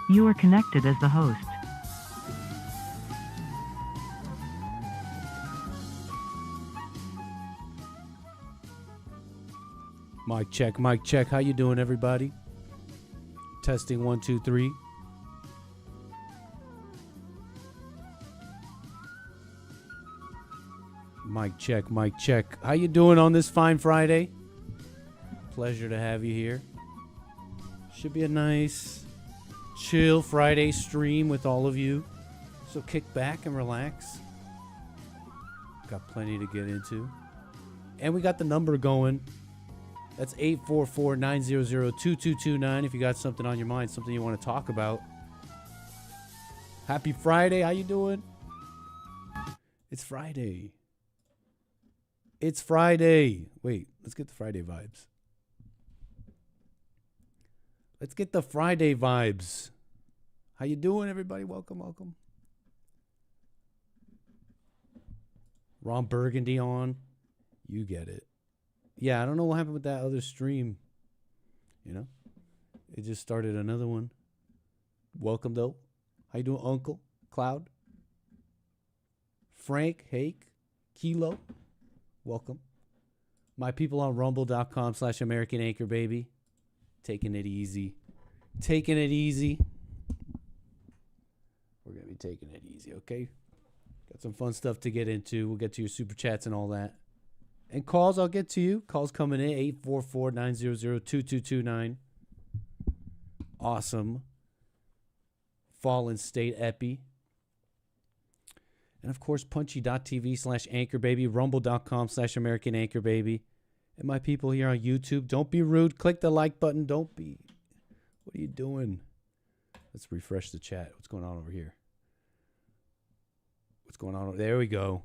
You are connected as the host. Mic check, mic check. How you doing, everybody? Testing 1, 2, 3. Mic check, mic check. How you doing on this fine Friday? Pleasure to have you here. Should be a nice, chill Friday stream with all of you. So kick back and relax. Got plenty to get into. And we got the number going. That's 844-900-2229 if you got something on your mind, something you want to talk about. Happy Friday. How you doing? It's Friday. It's Friday. Wait, let's get the Friday vibes. Let's get the Friday vibes. How you doing, everybody? Welcome, welcome. Ron Burgundy on. You get it. Yeah, I don't know what happened with that other stream. You know? It just started another one. Welcome, though. How you doing, Uncle? Cloud? Frank? Hake? Kilo? Welcome. My people on rumble.com/American Anchor, baby. Taking it easy. Taking it easy. We're going to be taking it easy, okay? Got some fun stuff to get into. We'll get to your super chats and all that. And calls, I'll get to you. Calls coming in, 844-900-2229. Awesome. Fallen State Epi. And, of course, punchy.tv/Anchor, baby. Rumble.com/American Anchor, baby. And my people here on YouTube, don't be rude. Click the like button. Don't be. What are you doing? Let's refresh the chat. What's going on over here? What's going on? There we go.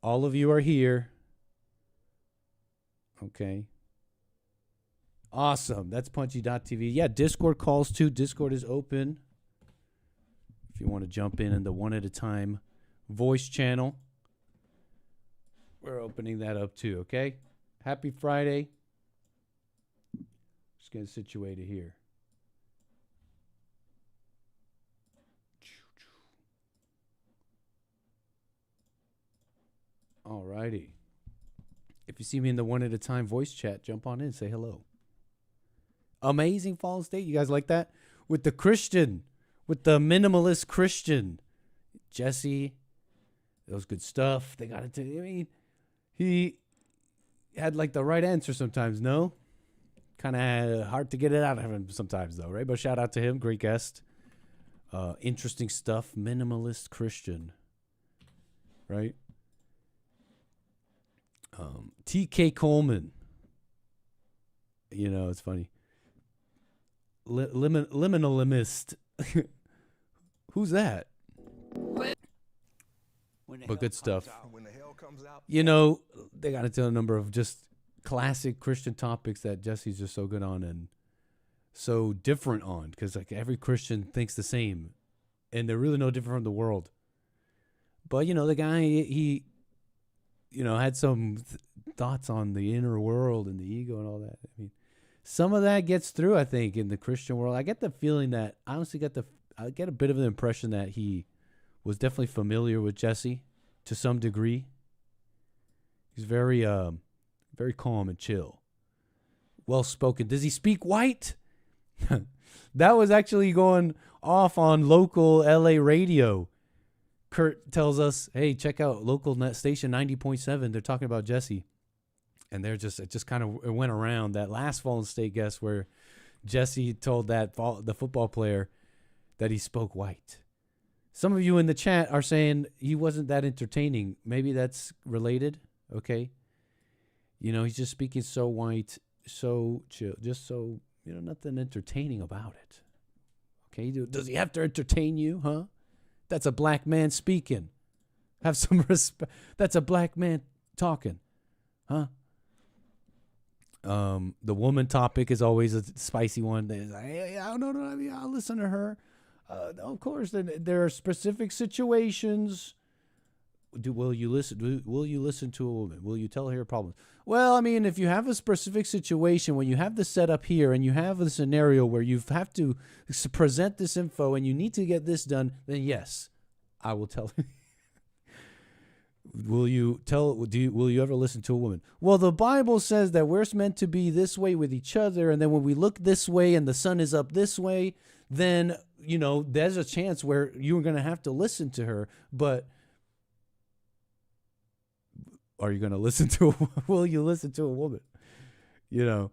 All of you are here. Okay. Awesome. That's punchy.tv. Yeah, Discord calls too. Discord is open. If you want to jump in the one at a time voice channel, we're opening that up too, okay? Happy Friday. Just getting situated here. All righty. If you see me in the one at a time voice chat, jump on in, say hello. Amazing Fallen State. You guys like that? With the Christian, with the minimalist Christian. Jesse, that was good stuff. They got into, I mean, he had like the right answer sometimes, no? Kind of hard to get it out of him sometimes, though, right? But shout out to him. Great guest. Interesting stuff. Minimalist Christian. Right? TK Coleman. You know, it's funny. Liminalist. Who's that? But good stuff. You know, they got into a number of just classic Christian topics that Jesse's just so good on and so different on, because like every Christian thinks the same and they're really no different from the world. But, you know, the guy, he you know, had some thoughts on the inner world and the ego and all that. I mean, some of that gets through, I think, in the Christian world. I get the feeling that, I honestly I get a bit of an impression that he was definitely familiar with Jesse to some degree. He's very calm and chill. Well-spoken. Does he speak white? That was actually going off on local LA radio. Kurt tells us, hey, check out local net station 90.7. They're talking about Jesse. And it just kind of went around that last Fallen State guest where Jesse told the football player that he spoke white. Some of you in the chat are saying he wasn't that entertaining. Maybe that's related, okay? You know, he's just speaking so white, so chill, just so, you know, nothing entertaining about it. Okay, does he have to entertain you, huh? That's a black man speaking. Have some respect. That's a black man talking, huh? The woman topic is always a spicy one. Hey, I don't know. I mean, I'll listen to her. Of course, there are specific situations will you listen? Will you listen to a woman? Will you tell her your problems? Well, I mean, if you have a specific situation when you have the setup here and you have a scenario where you have to present this info and you need to get this done, then yes, I will tell her. Will you ever listen to a woman? Well, the Bible says that we're meant to be this way with each other, and then when we look this way and the sun is up this way, then, you know, there's a chance where you're going to have to listen to her, but are you going to listen to will you listen to a woman? You know,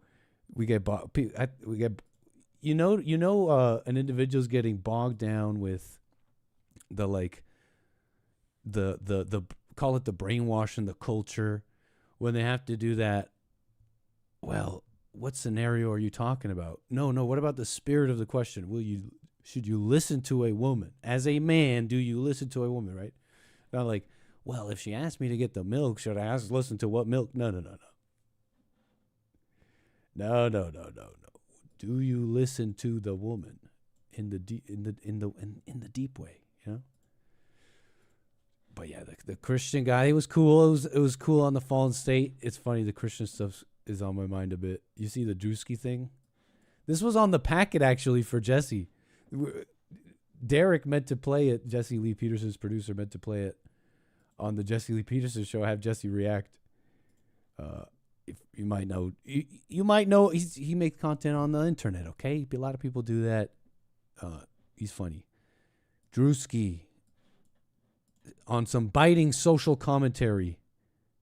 an individual's getting bogged down with the call it the brainwashing, the culture, when they have to do that. Well, what scenario are you talking about? No, what about the spirit of the question? Should you listen to a woman? As a man, do you listen to a woman, right? Not like, well, if she asked me to get the milk, should I listen to what milk? No. No. Do you listen to the woman in the deep way, you know? But yeah, the Christian guy, he was cool. It was cool on the Fallen State. It's funny, the Christian stuff is on my mind a bit. You see the Drewski thing? This was on the packet, actually, for Jesse. Derek meant to play it. Jesse, Lee Peterson's producer, meant to play it on the Jesse Lee Peterson show. Have Jesse react. If you might know, you might know he makes content on the internet, okay? A lot of people do that. He's funny. Drewski. On some biting social commentary.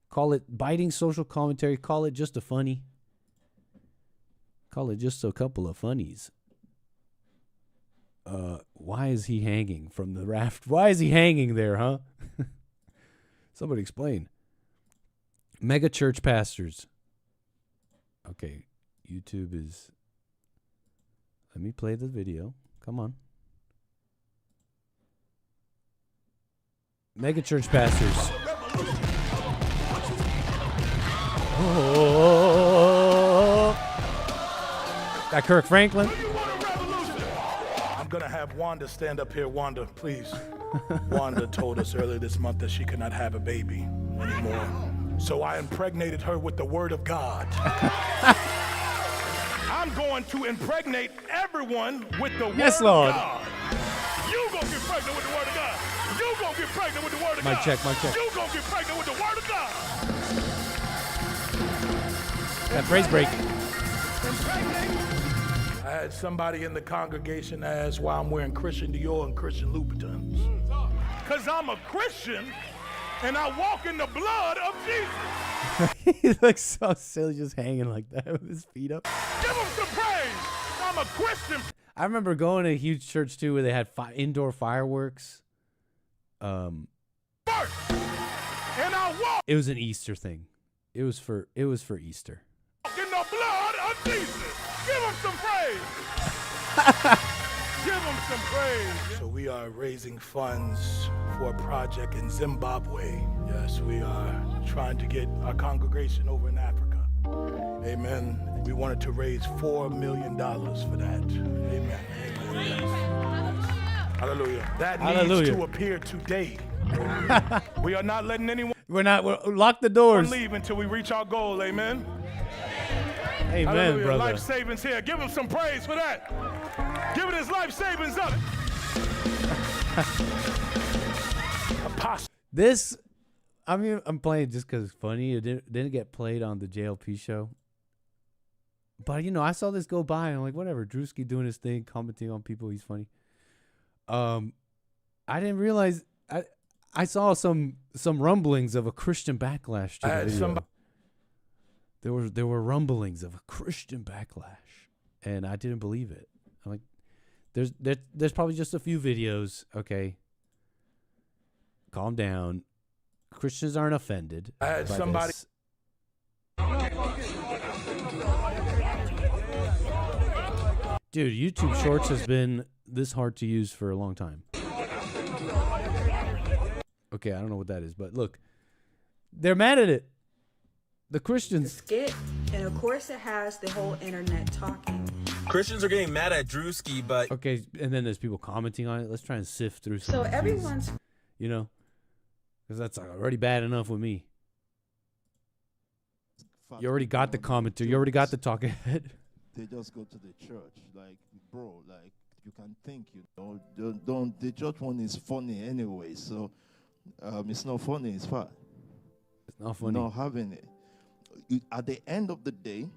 Call it biting social commentary. Call it just a funny. Call it just a couple of funnies. Why is he hanging from the raft? Why is he hanging there, huh? Somebody explain. Mega church pastors. Okay, YouTube is... Let me play the video. Come on. Mega church pastors. Oh, that Kirk Franklin. I'm gonna have Wanda stand up here. Wanda, please. Wanda told us earlier this month that she cannot have a baby anymore. So I impregnated her with the word of God. I'm going to impregnate everyone with the word of God. You gonna get pregnant with the word of God. You gonna get pregnant with the word of God. Mic check. You gonna get pregnant with the word of God. That phrase break. I had somebody in the congregation ask why I'm wearing Christian Dior and Christian Louboutins. Because I'm a Christian and I walk in the blood of Jesus. He looks so silly just hanging like that with his feet up. Give him some praise. I'm a Christian. I remember going to a huge church too where they had indoor fireworks. And I walk It was an Easter thing. It was for Easter. in the blood of Jesus. Give him some praise. Give him some praise. So we are raising funds for a project in Zimbabwe. Yes, we are trying to get our congregation over in Africa. Amen. We wanted to raise $4 million for that. Amen. Amen. Hallelujah. That needs to appear today. We are not letting anyone Lock the doors. leave until we reach our goal. Amen. Amen, Hallelujah. brother. Life savings here. Give him some praise for that. Give it his life savings up. Apostle. This, I mean, I'm playing just because it's funny. It didn't get played on the JLP show. But, you know, I saw this go by, and I'm like, whatever. Drewski doing his thing, commenting on people. He's funny. I didn't realize. I saw some rumblings of a Christian backlash to the video. There were rumblings of a Christian backlash, and I didn't believe it. I'm like, there's probably just a few videos. Okay, calm down. Christians aren't offended. I had somebody. This. Dude, YouTube Shorts has been this hard to use for a long time. Okay, I don't know what that is, but look, they're mad at it. The Christians. Skit, and of course it has the whole internet talking. Christians are getting mad at Drewski, but Okay, and then there's people commenting on it. Let's try and sift through some. So of these, everyone's. you know, Because that's already bad enough with me. You already got the commenter. You already got the talking head. They just go to the church. Like, bro, like, you can think, you know. Don't the church one is funny anyway. So, it's not funny. It's fine. It's not funny. Not having it. At the end of the day,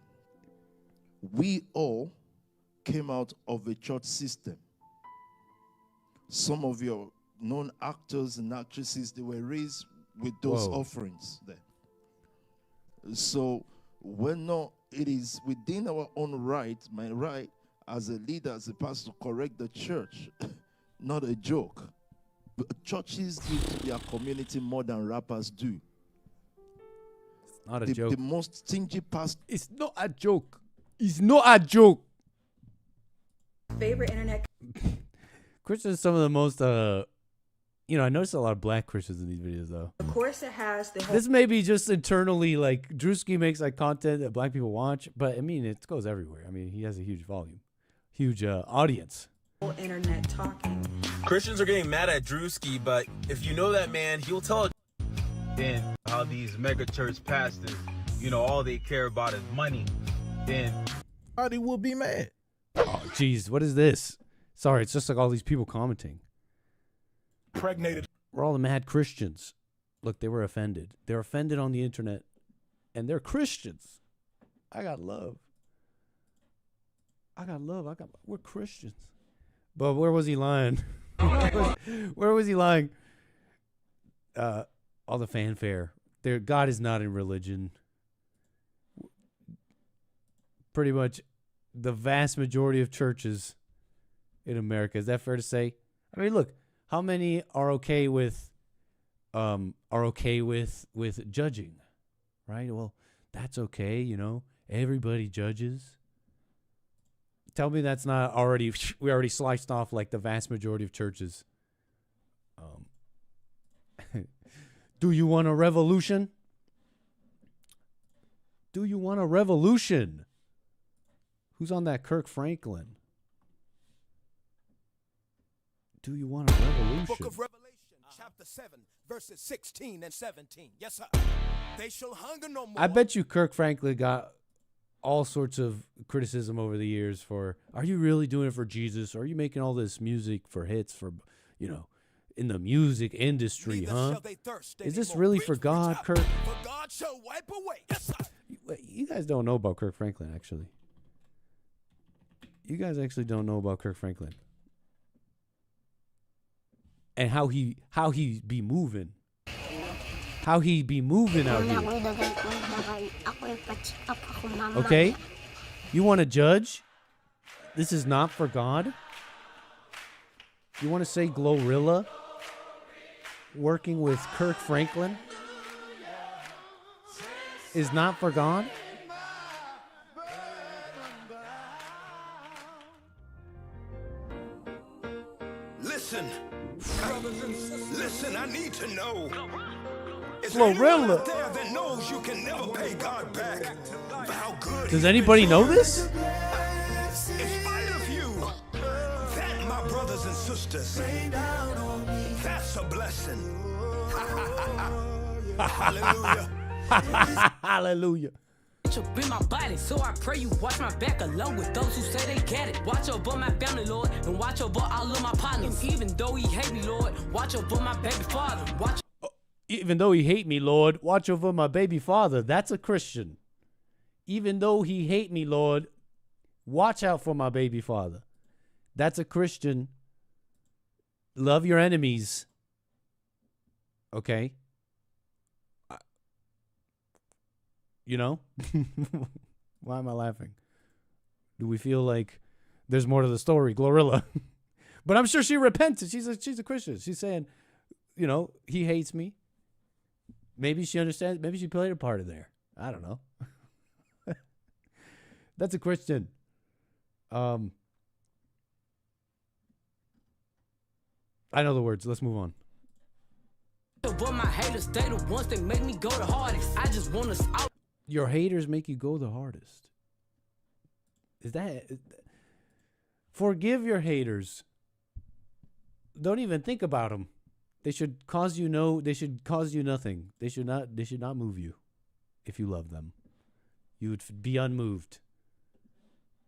we all came out of a church system. Some of your known actors and actresses, they were raised with those offerings there. So it is within our own right, my right as a leader, as a pastor, to correct the church. Not a joke. But churches give to their community more than rappers do. It's not a joke. The most stingy pastor. It's not a joke. It's not a joke. Favorite internet. Christians are some of the most, I notice a lot of black Christians in these videos, though. Of course, it has the whole This may be just internally, like, Drewski makes, like, content that black people watch, but, I mean, it goes everywhere. I mean, he has a huge volume, huge audience. internet talking. Christians are getting mad at Drewski, but if you know that man, he'll tell. Then how these mega church pastors, all they care about is money. Then Everybody will be mad. Oh, jeez, what is this? Sorry, it's just like all these people commenting. Impregnated. We're all the mad Christians. Look, they were offended. They're offended on the internet, and they're Christians. I got love. We're Christians. But where was he lying? Where was he lying? All the fanfare. God is not in religion. Pretty much the vast majority of churches in America. Is that fair to say? I mean, look, how many are okay with judging, right? Well, that's okay, everybody judges. Tell me that's not we already sliced off like the vast majority of churches. Do you want a revolution? Do you want a revolution? Who's on that Kirk Franklin? Do you want a revolution? Book of Revelation, chapter 7, verses 16 and 17. Yes, sir. They shall hunger no more. I bet you Kirk Franklin got all sorts of criticism over the years for, are you really doing it for Jesus? Or are you making all this music for hits for, in the music industry, Neither huh? shall they thirst Is this anymore. really Reach, for God, reach out, Kirk? For God shall wipe away. Yes, sir. You guys don't know about Kirk Franklin, actually. You guys actually don't know about Kirk Franklin. And how he be moving. How he be moving out here. Okay? You want to judge? This is not for God? You want to say Glorilla working with Kirk Franklin is not for God? Listen. Listen, I need to know. Is Glorilla. there anyone out there that knows you can never pay God back for how good Does anybody know this? In spite of you, that, my brothers and sisters, that's a blessing. Hallelujah. Hallelujah. Up in my body, so I pray you watch my back along with those who say they get it. Watch over my family, Lord, and watch over all of my partners. Even though he hate me, Lord, watch over my baby father. Even though he hate me, Lord, watch over my baby father. That's a Christian. Even though he hate me, Lord, watch out for my baby father. That's a Christian. Love your enemies. Okay? Why am I laughing? Do we feel like there's more to the story, Glorilla? But I'm sure she repented. She's a Christian. She's saying, he hates me. Maybe she understands. Maybe she played a part in there. I don't know. That's a Christian. I know the words. Let's move on. But my haters, they the ones that make me go the hardest. I just want to. Your haters make you go the hardest. Forgive your haters. Don't even think about them. They should cause you no. They should cause you nothing. They should not. They should not move you. If you love them, you would be unmoved.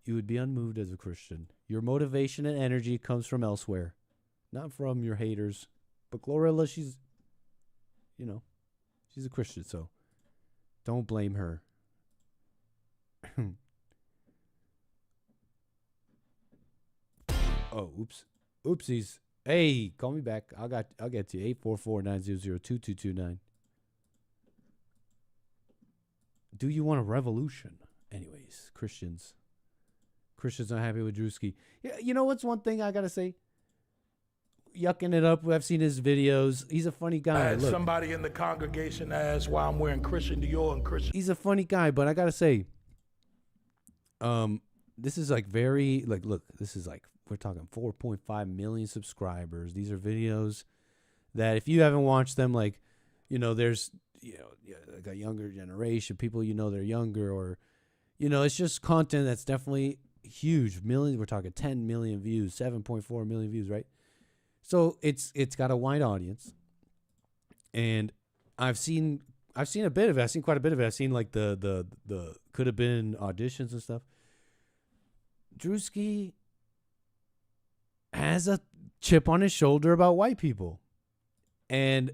You would be unmoved as a Christian. Your motivation and energy comes from elsewhere, not from your haters. But Glorilla, she's, she's a Christian, so don't blame her. Oh, oops. Oopsies. Hey, call me back. I'll get to you. 844-900-2229. Do you want a revolution? Anyways, Christians not happy with Drewski. Yeah, you know what's one thing I gotta say? Yucking it up. I've seen his videos. He's a funny guy. Look, somebody in the congregation asked why I'm wearing Christian Dior and Christian. He's a funny guy, but I gotta say, this is like very like look. This is like we're talking 4.5 million subscribers. These are videos that if you haven't watched them, like there's like a younger generation, people they're younger, or it's just content that's definitely huge. Millions. We're talking 10 million views, 7.4 million views, right? So it's got a wide audience, and I've seen a bit of it. I've seen quite a bit of it. I've seen like the could have been auditions and stuff. Drewski has a chip on his shoulder about white people, and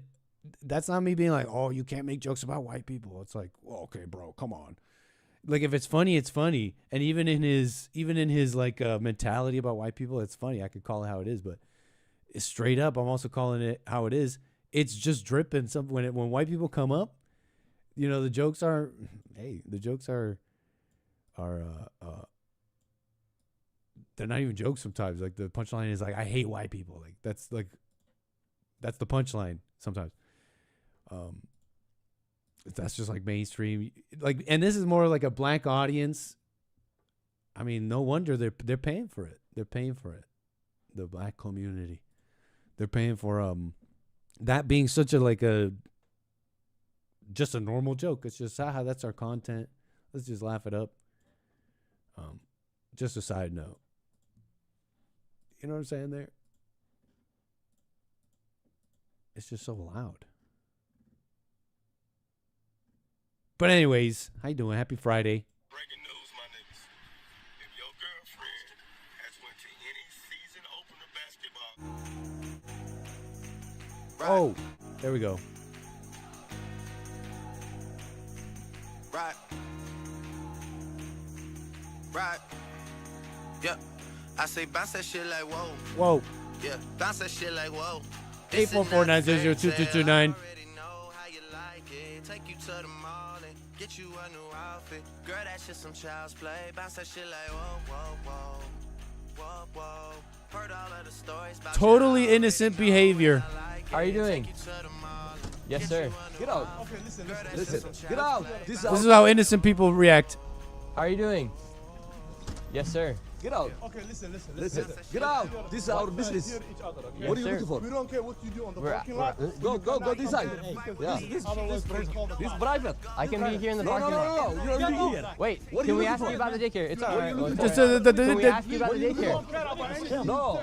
that's not me being like, oh, you can't make jokes about white people. It's like, well, okay, bro, come on. Like if it's funny, it's funny, and even in his like mentality about white people, it's funny. I could call it how it is, but it's straight up, I'm also calling it how it is. It's just dripping. When white people come up, the jokes are, they're not even jokes sometimes. Like the punchline is like, I hate white people. Like that's the punchline sometimes. That's just like mainstream. Like, and this is more like a black audience. I mean, no wonder they're paying for it. They're paying for it. The black community. They're paying for that being such just a normal joke. It's just haha, that's our content. Let's just laugh it up. Just a side note. You know what I'm saying there? It's just so loud. But anyways, how you doing? Happy Friday. Breaking news, my niggas. If your girlfriend has went to any season opener basketball. Oh, there we go. Right. Yep. I say bounce that shit like whoa. Whoa. Yeah. Bounce that shit like whoa. 844-900-2229. Take you to the mall and get you a new outfit. Girl, that shit some child's play. Bounce that shit like whoa, whoa, whoa. Whoa, whoa. Heard all of the stories about Totally innocent behavior. How are you doing? Yes, sir. Get out. Okay, listen. Get out. This is how innocent people react. How are you doing? Yes, sir. Get out. Okay, listen. Get out. This is our business. What are you looking for? We don't care what you do on the parking lot. Go this side. Yeah. This private. I can be here in the parking lot. No. You don't be here. Wait, can we ask you about the daycare? It's all right. Can we ask you about the daycare? No.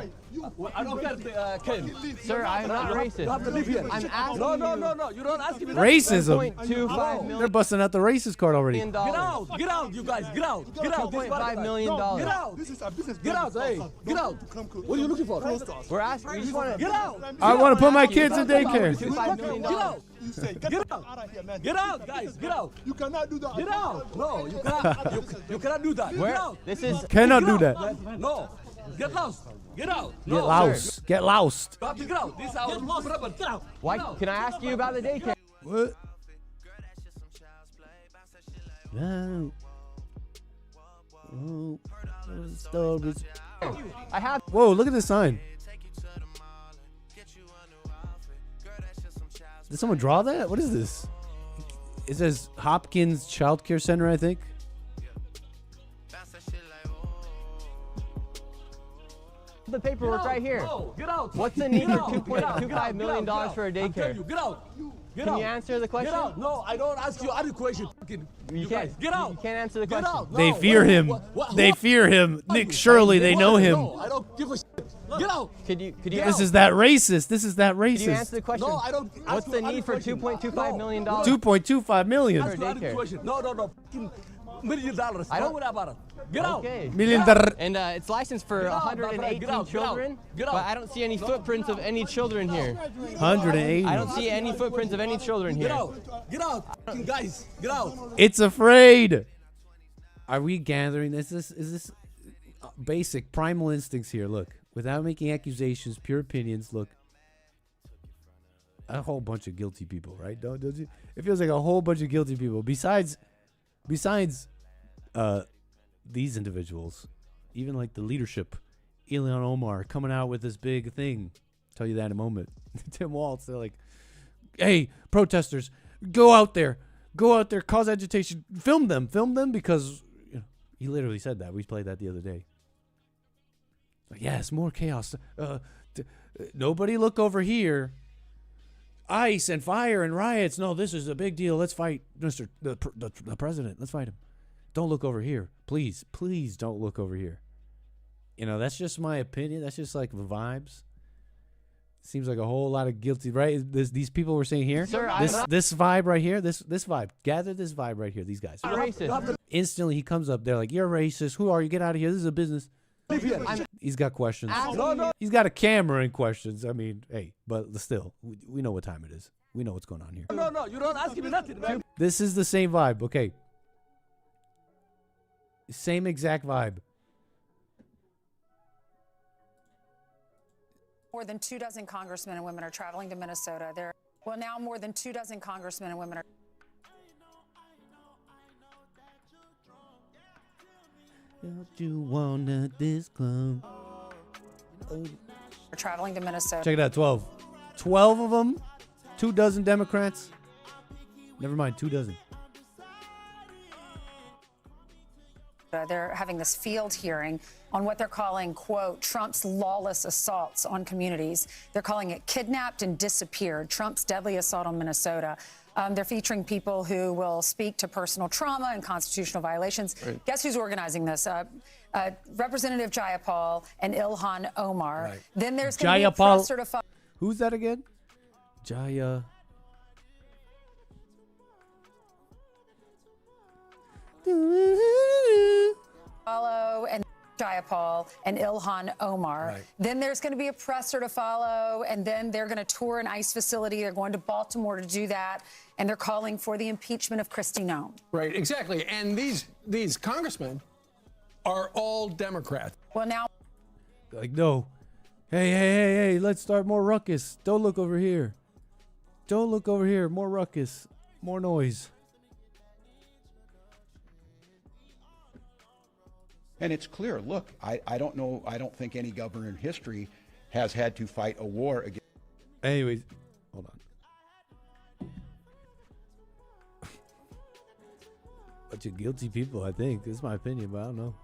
I don't care, Ken. Sir, I'm not racist. You have to live here. I'm asking No. You don't ask me that. Racism? $1.25 They're busting out the racist card already. million. Get out, you guys. Get out. $2.5 million. Get out. This is a business. Get out, hey. Get out. What are you looking for? We're asking. We just want to Get out. I want to put my kids in daycare. $2.5 million. Get out. You say, Get out of here, man. Get out, guys. Get out. You cannot do that. Get out. No, you cannot. You cannot do that. Where? Get out. This is. Cannot do that. No. Get lost. Get out. Get loused. Get loused. You have to get out. This is our problem. Get out. Why? Can I ask you about the daycare? What? No. I have. Whoa, look at this sign. Did someone draw that? What is this? It says Hopkins Child Care Center, I think. The paperwork right here. No, get out. What's the need for $2.25 million for a daycare? Get out. Can you answer the question? Get out. No, I don't ask you any question. You guys, get out. You can't answer the question. Get out. They fear him. They fear him. Nick Shirley, they know him. No, I don't give a shit. Get out. Could you This is that racist. This is that Could you racist. answer the question? No, I don't. What's the need for $2.25 million? $2.25 million. Ask me the question. No. $1 million. I don't- Don't worry about it. Get out. Okay. Million. And it's licensed for Get out, 118 get out, children, get out. but I don't see any footprints of any children here. 180. I don't see any footprints of any children here. Get out. Get out. Guys, get out. It's afraid. Are we gathering this? Is this basic primal instincts here? Look, without making accusations, pure opinions. Look, a whole bunch of guilty people, right? Don't you? It feels like a whole bunch of guilty people. Besides, these individuals, even like the leadership, Ilhan Omar coming out with this big thing. Tell you that in a moment. Tim Walz, they're like, "Hey, protesters, go out there, cause agitation, film them, because he literally said that. We played that the other day. Like, yes, more chaos. Nobody look over here. Ice and fire and riots. No, this is a big deal. Let's fight, the president. Let's fight him. Don't look over here. Please don't look over here. That's just my opinion. That's just like the vibes. Seems like a whole lot of guilty, right? These people were saying here. Sir, this vibe right here. This vibe. Gather this vibe right here. These guys. Racist. Instantly he comes up. They're like, "You're racist. Who are you? Get out of here. This is a business." He's got questions. No. He's got a camera and questions. I mean, hey, but still, we know what time it is. We know what's going on here. No. You don't ask me nothing, man. This is the same vibe. Okay. Same exact vibe. More than 24 congressmen and women are traveling to Minnesota. Now more than 24 congressmen and women are Don't you wanna disclose? traveling to Minnesota. Check it out. 12 of them. 24 Democrats. Never mind. 24. They're having this field hearing on what they're calling, quote, Trump's lawless assaults on communities. They're calling it kidnapped and disappeared, Trump's deadly assault on Minnesota. They're featuring people who will speak to personal trauma and constitutional violations. Right. Guess who's organizing this? Representative Jayapal and Ilhan Omar. Right. Then there's going to be a press certified. Who's that again? Jaya. Follow and Jayapal and Ilhan Omar. Right. Then there's going to be a presser to follow, and then they're going to tour an ICE facility. They're going to Baltimore to do that, and they're calling for the impeachment of Kristi Noem. Right, exactly. And these congressmen are all Democrats. Well, now, like, no, hey, let's start more ruckus. Don't look over here. Don't look over here. More ruckus, more noise. And it's clear, look, I don't know, I don't think any governor in history has had to fight a war against. Anyways, hold on. Bunch of guilty people, I think. This is my opinion, but I don't know.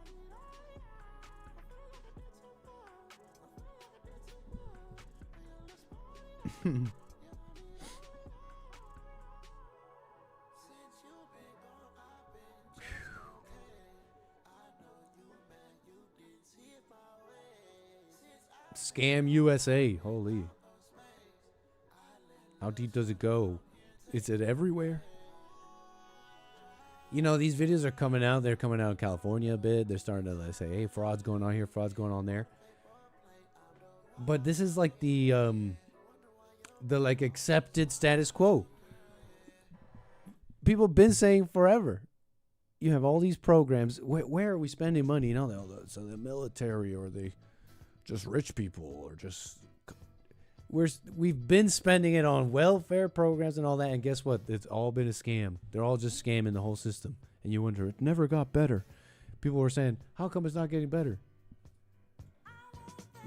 Scam USA. Holy. How deep does it go? Is it everywhere? These videos are coming out. They're coming out in California a bit. They're starting to say, hey, fraud's going on here, fraud's going on there. But this is like the like accepted status quo. People have been saying forever. You have all these programs. Where are we spending money? So the military or the just rich people or just we've been spending it on welfare programs and all that, and guess what? It's all been a scam. They're all just scamming the whole system. And you wonder, it never got better. People were saying, how come it's not getting better?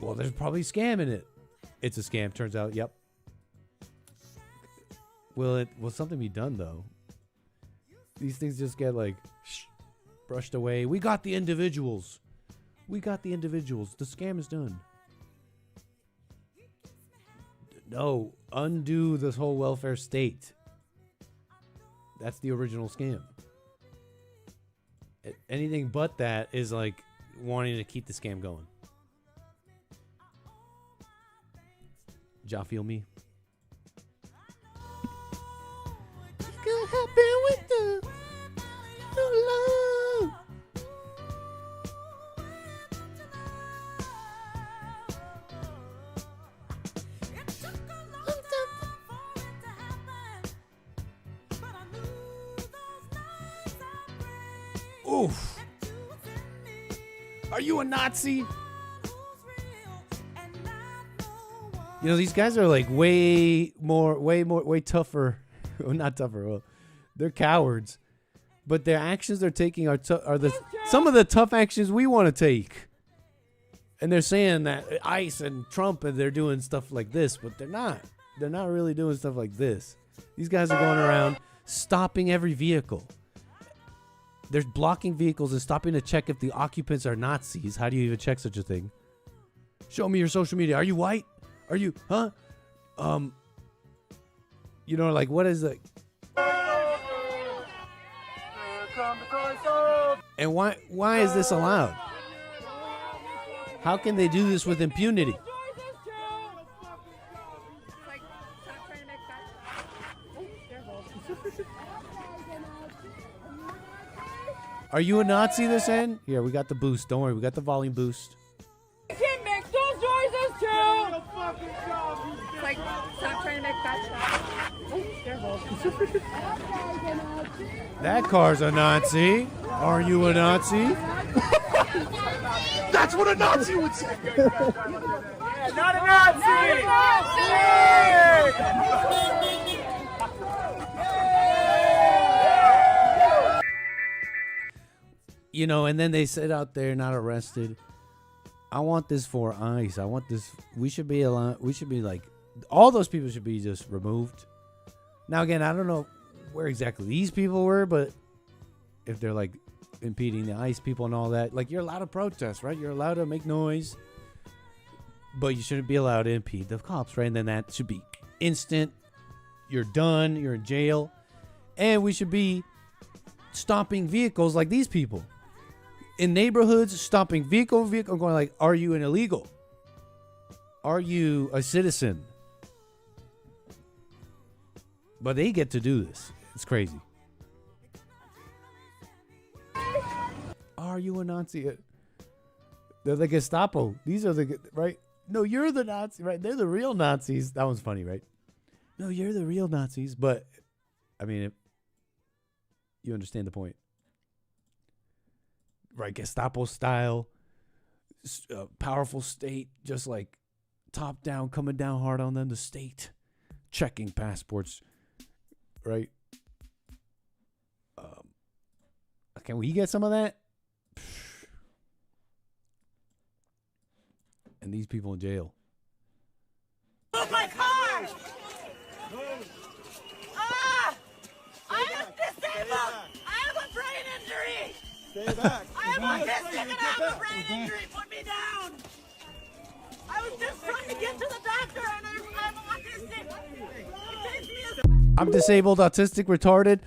Well, there's probably scam in it. It's a scam. Turns out, yep. Will something be done though? These things just get brushed away. We got the individuals. The scam is done. No, undo this whole welfare state. That's the original scam. Anything but that is like wanting to keep the scam going. Ja feel me? Could happen with the love. Oof. Are you a Nazi? You know, these guys are like way tougher. Well, not tougher. Well, they're cowards. But their actions they're taking are some of the tough actions we want to take. And they're saying that ICE and Trump and they're doing stuff like this, but they're not. They're not really doing stuff like this. These guys are going around stopping every vehicle. They're blocking vehicles and stopping to check if the occupants are Nazis. How do you even check such a thing? Show me your social media. Are you white? Are you, huh? You know, like, what is it? And why is this allowed? How can they do this with impunity? Are you a Nazi this end? Here, we got the boost. Don't worry, we got the volume boost. You can make those noises too! It's like, stop trying to make that. That car's a Nazi. Are you a Nazi? That's what a Nazi would say. Not a Nazi! You know, and then they sit out there not arrested. I want this for ICE. I want this. We should be like, all those people should be just removed. Now, again, I don't know where exactly these people were, but if they're like impeding the ICE people and all that, like, you're allowed to protest, right? You're allowed to make noise, but you shouldn't be allowed to impede the cops, right? And then that should be instant. You're done. You're in jail. And we should be stopping vehicles like these people. In neighborhoods, stopping vehicle, going like, are you an illegal? Are you a citizen? But they get to do this. It's crazy. Are you a Nazi? They're the Gestapo. These are the, right? No, you're the Nazi, right? They're the real Nazis. That one's funny, right? No, you're the real Nazis. But, I mean, you understand the point. Right, Gestapo style, powerful state, just like top down, coming down hard on them. The state checking passports, right? Can we get some of that? And these people in jail. Move my car! Ah! I am disabled! I have a brain injury! Stay back. I am autistic and I have a brain injury! Put me down! I was just trying to get to the doctor and I'm autistic! It takes me a... I'm disabled, autistic, retarded.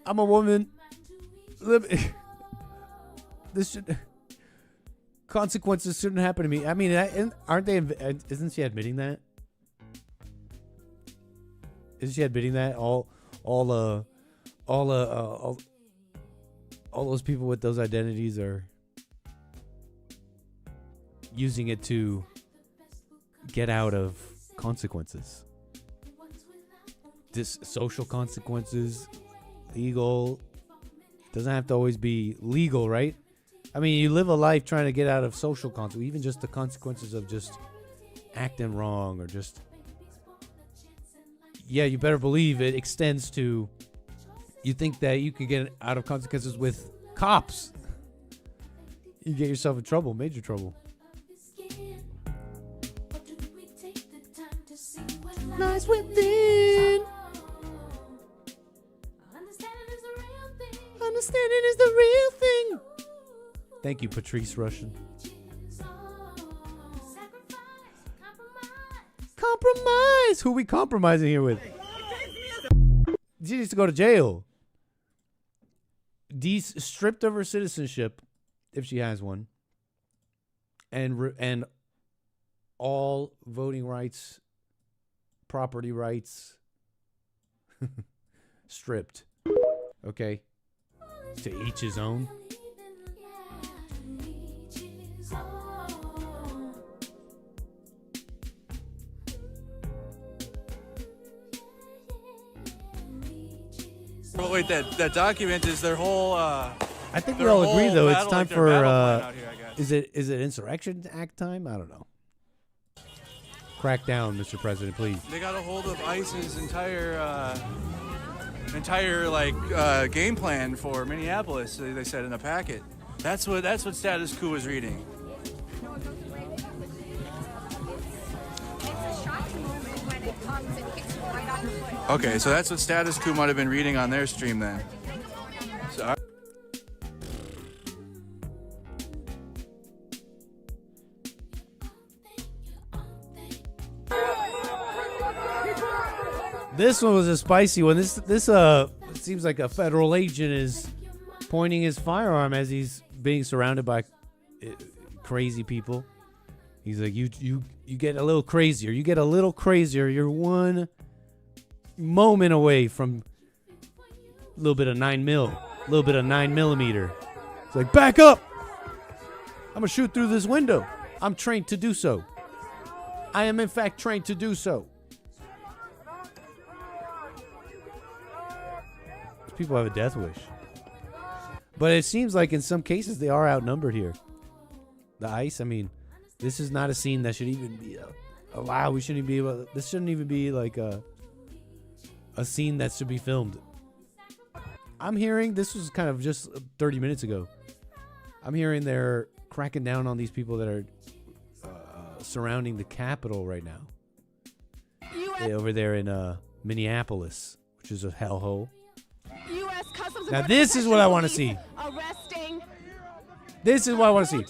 I'm a woman. This should... Consequences shouldn't happen to me. I mean, aren't they... Isn't she admitting that? Isn't she admitting that? All those people with those identities are using it to get out of consequences. This social consequences, legal. Doesn't have to always be legal, right? I mean, you live a life trying to get out of social consequences, even just the consequences of just acting wrong or just... Yeah, you better believe it extends to... You think that you can get out of consequences with cops. You get yourself in trouble, major trouble. Lies within. Understanding is the real thing. Thank you, Patrice Russian. Compromise. Who are we compromising here with? She needs to go to jail. Stripped of her citizenship, if she has one, and all voting rights, property rights stripped. Okay? To each his own. But wait, that document is their whole. I think we all agree, though. It's time for. Is it Insurrection Act time? I don't know. Crack down, Mr. President, please. They got a hold of ICE's entire game plan for Minneapolis. They said in the packet. That's what Status Quo was reading. Okay, so that's what Status Quo might have been reading on their stream then. So, This one was a spicy one. This seems like a federal agent is pointing his firearm as he's being surrounded by crazy people. He's like, you get a little crazier. You get a little crazier. You're one moment away from a little bit of 9mm. It's like, back up. I'm gonna shoot through this window. I'm trained to do so. I am in fact trained to do so. People have a death wish. But it seems like in some cases they are outnumbered here. The ICE, I mean, this is not a scene that should even be allowed. We shouldn't be able. This shouldn't even be like a scene that should be filmed. I'm hearing, this was kind of just 30 minutes ago. I'm hearing they're cracking down on these people that are surrounding the Capitol right now. Over there in Minneapolis, which is a hellhole. U.S. Customs Now this is what I want to see. Arresting. This is what I want to see.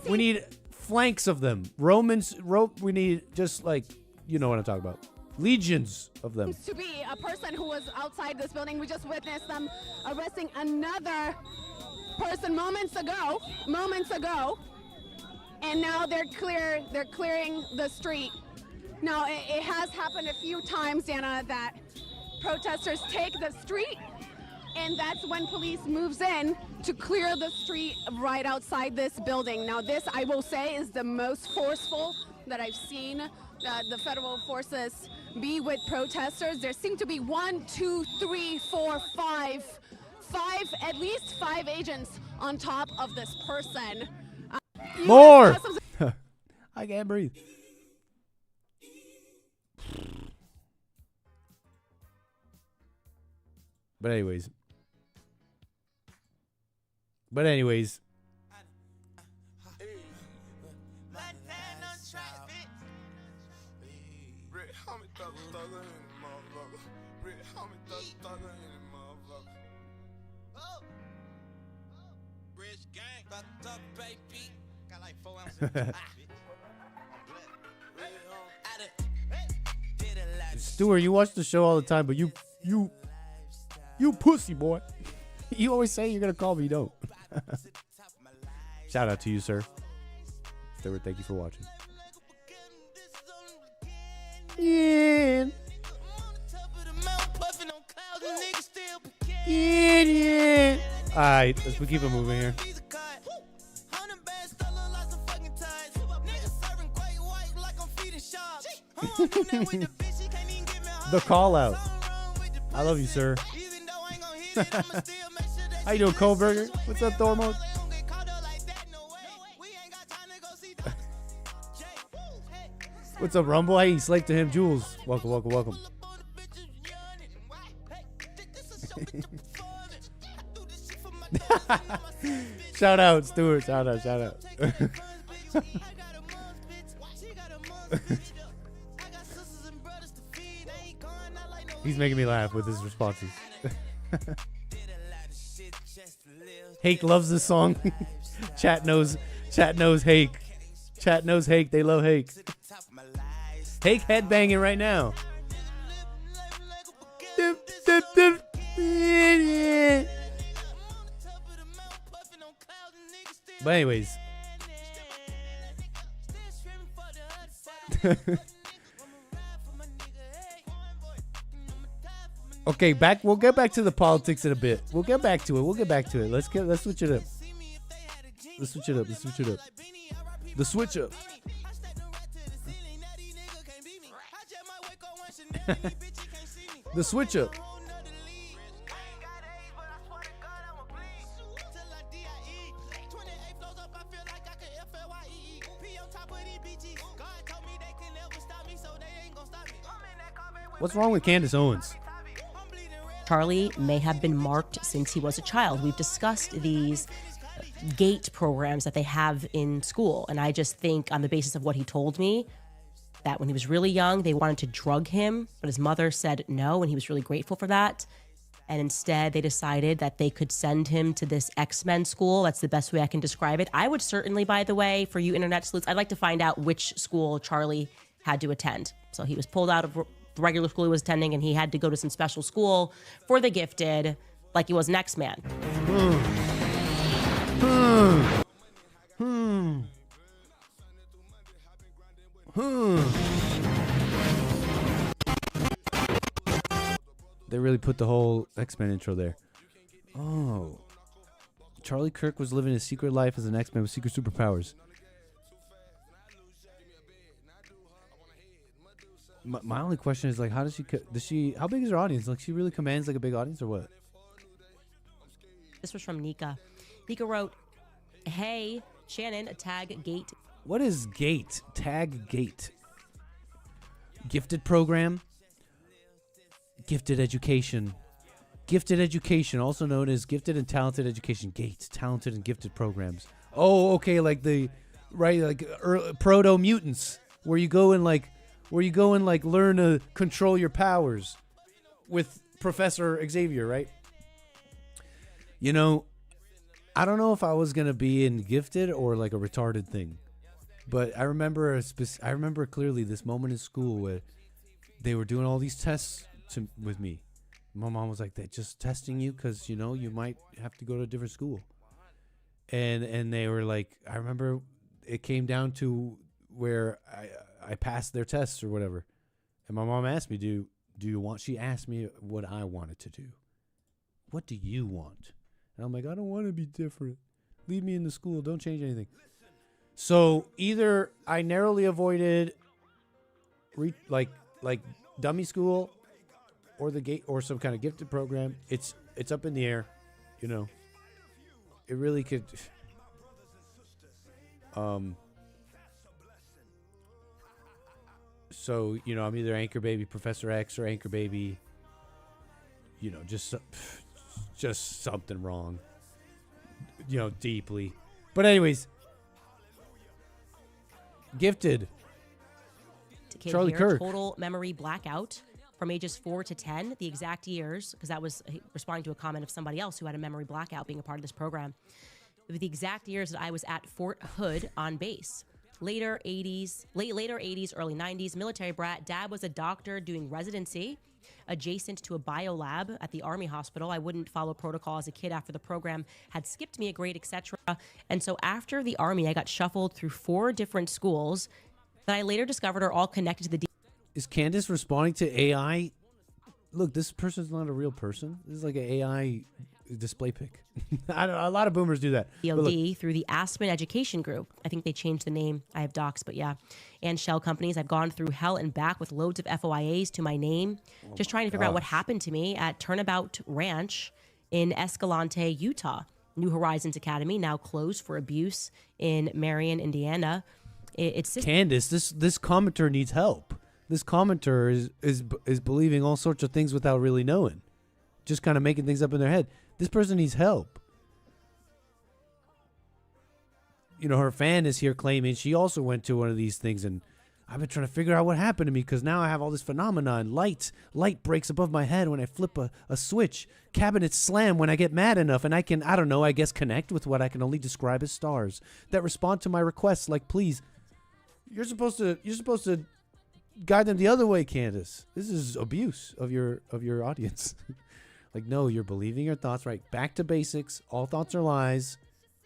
We need flanks of them. We need just like, you know what I'm talking about. Legions of them. To be a person who was outside this building. We just witnessed them arresting another person moments ago. And now they're clearing the street. Now it has happened a few times, Dana, that protesters take the street, and that's when police moves in to clear the street right outside this building. Now this, I will say, is the most forceful that I've seen the federal forces be with protesters. There seem to be 1, 2, 3, 4, 5, at least 5 agents on top of this person. More! I can't breathe. But anyways. Stuart, you watch the show all the time, but you pussy boy. You always say you're gonna call me, you don't. Shout out to you, sir. Stuart, thank you for watching. Yeah. Yeah. Alright, let's keep it moving here. The call out. I love you, sir. How you doing, Kohlberger? What's up, Thormo? What's up, Rumble? Hey, slave to him, Jules. Welcome, welcome, welcome. Shout out, Stuart. Shout out, shout out. He's making me laugh with his responses. Hake loves this song. Chat knows Hake. Chat knows Hake. They love Hake. Hake headbanging right now. But anyways, Okay, we'll get back to the politics in a bit. We'll get back to it. Let's switch it up. The switch up. The switch up. What's wrong with Candace Owens? Charlie may have been marked since he was a child. We've discussed these GATE programs that they have in school. And I just think on the basis of what he told me, that when he was really young, they wanted to drug him, but his mother said no, and he was really grateful for that. And instead, they decided that they could send him to this X-Men school. That's the best way I can describe it. I would certainly, by the way, for you internet sleuths, I'd like to find out which school Charlie had to attend. So he was pulled out of the regular school he was attending, and he had to go to some special school for the gifted, like he was an X-Man. They really put the whole X-Men intro there. Oh. Charlie Kirk was living his secret life as an X-Men with secret superpowers. My only question is, like, how does she, how big is her audience? Like, she really commands, like, a big audience or what? This was from Nika. Nika wrote, "Hey, Shannon, tag GATE." What is GATE? Tag GATE. Gifted program. Gifted education. Gifted education, also known as gifted and talented education. GATE, talented and gifted programs. Oh, okay, like proto mutants, where you go and learn to control your powers with Professor Xavier, right? You know, I don't know if I was gonna be in gifted or like a retarded thing, but I remember clearly this moment in school where they were doing all these tests with me. My mom was like, "They're just testing you because you know you might have to go to a different school," and they were like, I remember it came down to where I passed their tests or whatever, and my mom asked me, "Do you want?" She asked me what I wanted to do. What do you want? And I'm like, I don't want to be different. Leave me in the school. Don't change anything. So either I narrowly avoided like dummy school or the GATE or some kind of gifted program. It's up in the air, you know. It really could. So, you know, I'm either Anchor Baby Professor X or Anchor Baby, you know, just something wrong, you know, deeply. But anyways, gifted. Charlie Kirk. Total memory blackout from ages 4 to 10, the exact years, because that was responding to a comment of somebody else who had a memory blackout being a part of this program. The exact years that I was at Fort Hood on base. Later 80s, early 90s, military brat. Dad was a doctor doing residency adjacent to a biolab at the Army hospital. I wouldn't follow protocol as a kid after the program had skipped me a grade, etc. And so after the Army, I got shuffled through 4 different schools that I later discovered are all connected to the... Is Candace responding to AI? Look, this person's not a real person. This is like an AI display pic. I don't know, a lot of boomers do that. DOD through the Aspen Education Group. I think they changed the name. I have docs, but yeah. And shell companies. I've gone through hell and back with loads of FOIAs to my name, just trying to figure out what happened to me at Turnabout Ranch in Escalante, Utah. New Horizons Academy, now closed for abuse in Marion, Indiana. It's just... Candace, this commenter needs help. This commenter is believing all sorts of things without really knowing. Just kind of making things up in their head. This person needs help. You know, her fan is here claiming she also went to one of these things, and I've been trying to figure out what happened to me because now I have all this phenomenon. Light breaks above my head when I flip a switch. Cabinets slam when I get mad enough, and I can, I don't know, I guess connect with what I can only describe as stars that respond to my requests like, please, you're supposed to guide them the other way, Candace. This is abuse of your audience. Like, no, you're believing your thoughts, right? Back to basics. All thoughts are lies.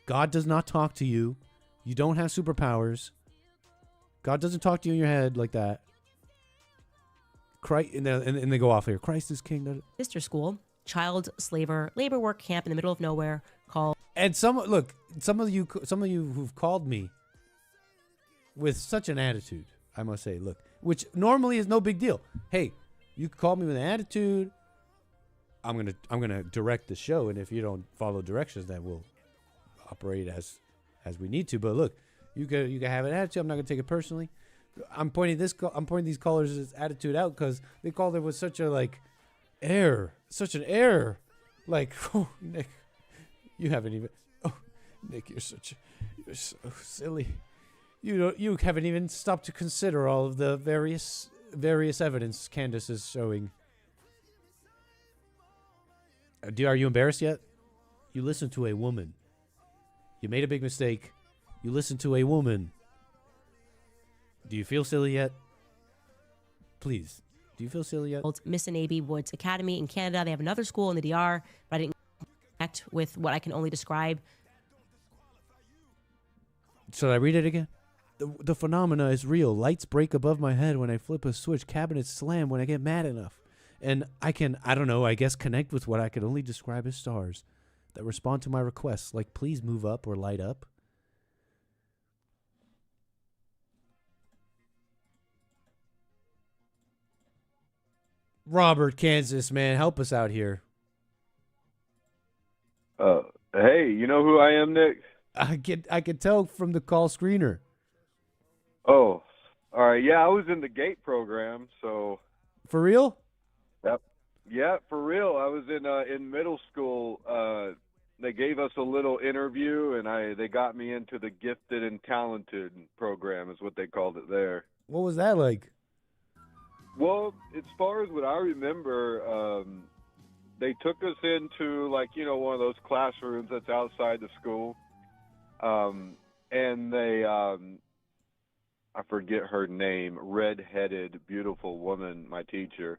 God does not talk to you. You don't have superpowers. God doesn't talk to you in your head like that. Christ, and they go off here. Christ is king. Sister school, child slaver labor work camp in the middle of nowhere called. And some of you who've called me with such an attitude, I must say, look, which normally is no big deal. Hey, you call me with an attitude. I'm gonna direct the show, and if you don't follow directions, then we'll operate as we need to. But look, you can have an attitude. I'm not gonna take it personally. I'm pointing these callers' attitude out because they called it with such a such an error. Like, oh, Nick, you haven't even. Oh, Nick, you're so silly. You haven't even stopped to consider all of the various evidence Candace is showing. Are you embarrassed yet? You listened to a woman. You made a big mistake. You listened to a woman. Do you feel silly yet? Please. Do you feel silly yet? Miss and A.B. Woods Academy in Canada. They have another school in the DR, but I didn't connect with what I can only describe. Should I read it again? The phenomena is real. Lights break above my head when I flip a switch. Cabinets slam when I get mad enough. And I don't know, I guess connect with what I could only describe as stars that respond to my requests, like please move up or light up. Robert, Kansas, man, help us out here. Hey, you know who I am, Nick? I could tell from the call screener. Oh, all right. Yeah, I was in the GATE program, so. For real? Yep. Yeah, for real. I was in middle school. They gave us a little interview, and they got me into the gifted and talented program, is what they called it there. What was that like? Well, as far as what I remember, they took us into one of those classrooms that's outside the school, and they I forget her name, red-headed, beautiful woman, my teacher.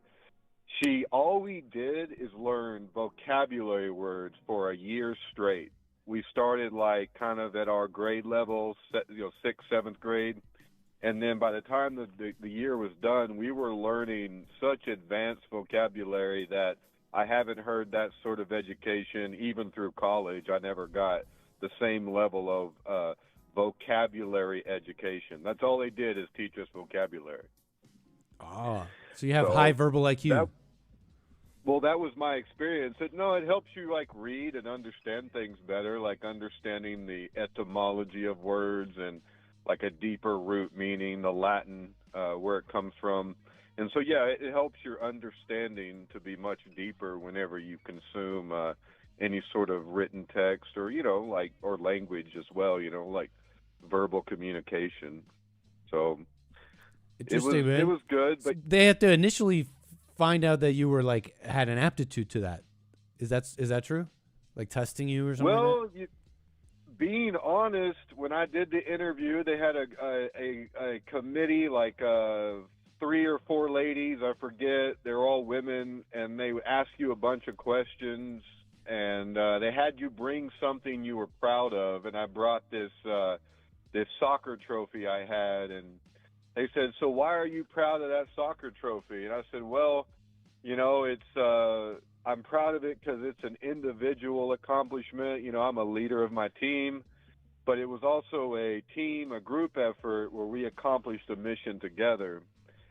All we did is learn vocabulary words for a year straight. We started kind of at our grade level, 6th, 7th grade. And then by the time the year was done, we were learning such advanced vocabulary that I haven't heard that sort of education even through college. I never got the same level of vocabulary education. That's all they did is teach us vocabulary. Oh, so you have high verbal IQ. That was my experience. It helps you read and understand things better, like understanding the etymology of words and a deeper root meaning, the Latin, where it comes from. And so, yeah, it helps your understanding to be much deeper whenever you consume any sort of written text or, or language as well, like verbal communication. So it was good. But they had to initially find out that you were had an aptitude to that. Is that true? Testing you or something? Well, being honest, when I did the interview, they had a committee, 3 or 4 ladies, I forget. They're all women, and they would ask you a bunch of questions, and they had you bring something you were proud of. And I brought this soccer trophy I had, and they said, "So why are you proud of that soccer trophy?" And I said, "Well, it's I'm proud of it because it's an individual accomplishment. I'm a leader of my team, but it was also a group effort where we accomplished a mission together."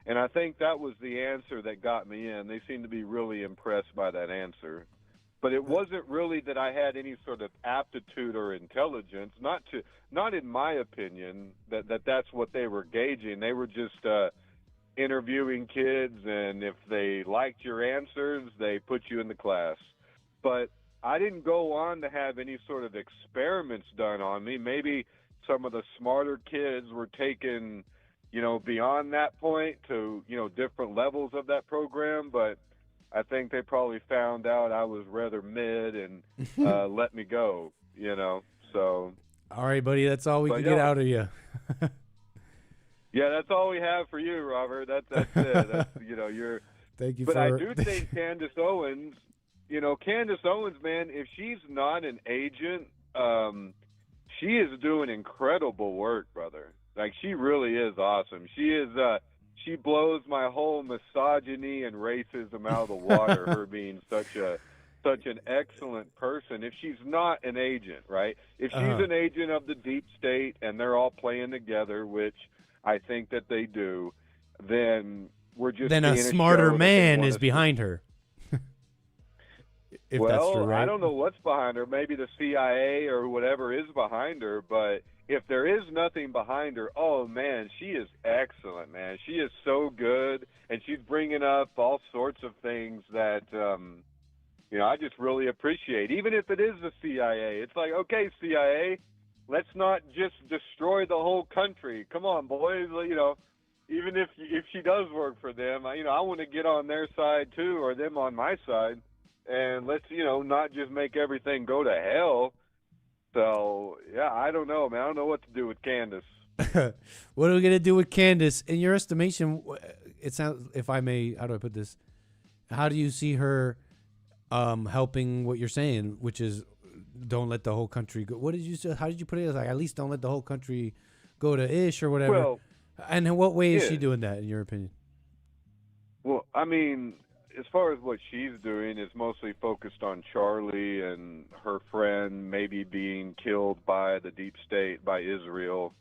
And I think that was the answer that got me in. They seemed to be really impressed by that answer. But it wasn't really that I had any sort of aptitude or intelligence, not in my opinion, that's what they were gauging. They were just interviewing kids, and if they liked your answers, they put you in the class. But I didn't go on to have any sort of experiments done on me. Maybe some of the smarter kids were taken, beyond that point to, different levels of that program, but I think they probably found out I was rather mid and let me go, so. All right, buddy, that's all we can get out of you. Yeah, that's all we have for you, Robert. That's it. That's, you're. Thank you. But I do think Candace Owens, man, if she's not an agent, she is doing incredible work, brother. Like, she really is awesome. She blows my whole misogyny and racism out of the water, her being such an excellent person. If she's not an agent, right? If she's an agent of the deep state and they're all playing together, which I think that they do, then we're just then a seeing smarter show that they man want is us to- behind her. If well, that's true, right? I don't know what's behind her. Maybe the CIA or whatever is behind her. But if there is nothing behind her, oh, man, she is excellent, man. She is so good. And she's bringing up all sorts of things that, I just really appreciate. Even if it is the CIA. It's like, okay, CIA, let's not just destroy the whole country. Come on, boys. Even if she does work for them, I want to get on their side, too, or them on my side. And let's, not just make everything go to hell. So, yeah, I don't know, man. I don't know what to do with Candace. What are we going to do with Candace? In your estimation, it sounds, if I may, how do I put this? How do you see her helping what you're saying, which is don't let the whole country go? What did you say? How did you put it? It was like, at least don't let the whole country go to ish or whatever. Well, and in what way is yeah. she doing that, in your opinion? Well, I mean, as far as what she's doing, is mostly focused on Charlie and her friend maybe being killed by the deep state, by Israel,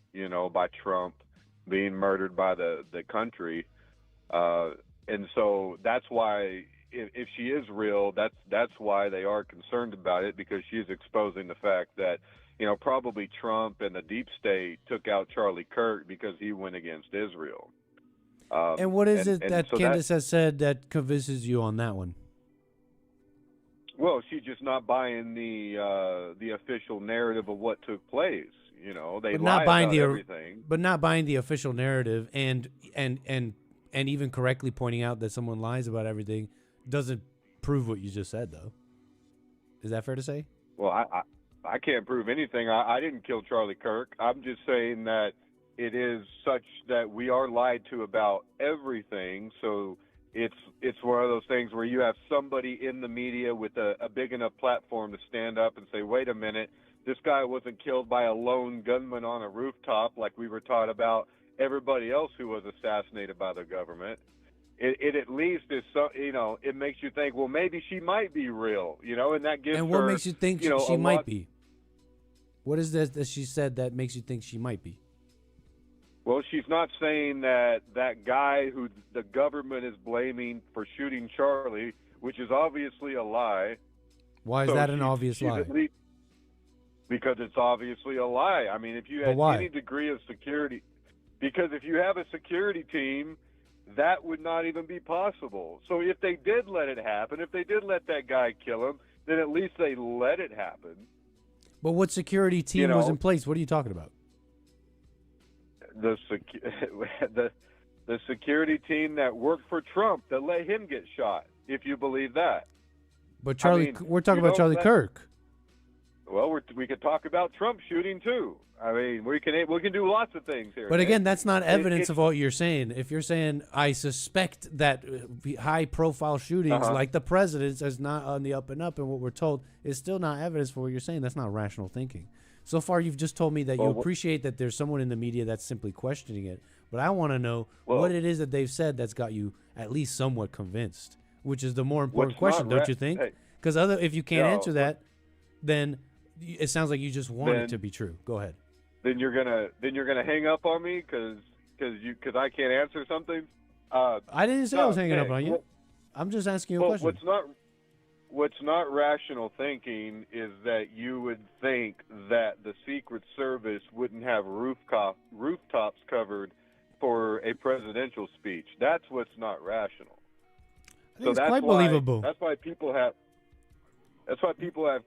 by Trump, being murdered by the country. And so that's why, if she is real, that's why they are concerned about it, because she's exposing the fact that, probably Trump and the deep state took out Charlie Kirk because he went against Israel. And what is it that so Candace has said that convinces you on that one? Well, she's just not buying the official narrative of what took place. They But lie not buying about the everything. but not buying the official narrative, and even correctly pointing out that someone lies about everything doesn't prove what you just said, though. Is that fair to say? Well, I can't prove anything. I didn't kill Charlie Kirk. I'm just saying that it is such that we are lied to about everything. So it's one of those things where you have somebody in the media with a big enough platform to stand up and say, wait a minute, this guy wasn't killed by a lone gunman on a rooftop like we were taught about everybody else who was assassinated by the government. It at least is so, it makes you think, well, maybe she might be real, and that gives her. And what makes you think she a might lot- be? What is this that she said that makes you think she might be? Well, she's not saying that guy who the government is blaming for shooting Charlie, which is obviously a lie. Why is that an obvious she's lie? at least- because it's obviously a lie. I mean, if you But had why? any degree of security, because if you have a security team, that would not even be possible. So if they did let it happen, if they did let that guy kill him, then at least they let it happen. But what security team was in place? What are you talking about? The security team that worked for Trump that let him get shot, if you believe that. But Charlie, we're talking about Charlie Kirk. Well, we could talk about Trump shooting too. I mean, we can do lots of things here. But Nick. again, that's not evidence of what you're saying. If you're saying, I suspect that high-profile shootings like the president's is not on the up and up, and what we're told is still not evidence for what you're saying. That's not rational thinking. So far, you've just told me that you appreciate that there's someone in the media that's simply questioning it. But I want to know what it is that they've said that's got you at least somewhat convinced, which is the more important question, don't you think? Because if you can't answer that, then it sounds like you just want it to be true. Go ahead. Then you're gonna hang up on me because I can't answer something. I didn't say I was hanging up on you. I'm just asking you a question. What's not rational thinking is that you would think that the Secret Service wouldn't have rooftops covered for a presidential speech. That's what's not rational. I think it's quite believable. That's why people have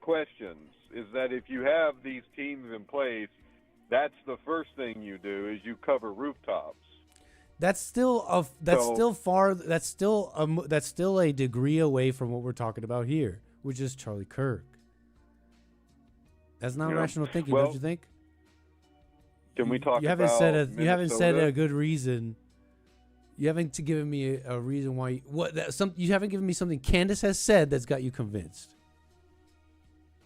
questions. Is that if you have these teams in place, that's the first thing you do is you cover rooftops. That's still a degree away from what we're talking about here, which is Charlie Kirk. That's not rational thinking, don't you think? Can we talk? You haven't about you haven't said Minnesota? a good reason. You haven't given me a reason why. You haven't given me something Candace has said that's got you convinced.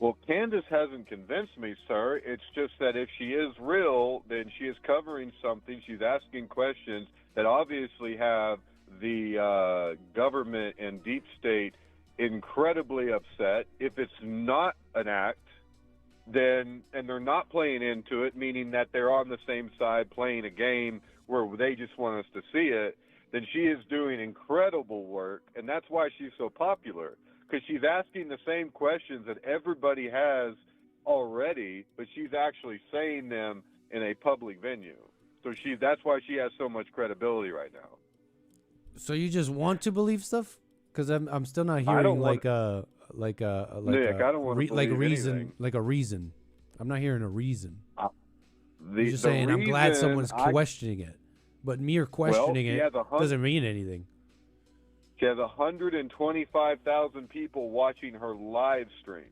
Well, Candace hasn't convinced me, sir. It's just that if she is real, then she is covering something. She's asking questions that obviously have the government and deep state incredibly upset. If it's not an act, then, and they're not playing into it, meaning that they're on the same side playing a game where they just want us to see it, then she is doing incredible work, and that's why she's so popular, because she's asking the same questions that everybody has already, but she's actually saying them in a public venue. So that's why she has so much credibility right now. So you just want to believe stuff? Because I'm still not hearing Nick, I don't want to like a believe reason, anything. like a reason. I'm not hearing a reason. You're just the saying I'm glad reason someone's questioning it, but mere questioning it doesn't mean anything. She has 125,000 people watching her live stream.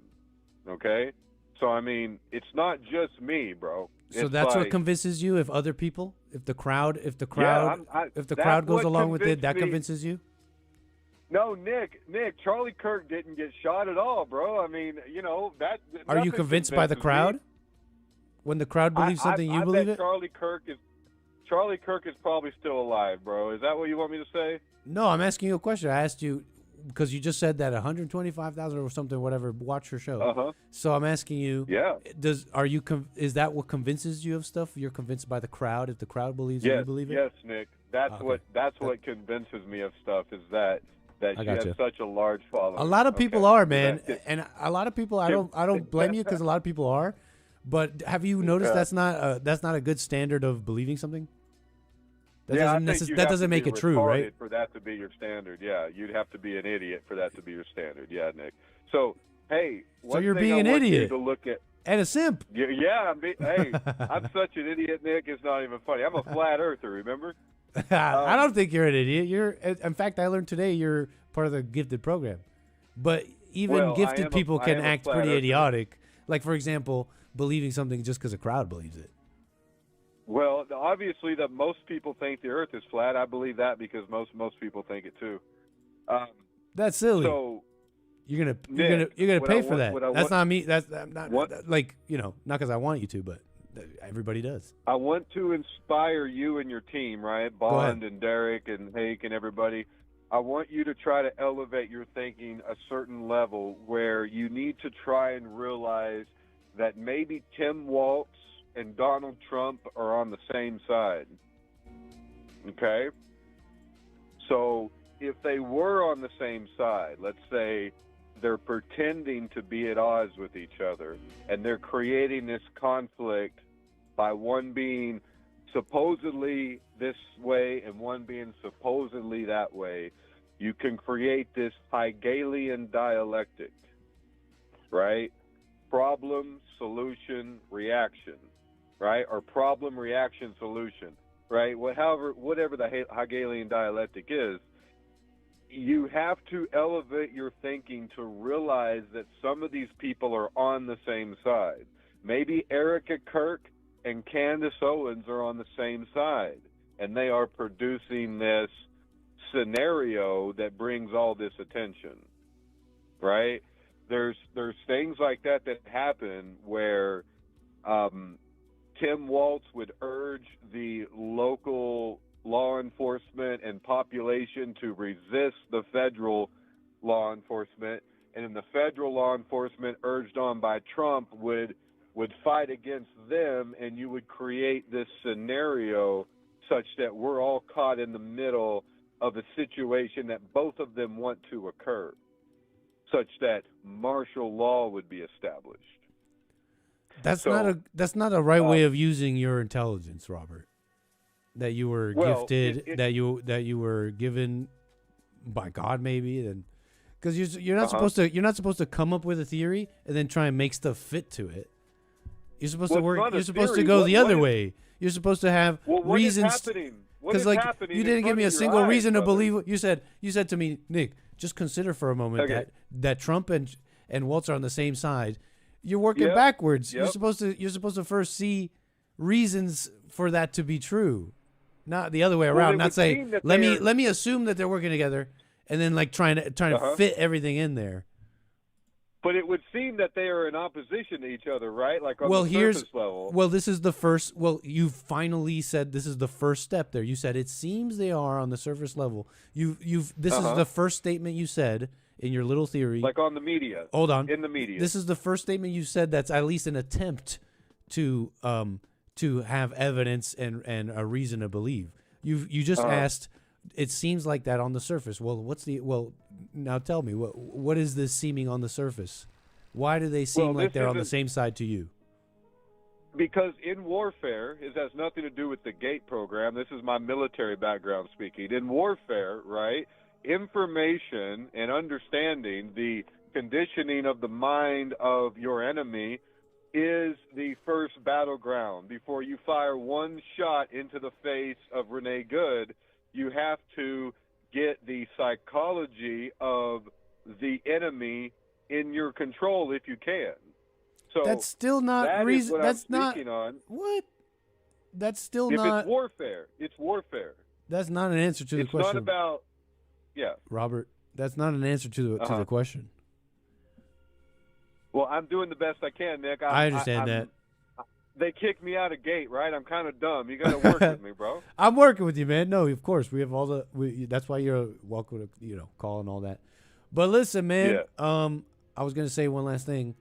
Okay, so I mean, it's not just me, bro. So It's that's what like- convinces you. If other people, if the crowd that's goes what along with it, that convinced me. convinces you. No, Nick, Charlie Kirk didn't get shot at all, bro. I mean, that. Are you nothing convinced by the convinces crowd? me. When the crowd believes something, you believe bet it? Charlie Kirk is probably still alive, bro. Is that what you want me to say? No, I'm asking you a question. I asked you because you just said that 125,000 or something, whatever, watch her show. Uh-huh. So I'm asking you. Yeah. Is that what convinces you of stuff? You're convinced by the crowd. If the crowd believes it, Yes, you believe it. yes, Nick. That's Okay. what convinces me of stuff is that I she gotcha. has such a large following. A lot of people Okay. are, man, That's it. and a lot of people. I don't blame you because a lot of people are. But have you noticed Yeah. that's not a good standard of believing something? That Yeah, I doesn't think you'd that have doesn't to make be it true, right? retarded for that to be your standard. Yeah, you'd have to be an idiot for that to be your standard. Yeah, Nick. So, hey, So one you're thing being I an want you idiot to look at. and a simp. Yeah, hey, I'm such an idiot, Nick. It's not even funny. I'm a flat earther. Remember? I don't think you're an idiot. In fact, I learned today you're part of the gifted program. But even Well, gifted people I can am a act flat pretty earther. idiotic. Like, for example, believing something just because a crowd believes it. Well, obviously, that most people think the Earth is flat. I believe that because most people think it too. That's silly. So you're gonna Nick, you're gonna what pay I for want- that. what I That's want- not me. That's not What? like not because I want you to, but everybody does. I want to inspire you and your team, right? ahead. Bond and Derek and Hake and everybody. I want you to try to elevate your thinking a certain level where you need to try and realize that maybe Tim Walz and Donald Trump are on the same side. Okay? So if they were on the same side, let's say they're pretending to be at odds with each other and they're creating this conflict by one being supposedly this way and one being supposedly that way, you can create this Hegelian dialectic, right? Problem, solution, reaction, right? Or problem, reaction, solution, right? Whatever the Hegelian dialectic is, you have to elevate your thinking to realize that some of these people are on the same side. Maybe Erica Kirk and Candace Owens are on the same side, and they are producing this scenario that brings all this attention, right? There's things like that happen where Tim Walz would urge the local law enforcement and population to resist the federal law enforcement, and then the federal law enforcement, urged on by Trump, would fight against them, and you would create this scenario such that we're all caught in the middle of a situation that both of them want to occur, such that martial law would be established. That's not a right way of using your intelligence, Robert. That you were gifted, that you were given by God, maybe, then because you're not supposed to come up with a theory and then try and make stuff fit to it. You're supposed to work. You're supposed to go the other way. You're supposed to have reasons. Because you didn't give me a single reason to believe. You said to me, Nick, just consider for a moment that Trump and Walz are on the same side. You're working backwards. You're supposed to first see reasons for that to be true, not the other way around. Not say let me assume that they're working together, and then like trying to fit everything in there. But it would seem that they are in opposition to each other, right? Like on Well, the here's surface level. well, this is the first. Well, you finally said this is the first step. There, you said it seems they are on the surface level. This is the first statement you said in your little theory. Like on the media. Hold on. In the media. This is the first statement you said that's at least an attempt to have evidence and a reason to believe. You just asked. It seems like that on the surface. Well, now tell me what is this seeming on the surface? Why do they seem like they're on the same side to you? Because in warfare, it has nothing to do with the GATE program. This is my military background speaking. In warfare, right, information and understanding the conditioning of the mind of your enemy is the first battleground. Before you fire one shot into the face of Renee Good, you have to get the psychology of the enemy in your control if you can. So that's still not reason. That's not what. That's still not. If it's warfare, it's warfare. That's not an answer to the question. It's not about. Yeah, Robert. That's not an answer to the question. Well, I'm doing the best I can, Nick. I understand that. They kicked me out of GATE, right? I'm kind of dumb. You got to work with me, bro. I'm working with you, man. No, of course. We have all the. That's why you're welcome to call and all that. But listen, man. Yeah. I was gonna say one last thing.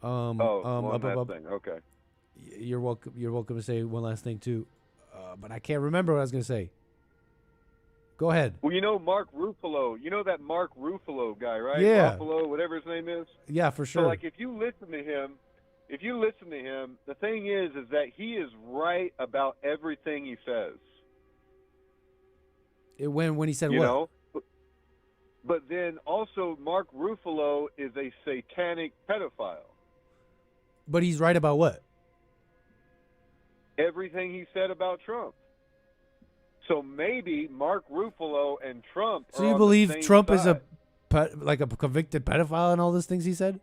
One last thing. Okay. You're welcome. You're welcome to say one last thing too, but I can't remember what I was gonna say. Go ahead. Well, you know Mark Ruffalo. You know that Mark Ruffalo guy, right? Yeah. Ruffalo, whatever his name is. Yeah, for sure. So, like, if you listen to him, the thing is that he is right about everything he says. When he said you what? Know? But then also Mark Ruffalo is a satanic pedophile. But he's right about what? Everything he said about Trump. So maybe Mark Ruffalo and Trump So are you on believe the same Trump is side. like a convicted pedophile and all those things he said?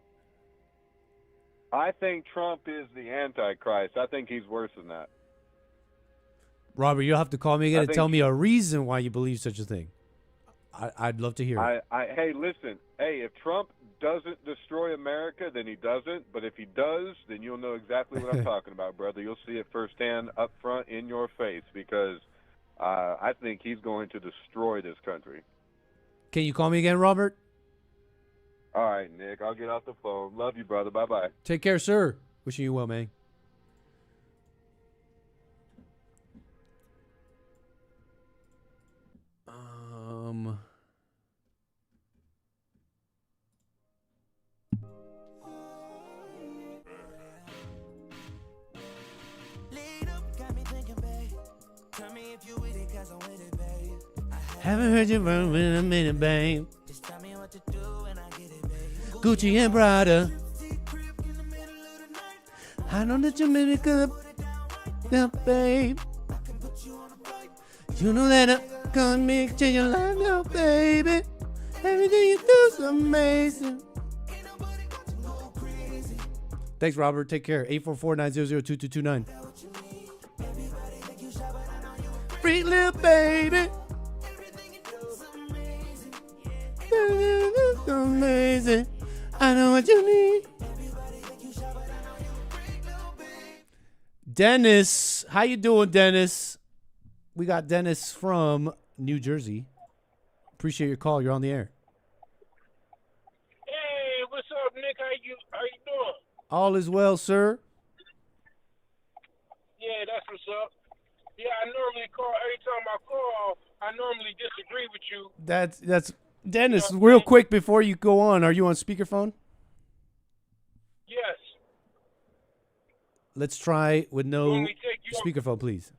I think Trump is the Antichrist. I think he's worse than that. Robert, you'll have to call me again I and think tell me a reason why you believe such a thing. I'd love to hear it. Hey, listen. Hey, if Trump doesn't destroy America, then he doesn't. But if he does, then you'll know exactly what I'm talking about, brother. You'll see it firsthand up front in your face because I think he's going to destroy this country. Can you call me again, Robert? All right, Nick. I'll get off the phone. Love you, brother. Bye-bye. Take care, sir. Wishing you well, man. Haven't heard you run in a minute, babe. Gucci and Prada. I know that you made me good, yeah, babe. You know that I can make change your life now, baby. Everything you do is amazing. Thanks, Robert. Take care. 844-900-2229. Free little baby. Amazing. I know what you need. Dennis, how you doing, Dennis? We got Dennis from New Jersey. Appreciate your call. You're on the air. Hey, what's up, Nick? How you doing? All is well, sir. Yeah, that's what's up. Yeah, I normally call every time I call. I normally disagree with you. That's Dennis. Real quick before you go on, are you on speakerphone? Yes. Let's try with no Let me take you speakerphone, please.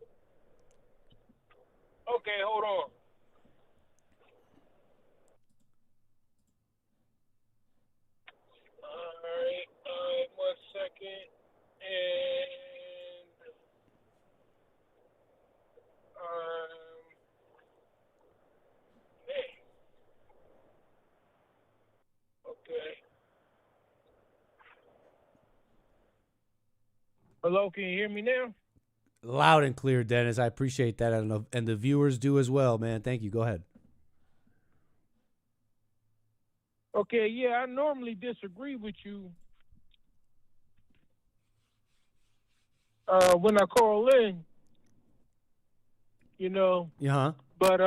Okay, hold on. All right, 1 second. And hey. Okay. Hello, can you hear me now? Loud and clear, Dennis. I appreciate that. I don't know, and the viewers do as well, man. Thank you. Go ahead. Okay, yeah, I normally disagree with you when I call in, you know. Yeah. But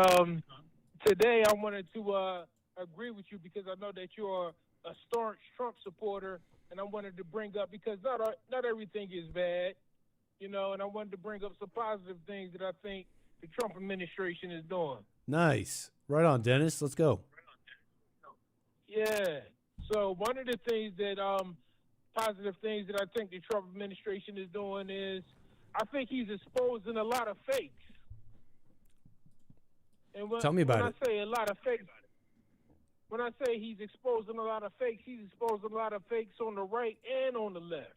today I wanted to agree with you because I know that you're a staunch Trump supporter, and I wanted to bring up because not everything is bad, you know, and I wanted to bring up some positive things that I think the Trump administration is doing. Nice. Right on, Dennis. Let's go. Yeah. So one of the things that positive things that I think the Trump administration is doing is I think he's exposing a lot of fakes. And Tell me about when it. I say a lot of fakes, when I say he's exposing a lot of fakes, he's exposing a lot of fakes on the right and on the left.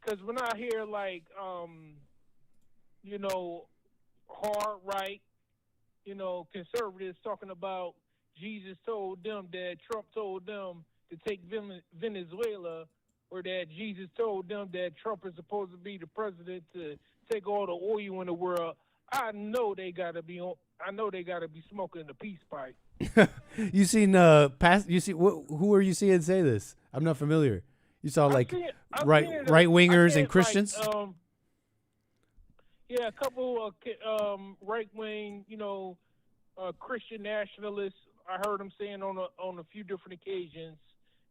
Because when I hear like, you know, hard right, you know, conservatives talking about Jesus told them that Trump told them to take Venezuela, or that Jesus told them that Trump is supposed to be the president to take all the oil in the world, I know they gotta be smoking the peace pipe. You seen you see who are you seeing say this? I'm not familiar. You saw like right wingers and Christians? Like, yeah, a couple of right wing, you know, Christian nationalists. I heard them saying on a few different occasions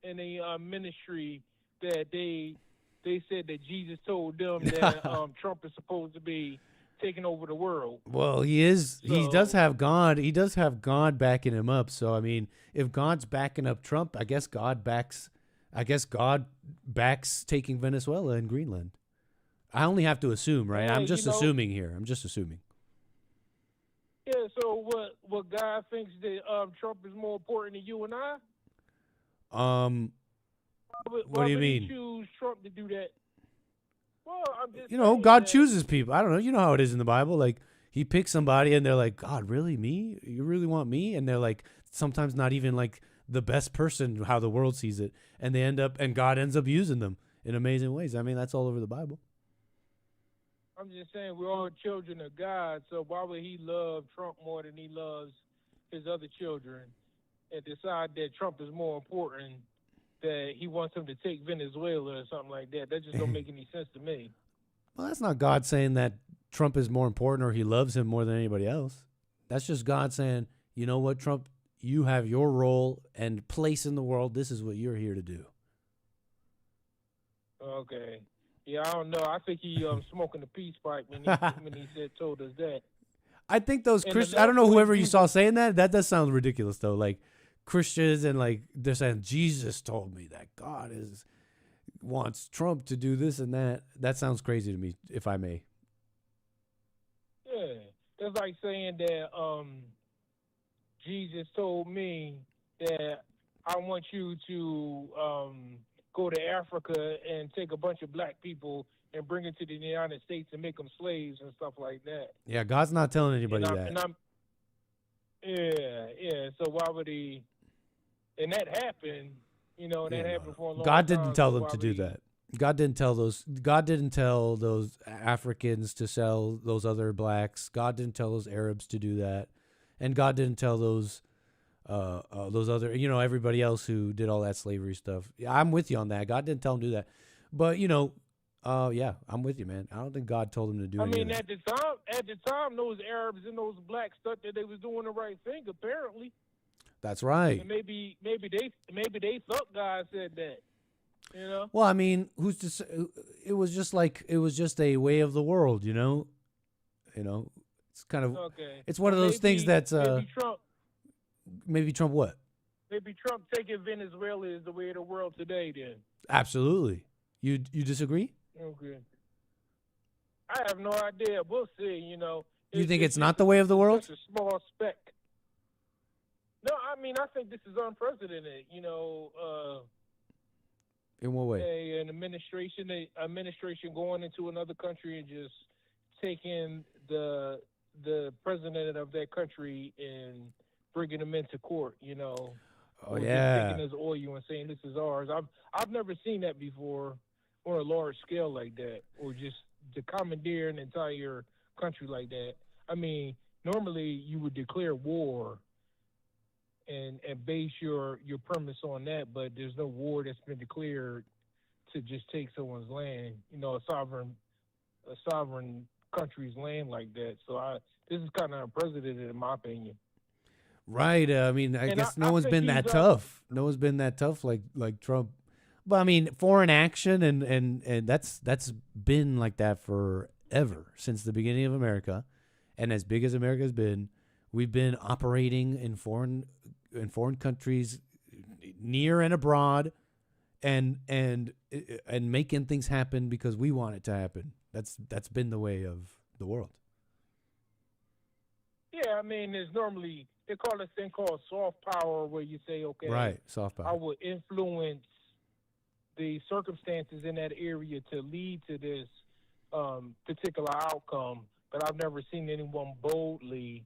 in a ministry that they said that Jesus told them that Trump is supposed to be taking over the world. Well, he is. So, he does have God. He does have God backing him up. So I mean, if God's backing up Trump, I guess God backs taking Venezuela and Greenland. I only have to assume, right? Yeah, I'm just you know, assuming here. I'm just assuming. Yeah. So what God thinks that Trump is more important than you and I? What do you mean? Choose Trump to do that? Well, I'm just God chooses people. I don't know. You know how it is in the Bible. Like he picks somebody, and they're like, "God, really me? You really want me?" And they're like, sometimes not even like the best person, how the world sees it, and God ends up using them in amazing ways. I mean, that's all over the Bible. I'm just saying we're all children of God, so why would he love Trump more than he loves his other children and decide that Trump is more important, that he wants him to take Venezuela or something like that? That just don't make any sense to me. Well, that's not God saying that Trump is more important or he loves him more than anybody else. That's just God saying, you know what, Trump, you have your role and place in the world. This is what you're here to do. Okay. Yeah, I don't know. I think he smoking the peace pipe when he told us that. I think those Christians, I don't know whoever you saw saying that does sound ridiculous though. Like Christians and like they're saying Jesus told me that God wants Trump to do this and that. That sounds crazy to me, if I may. Yeah, that's like saying that Jesus told me that I want you to go to Africa and take a bunch of black people and bring them to the United States and make them slaves and stuff like that. Yeah, God's not telling anybody that. Yeah. So why would he? And that happened, you know. That happened for a long time. God didn't tell them to do that. God didn't tell those Africans to sell those other blacks. God didn't tell those Arabs to do that, and God didn't tell those other, everybody else who did all that slavery stuff. Yeah, I'm with you on that. God didn't tell them to do that, but yeah, I'm with you, man. I don't think God told them to do. I mean, at the time, those Arabs and those blacks thought that they was doing the right thing. Apparently, that's right. And maybe they thought God said that. You know. Well, I mean, who's to say? It was just a way of the world, you know. It's kind of it's one of those things that's maybe Trump what? Maybe Trump taking Venezuela is the way of the world today. Then absolutely. You disagree? Okay. I have no idea. We'll see. You think it's not the way of the world? Such a small speck. No, I mean I think this is unprecedented. In what way? An administration going into another country and just taking the president of that country and bringing him into court. Oh yeah. Taking his oil and saying this is ours. I've never seen that before on a large scale like that, or just to commandeer an entire country like that. I mean, normally you would declare war and base your premise on that. But there's no war that's been declared to just take someone's land. You know, a sovereign country's land like that. So this is kind of unprecedented in my opinion. Right. I mean, I guess no one's been that tough. No one's been that tough like Trump. But I mean, foreign action and that's been like that forever since the beginning of America, and as big as America's been, we've been operating in foreign countries, near and abroad, and making things happen because we want it to happen. That's been the way of the world. Yeah, I mean, there's normally they call this thing called soft power, where you say, okay, right, soft power. I will influence the circumstances in that area to lead to this particular outcome. But I've never seen anyone boldly,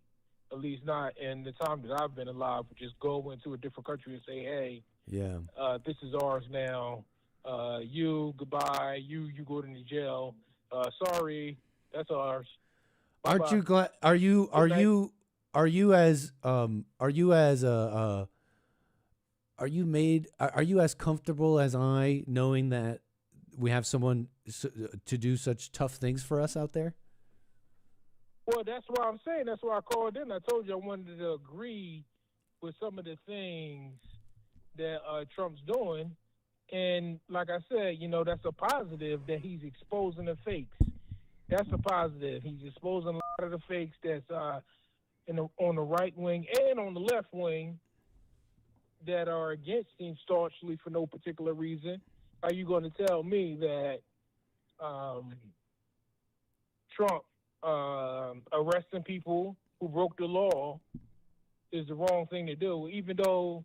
at least not in the time that I've been alive, just go into a different country and say, hey, yeah, this is ours now. You, goodbye. You go to the jail. Sorry, that's ours. Aren't Bye-bye. you glad? Are you as comfortable as I knowing that we have someone to do such tough things for us out there? Well, that's why I'm saying. That's why I called in. I told you I wanted to agree with some of the things that Trump's doing. And like I said, you know, that's a positive that he's exposing the fakes. That's a positive. He's exposing a lot of the fakes that's on the right wing and on the left wing that are against him staunchly for no particular reason. Are you going to tell me that Trump arresting people who broke the law is the wrong thing to do? Even though,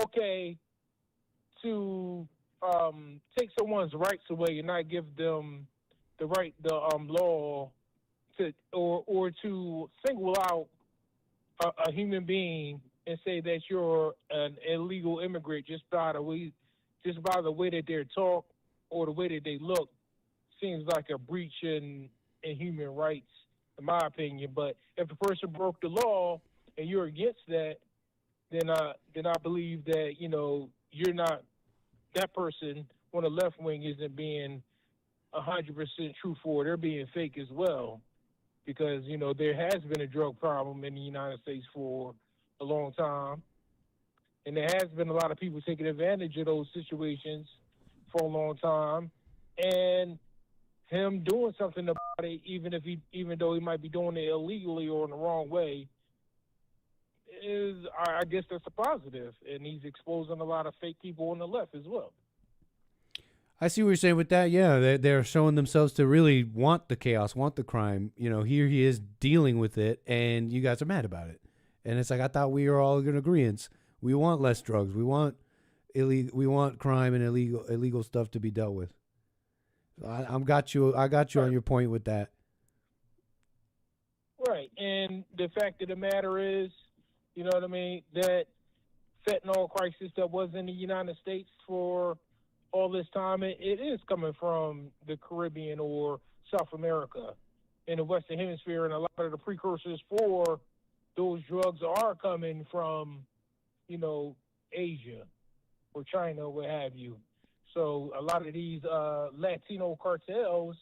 okay, to take someone's rights away and not give them the law to or to single out a human being and say that you're an illegal immigrant just by the way that they're talk or the way that they look seems like a breach in human rights, in my opinion. But if the person broke the law and you're against that, then I believe that, you know, you're not, that person on the left wing isn't being 100% truthful. They're being fake as well, because, you know, there has been a drug problem in the United States for a long time, and there has been a lot of people taking advantage of those situations for a long time, and him doing something about it, even though he might be doing it illegally or in the wrong way, is, I guess that's a positive, and he's exposing a lot of fake people on the left as well. I see what you're saying with that. Yeah, they're showing themselves to really want the chaos, want the crime. You know, here he is dealing with it, and you guys are mad about it. And it's like, I thought we were all in agreement. We want less drugs. We want crime and illegal stuff to be dealt with. I got you right on your point with that. Right, and the fact of the matter is, you know what I mean, that fentanyl crisis that was in the United States for all this time, it is coming from the Caribbean or South America in the Western Hemisphere, and a lot of the precursors for those drugs are coming from, you know, Asia or China, what have you. So a lot of these Latino cartels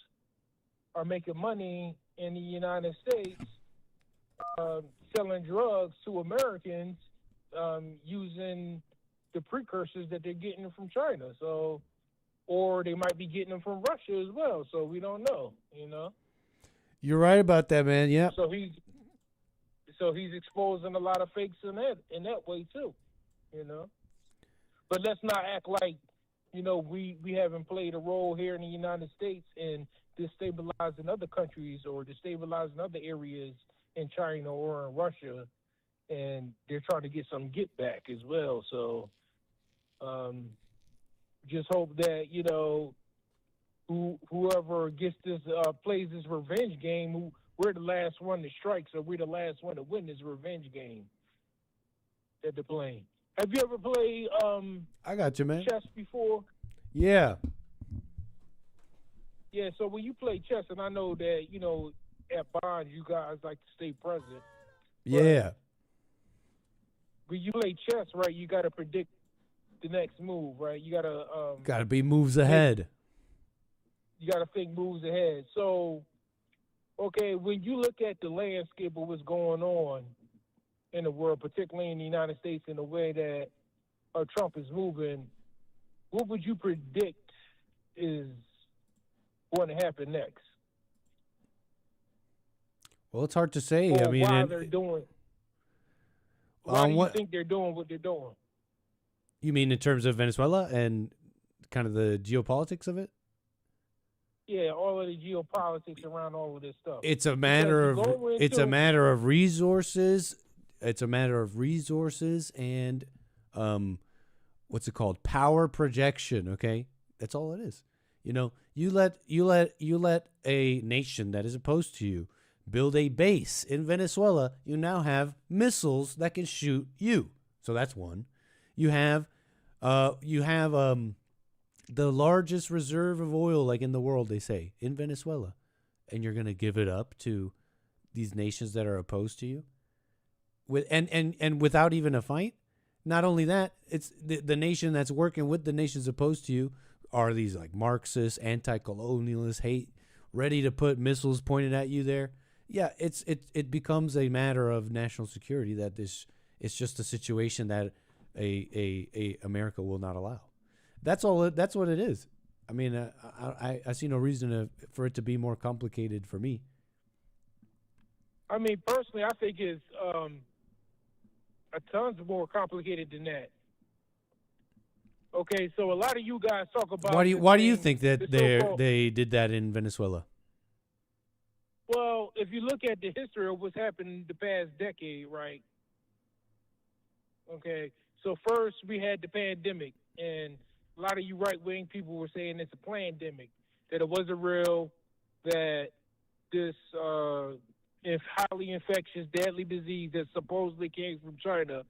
are making money in the United States selling drugs to Americans using the precursors that they're getting from China. So, or they might be getting them from Russia as well. So we don't know, you know. You're right about that, man. Yeah. So he's exposing a lot of fakes in that way too, you know. But let's not act like, you know, we haven't played a role here in the United States in destabilizing other countries or destabilizing other areas in China or in Russia, and they're trying to get some get back as well. So just hope that, you know, whoever gets this plays this revenge game, we're the last one to strike, so we're the last one to win this revenge game that they're playing. Have you ever played I got you, man. chess before? Yeah. Yeah, so when you play chess, and I know that, you know, at Bond you guys like to stay present. Yeah. when you play chess, right, you got to predict the next move, right? You got to be moves ahead. You got to think moves ahead. So, okay, when you look at the landscape of what's going on in the world, particularly in the United States, in the way that Trump is moving, what would you predict is going to happen next? Well, it's hard to say. Or I mean, why they're doing. Why do you think they're doing what they're doing? You mean in terms of Venezuela and kind of the geopolitics of it? Yeah, all of the geopolitics around all of this stuff. It's a matter of resources. It's a matter of resources and what's it called? Power projection, okay? That's all it is. You know, you let a nation that is opposed to you build a base in Venezuela, you now have missiles that can shoot you. So that's one. You have the largest reserve of oil, like in the world, they say, in Venezuela, and you're going to give it up to these nations that are opposed to you, and without even a fight. Not only that, it's the nation that's working with the nations opposed to you are these like Marxists, anti-colonialists, ready to put missiles pointed at you there. Yeah, it becomes a matter of national security that it's just a situation that a America will not allow. That's all. That's what it is. I mean, I see no reason for it to be more complicated for me. I mean, personally, I think it's a tons more complicated than that. Okay, so a lot of you guys talk about. Why do you think that they did that in Venezuela? Well, if you look at the history of what's happened the past decade, right? Okay, so first we had the pandemic, and a lot of you right-wing people were saying it's a pandemic, that it wasn't real, that this highly infectious, deadly disease that supposedly came from China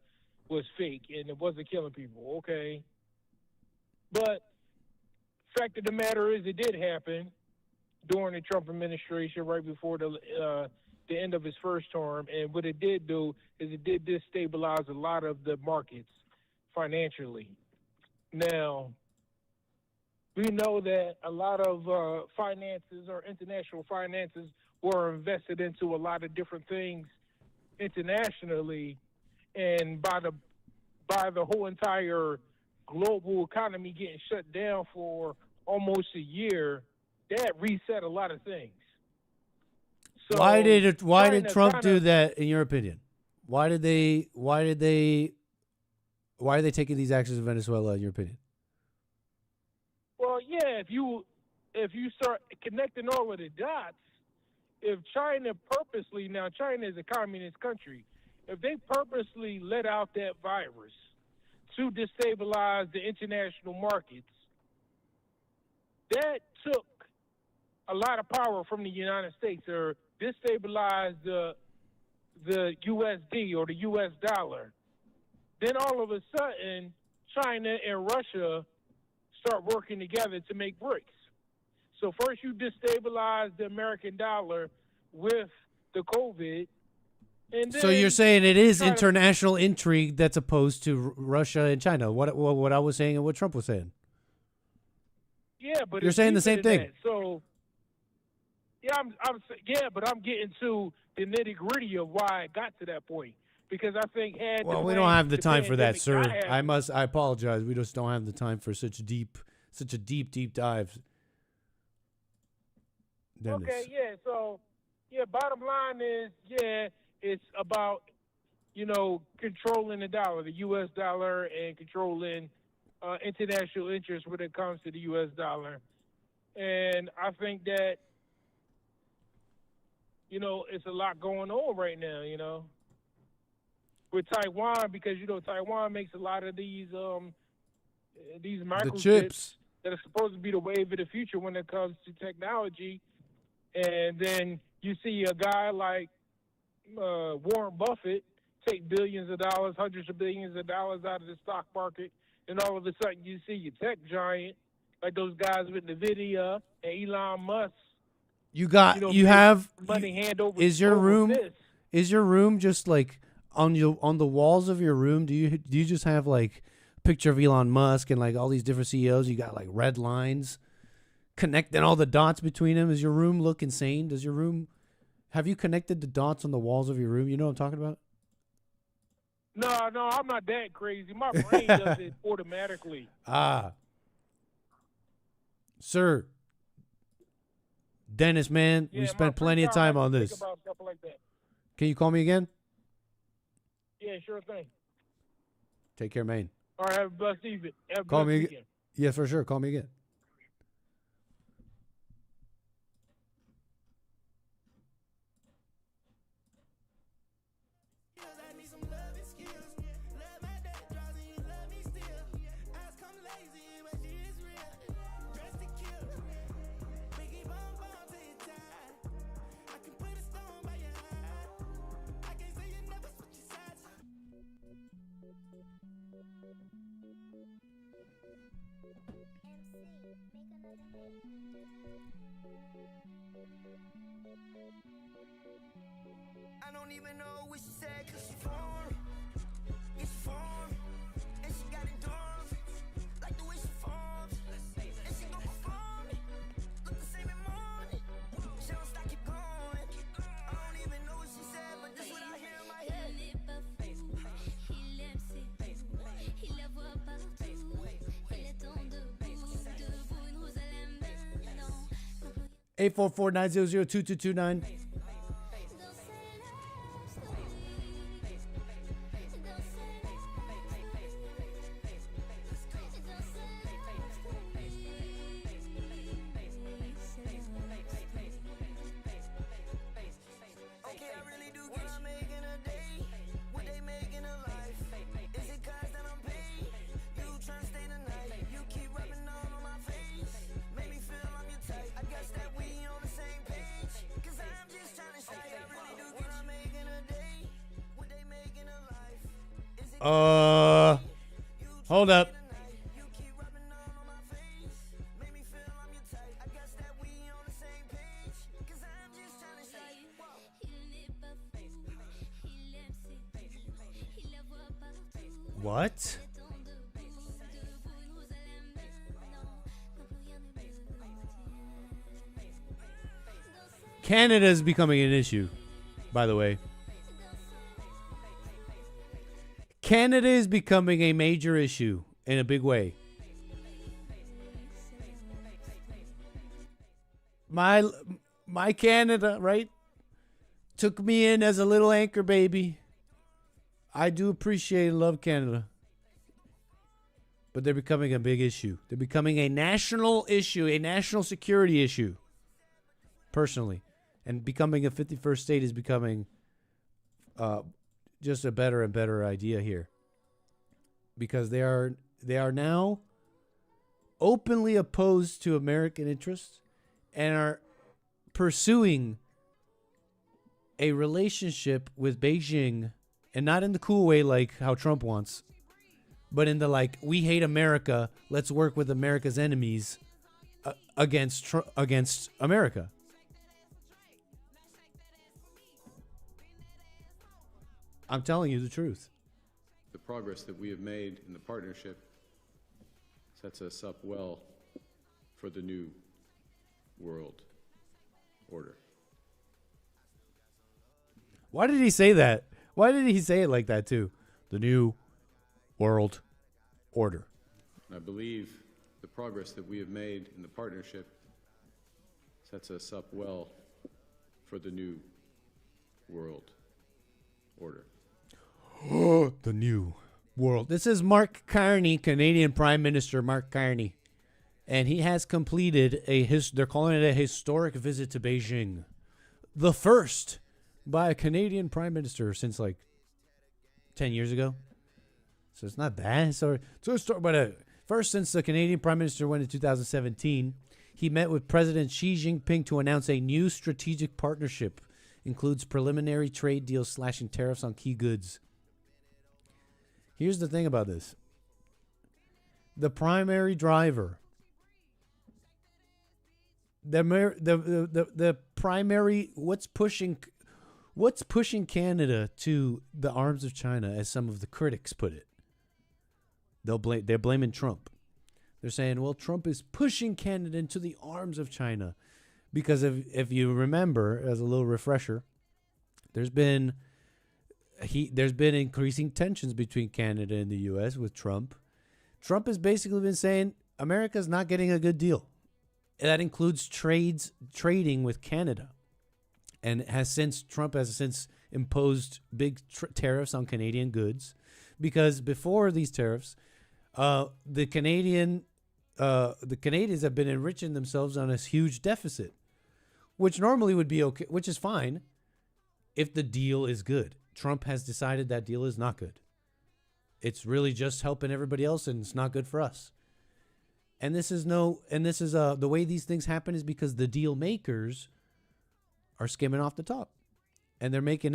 was fake and it wasn't killing people. Okay, but fact of the matter is, it did happen during the Trump administration, right before the end of his first term. And what it did do is it did destabilize a lot of the markets financially. Now, we know that a lot of finances or international finances were invested into a lot of different things internationally, and by the whole entire global economy getting shut down for almost a year, that reset a lot of things. So why did Trump do that, in your opinion? Why are they taking these actions in Venezuela, in your opinion? Well, yeah, if you start connecting all of the dots, if China purposely, now China is a communist country, if they purposely let out that virus to destabilize the international markets, that took a lot of power from the United States, or destabilize the USD or the US dollar. Then all of a sudden, China and Russia start working together to make BRICS. So first you destabilize the American dollar with the COVID. And then so you're saying it is international intrigue that's opposed to Russia and China. What I was saying and what Trump was saying. Yeah, but you're saying the same thing. That. So but I'm getting to the nitty gritty of why it got to that point, because I think we don't have the time for that, sir. I apologize. We just don't have the time for such a deep dive. Dennis. Okay, yeah. So, bottom line is, it's about, controlling the dollar, the U.S. dollar, and controlling international interest when it comes to the U.S. dollar. And I think that, it's a lot going on right now, with Taiwan, because, Taiwan makes a lot of these microchips that are supposed to be the wave of the future when it comes to technology. And then you see a guy like Warren Buffett take billions of dollars, hundreds of billions of dollars out of the stock market, and all of a sudden you see your tech giant, like those guys with NVIDIA and Elon Musk. You have money hand over. Is your room just like on the walls of your room, do you just have like a picture of Elon Musk and like all these different CEOs? You got like red lines connecting all the dots between them. Does your room look insane? Have you connected the dots on the walls of your room? You know what I'm talking about? No, I'm not that crazy. My brain does it automatically. Sir, Dennis, man, we spent plenty of time on this. About stuff like that. Can you call me again? Yeah, sure thing. Take care, man. All right, have a blessed evening. Have a Call blessed me weekend. again. Yeah, for sure. Call me again. I don't even know what she said, cause she formed. Yeah, she formed. And she got it done. Like the way she formed. And she gon' perform it. Look the same in morning. She don't stop, keep going. I don't even know what she said, but this what I hear in my head. Eight 844-900-2229. Hold up. What? Canada is becoming an issue, by the way. Canada is becoming a major issue in a big way. My Canada, right? Took me in as a little anchor baby. I do appreciate and love Canada. But they're becoming a big issue. They're becoming a national issue, a national security issue. Personally. And becoming a 51st state is becoming just a better and better idea here, because they are now openly opposed to American interests and are pursuing a relationship with Beijing, and not in the cool way like how Trump wants, but in the like, we hate America, let's work with America's enemies against America. I'm telling you the truth. The progress that we have made in the partnership sets us up well for the new world order. Why did he say that? Why did he say it like that too? The new world order. I believe the progress that we have made in the partnership sets us up well for the new world order. The new world. This is Mark Carney, Canadian Prime Minister Mark Carney. And he has completed they're calling it a historic visit to Beijing. The first by a Canadian Prime Minister since like 10 years ago. So it's not that. But first since the Canadian Prime Minister went in 2017, he met with President Xi Jinping to announce a new strategic partnership. Includes preliminary trade deals slashing tariffs on key goods. Here's the thing about this. The primary driver, the primary, what's What's pushing Canada to the arms of China, as some of the critics put it? They're blaming Trump. They're saying, well, Trump is pushing Canada into the arms of China. Because if you remember, as a little refresher, there's been increasing tensions between Canada and the U.S. with Trump. Trump has basically been saying America's not getting a good deal. That includes trading with Canada. And Trump has since imposed big tariffs on Canadian goods, because before these tariffs, the Canadians have been enriching themselves on this huge deficit, which normally would be okay, which is fine if the deal is good. Trump has decided that deal is not good. It's really just helping everybody else, and it's not good for us. And this is the way these things happen is because the deal makers are skimming off the top, and they're making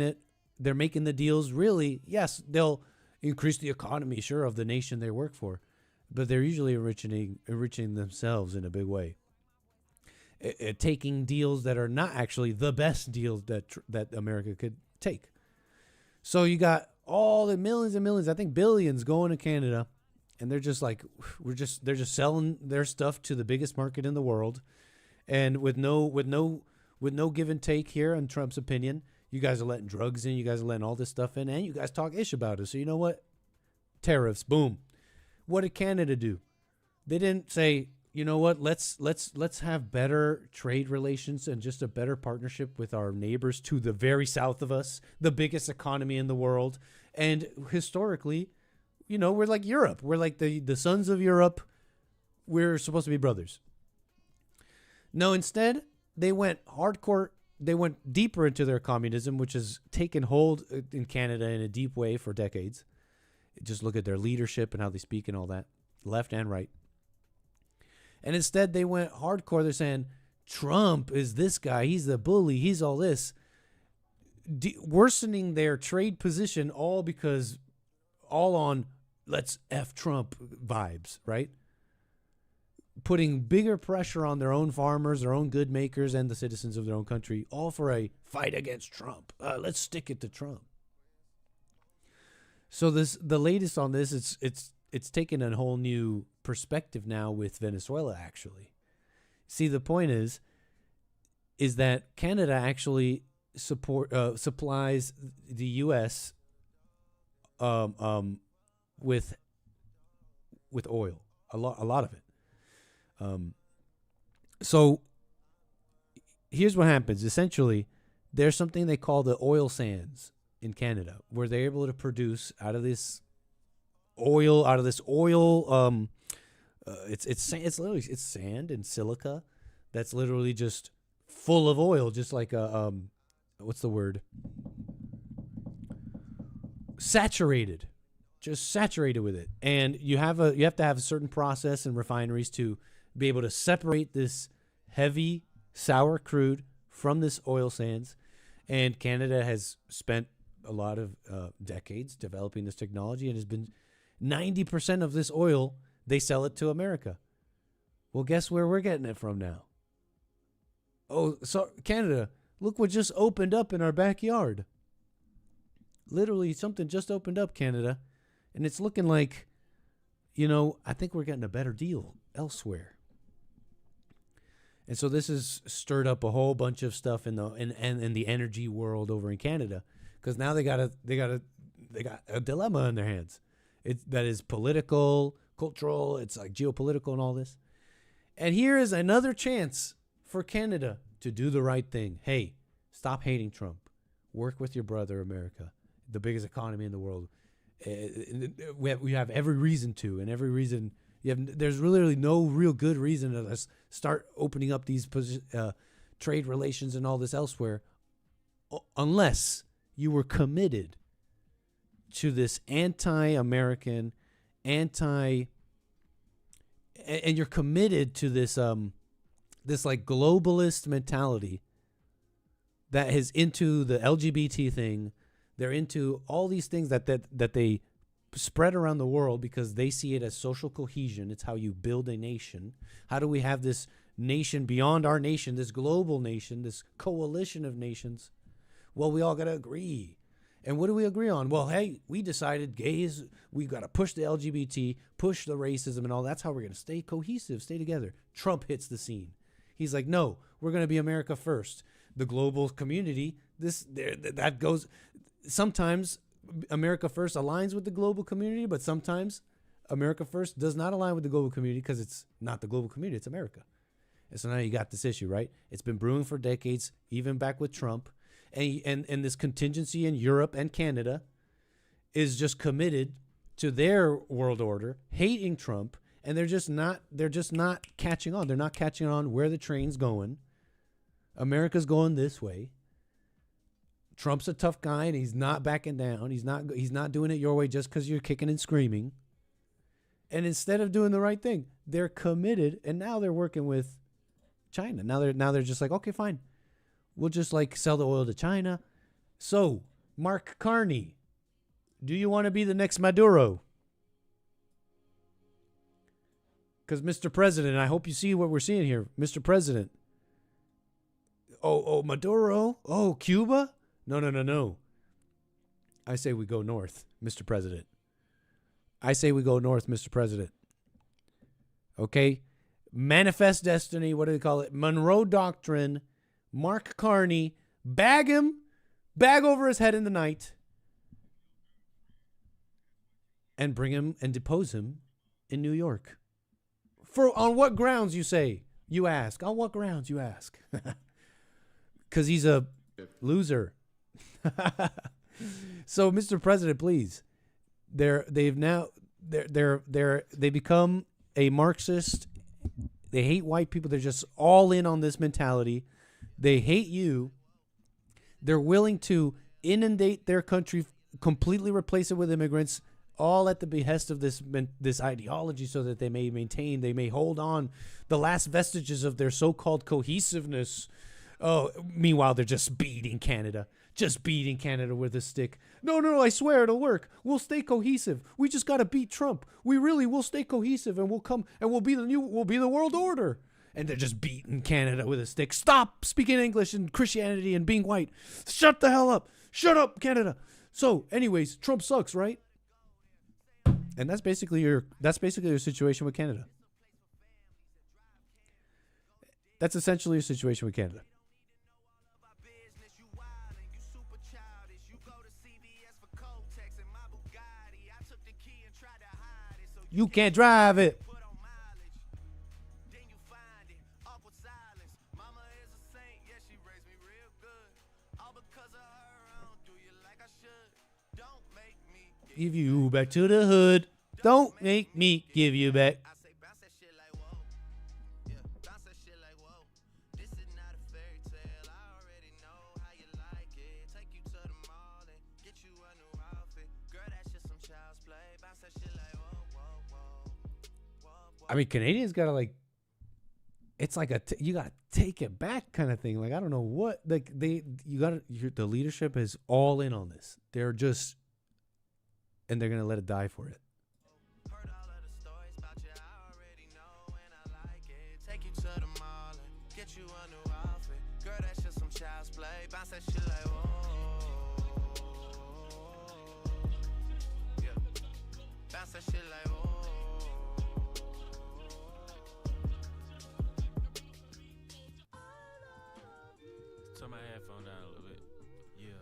the deals really, yes, they'll increase the economy, sure, of the nation they work for, but they're usually enriching themselves in a big way. Taking deals that are not actually the best deals that America could take. So you got all the millions and millions, I think billions, going to Canada, and they're just like, they're just selling their stuff to the biggest market in the world, and with no give and take here, in Trump's opinion. You guys are letting drugs in, you guys are letting all this stuff in, and you guys talk ish about it. So you know what? Tariffs, boom. What did Canada do? They didn't say, you know what, let's have better trade relations and just a better partnership with our neighbors to the very south of us, the biggest economy in the world. And historically, we're like Europe. We're like the sons of Europe. We're supposed to be brothers. No, instead, they went hardcore. They went deeper into their communism, which has taken hold in Canada in a deep way for decades. Just look at their leadership and how they speak and all that, left and right. And instead, they went hardcore. They're saying, Trump is this guy. He's the bully. He's all this. Worsening their trade position all on let's F Trump vibes, right? Putting bigger pressure on their own farmers, their own good makers, and the citizens of their own country, all for a fight against Trump. Let's stick it to Trump. So the latest on this, it's taken a whole new perspective now with Venezuela, actually. See, the point is that Canada actually supplies the U.S. With oil, a lot of it. So here's what happens. Essentially, there's something they call the oil sands in Canada, where they're able to produce out of this oil. It's sand and silica that's literally just full of oil, just like what's the word? Saturated. Just saturated with it. And you have to have a certain process and refineries to be able to separate this heavy sour crude from this oil sands. And Canada has spent a lot of decades developing this technology, and has been 90% of this oil, they sell it to America. Well, guess where we're getting it from now? Oh, so Canada, look what just opened up in our backyard. Literally, something just opened up, Canada. And it's looking like, I think we're getting a better deal elsewhere. And so this has stirred up a whole bunch of stuff in the energy world over in Canada, because now they got a dilemma in their hands. That is political, cultural, it's like geopolitical and all this. And here is another chance for Canada to do the right thing. Hey, stop hating Trump. Work with your brother, America, the biggest economy in the world. We have every reason to, and every reason there's really no real good reason to let's start opening up these trade relations and all this elsewhere, unless you were committed to this anti-American, and you're committed to this this like globalist mentality that is into the LGBT thing. They're into all these things that they spread around the world because they see it as social cohesion. It's how you build a nation. How do we have this nation beyond our nation, this global nation, this coalition of nations Well, we all got to agree. And what do we agree on? Well, hey, we decided gays, we've got to push the LGBT, push the racism and all. That's how we're going to stay cohesive, stay together. Trump hits the scene. He's like, no, we're going to be America first. The global community, that goes, sometimes America first aligns with the global community, but sometimes America first does not align with the global community because it's not the global community, it's America. And so now you got this issue, right? It's been brewing for decades, even back with Trump. And this contingency in Europe and Canada is just committed to their world order, hating Trump, and they're just not catching on. They're not catching on where the train's going. America's going this way. Trump's a tough guy, and he's not backing down. He's not doing it your way just because you're kicking and screaming. And instead of doing the right thing, they're committed, and now they're working with China. Now they're just like, okay, fine. We'll just like sell the oil to China. So, Mark Carney, do you want to be the next Maduro? Because Mr. President, I hope you see what we're seeing here. Mr. President. Oh, Maduro? Oh, Cuba? No. I say we go north, Mr. President. I say we go north, Mr. President. Okay? Manifest destiny, what do they call it? Monroe Doctrine. Mark Carney, bag over his head in the night, and bring him and depose him in New York. On what grounds, you ask? On what grounds, you ask? Because he's a loser. So, Mr. President, please, they become a Marxist. They hate white people. They're just all in on this mentality. They hate you. They're willing to inundate their country, completely replace it with immigrants, all at the behest of this ideology so that they may hold on the last vestiges of their so-called cohesiveness. Oh, meanwhile, they're just beating Canada with a stick. No, I swear it'll work. We'll stay cohesive. We just got to beat Trump. We really will stay cohesive, and we'll come and we'll be the world order. And they're just beating Canada with a stick. Stop speaking English and Christianity and being white. Shut the hell up. Shut up, Canada. So, anyways, Trump sucks, right? And that's basically your situation with Canada. That's essentially your situation with Canada. You can't drive it. Give you back to the hood. Don't make me give you back. I mean, Canadians gotta like. It's like you gotta take it back kind of thing. Like I don't know what like the leadership is all in on this. They're just. And they're going to let it die for it. Turn my headphone down a little bit. Yeah.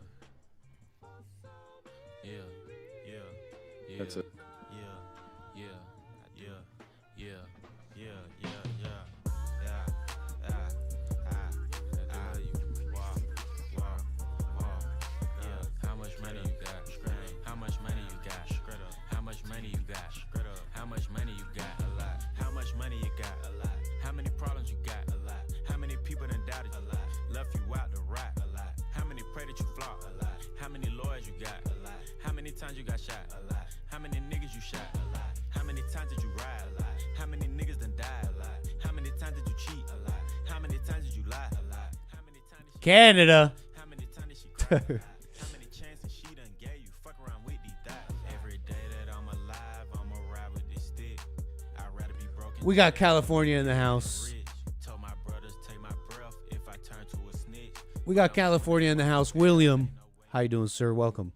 That's it. How much money you got? How much money you got? How much money you got? How much money you got? A lot. How much money you got? A lot. How many problems you got? A lot. How many people done doubted you? A lot. Left you out to rot? A lot. How many pray that you flop? A lot. How many lawyers you got? A lot. How many times you got shot? A lot. How many niggas you shot? A lot. How many times did you ride? A lot. How many niggas done died? A lot. How many times did you cheat? A lot. How many times did you lie? A lot. How many times did Canada. How many times did she cry? How many chances she done gave you? Fuck around with these thighs. Every day that I'm alive, I'ma ride with this stick. I'd rather be broken. We got California in the house. Told my brothers take my breath if I turn to a snitch. We got California in the house. William, how you doing, sir? Welcome.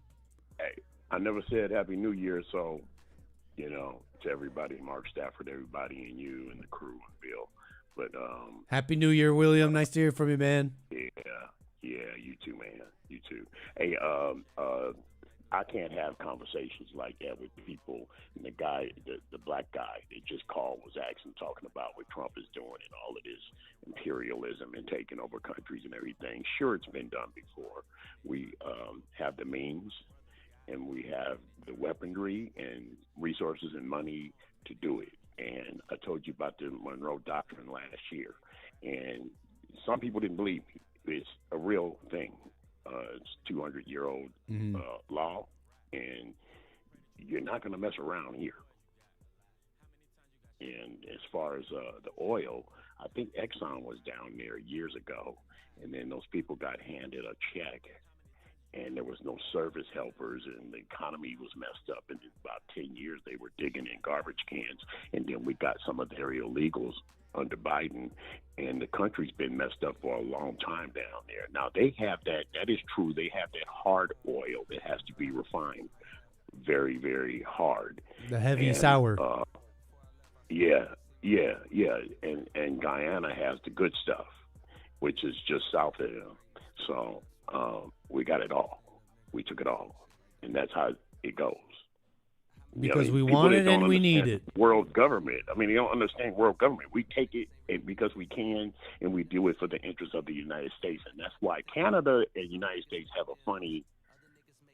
Hey, I never said Happy New Year, so, to everybody, Mark Stafford, everybody, and you and the crew and Bill. But Happy New Year, William. Nice to hear from you, man. yeah, you too, man. You too. Hey, I can't have conversations like that with people. And the guy, the black guy that just called was talking about what Trump is doing and all of this imperialism and taking over countries and everything. Sure, it's been done before. We have the means and we have the weaponry and resources and money to do it. And I told you about the Monroe Doctrine last year. And some people didn't believe me. It's a real thing. It's 200-year-old law, and you're not going to mess around here. And as far as the oil, I think Exxon was down there years ago, and then those people got handed a check, and there was no service helpers, and the economy was messed up. And in about 10 years, they were digging in garbage cans, and then we got some of their illegals under Biden, and the country's been messed up for a long time down there. Now, they have that is true, they have that hard oil that has to be refined very, very hard. The heavy sour. Yeah. And Guyana has the good stuff, which is just south of them. So we got it all. We took it all. And that's how it goes. Because we want it and we need it. World government. I mean, they don't understand world government. We take it because we can, and we do it for the interest of the United States. And that's why Canada and the United States have a funny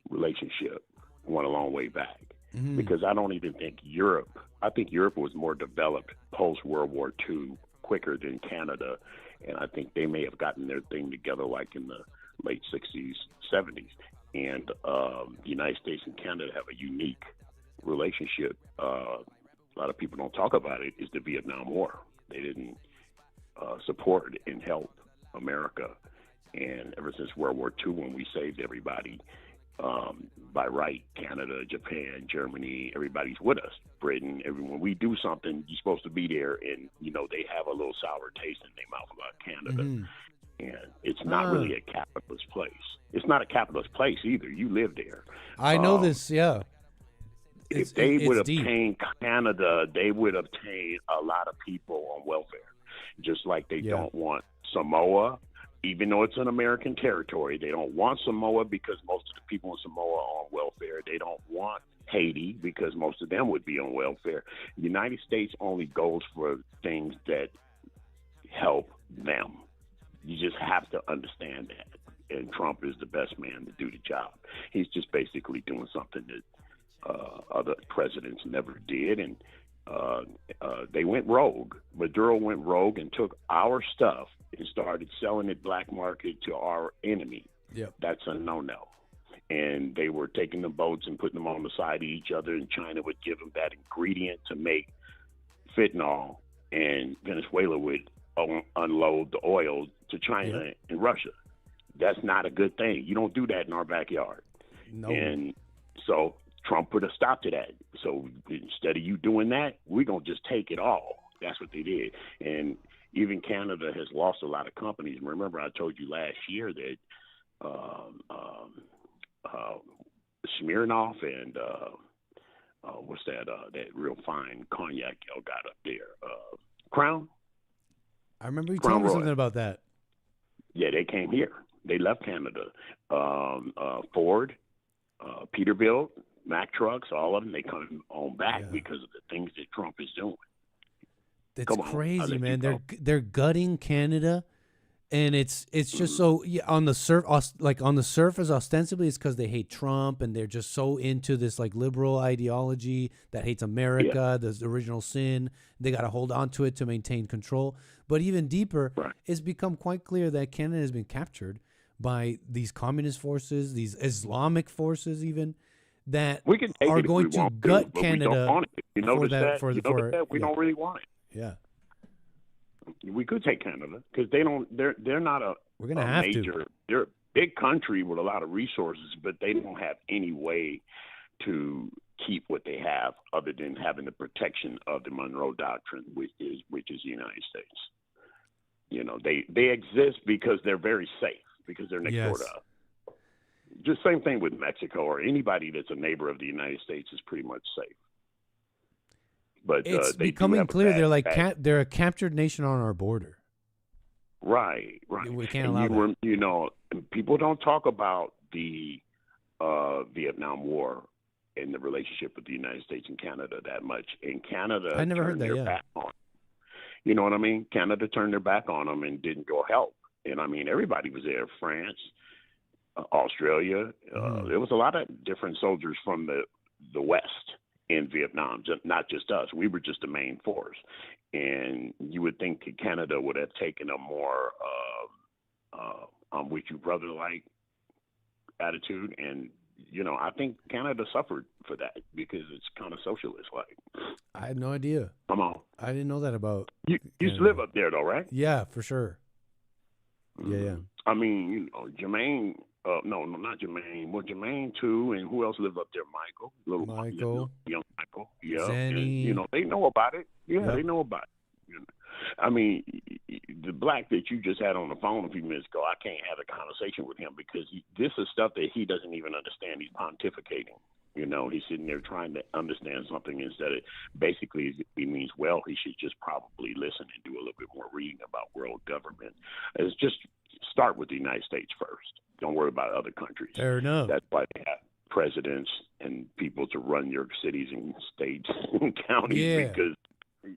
relationship, went a long way back. Mm-hmm. Because I don't even think I think Europe was more developed post-World War II quicker than Canada. And I think they may have gotten their thing together like in the late 60s, 70s. And the United States and Canada have a unique relationship. A lot of people don't talk about it, is the Vietnam War. They didn't support and help America. And ever since World War II, when we saved everybody, by right, Canada, Japan, Germany, everybody's with us. Britain, everyone. We do something, you're supposed to be there, and, they have a little sour taste in their mouth about Canada. Mm-hmm. And it's not really a capitalist place. It's not a capitalist place either. You live there. I know this, yeah. If they would obtain Canada, they would obtain a lot of people on welfare. Just like they don't want Samoa, even though it's an American territory. They don't want Samoa because most of the people in Samoa are on welfare. They don't want Haiti because most of them would be on welfare. The United States only goes for things that help them. You just have to understand that. And Trump is the best man to do the job. He's just basically doing something that other presidents never did, and they went rogue. Maduro went rogue and took our stuff and started selling it black market to our enemy. Yep. That's a no-no. And they were taking the boats and putting them on the side of each other, and China would give them that ingredient to make fentanyl, and Venezuela would unload the oil to China and Russia. That's not a good thing. You don't do that in our backyard. No. And so Trump put a stop to that. So instead of you doing that, we're going to just take it all. That's what they did. And even Canada has lost a lot of companies. Remember, I told you last year that Smirnoff and what's that real fine cognac y'all got up there? Crown? I remember you telling me something about that. Yeah, they came here. They left Canada. Ford, Peterbilt, Mack trucks, all of them, they come on back because of the things that Trump is doing. That's crazy, man. They're gutting Canada, and it's just so on the surface, ostensibly it's because they hate Trump and they're just so into this like liberal ideology that hates America, the original sin. They got to hold on to it to maintain control. But even deeper, it's become quite clear that Canada has been captured by these communist forces, these Islamic forces, even that are going to gut Canada. We don't want it. You notice that? We Yeah. don't really want it. Yeah. We could take Canada because they're not a We're gonna have major. to. They're a big country with a lot of resources, but they don't have any way to keep what they have other than having the protection of the Monroe Doctrine, which is the United States. They exist because they're very safe. because they're next door to us. Just same thing with Mexico or anybody that's a neighbor of the United States is pretty much safe. But it's they becoming clear they're like they're a captured nation on our border. Right. We can't and allow that. You know, people don't talk about the Vietnam War and the relationship with the United States and Canada that much. And Canada I never heard turned that. their Yeah. back on them. You know what I mean? Canada turned their back on them and didn't go help. And I mean, everybody was there. France, Australia. There was a lot of different soldiers from the West in Vietnam, not just us. We were just the main force. And you would think Canada would have taken a more I'm with you, brother-like attitude. And, you know, I think Canada suffered for that because it's kind of socialist-like. I had no idea. Come on. I didn't know that about You used to live up there, though, right? Yeah, for sure. Yeah. I mean, you know, Jermaine, no, not Jermaine. Well, Jermaine, too, and who else lived up there? Michael. Michael. Young Michael. Yeah. Zenny. And, you know, they know about it. Yeah, Yep. they know about it. You know? I mean, the black that you just had on the phone a few minutes ago, I can't have a conversation with him because this is stuff that he doesn't even understand. He's pontificating. You know, he's sitting there trying to understand something instead of basically he means, well, he should just probably listen and do a little bit more reading about world government. It's just start with the United States first. Don't worry about other countries. Fair enough. That's why they have presidents and people to run your cities and states and counties because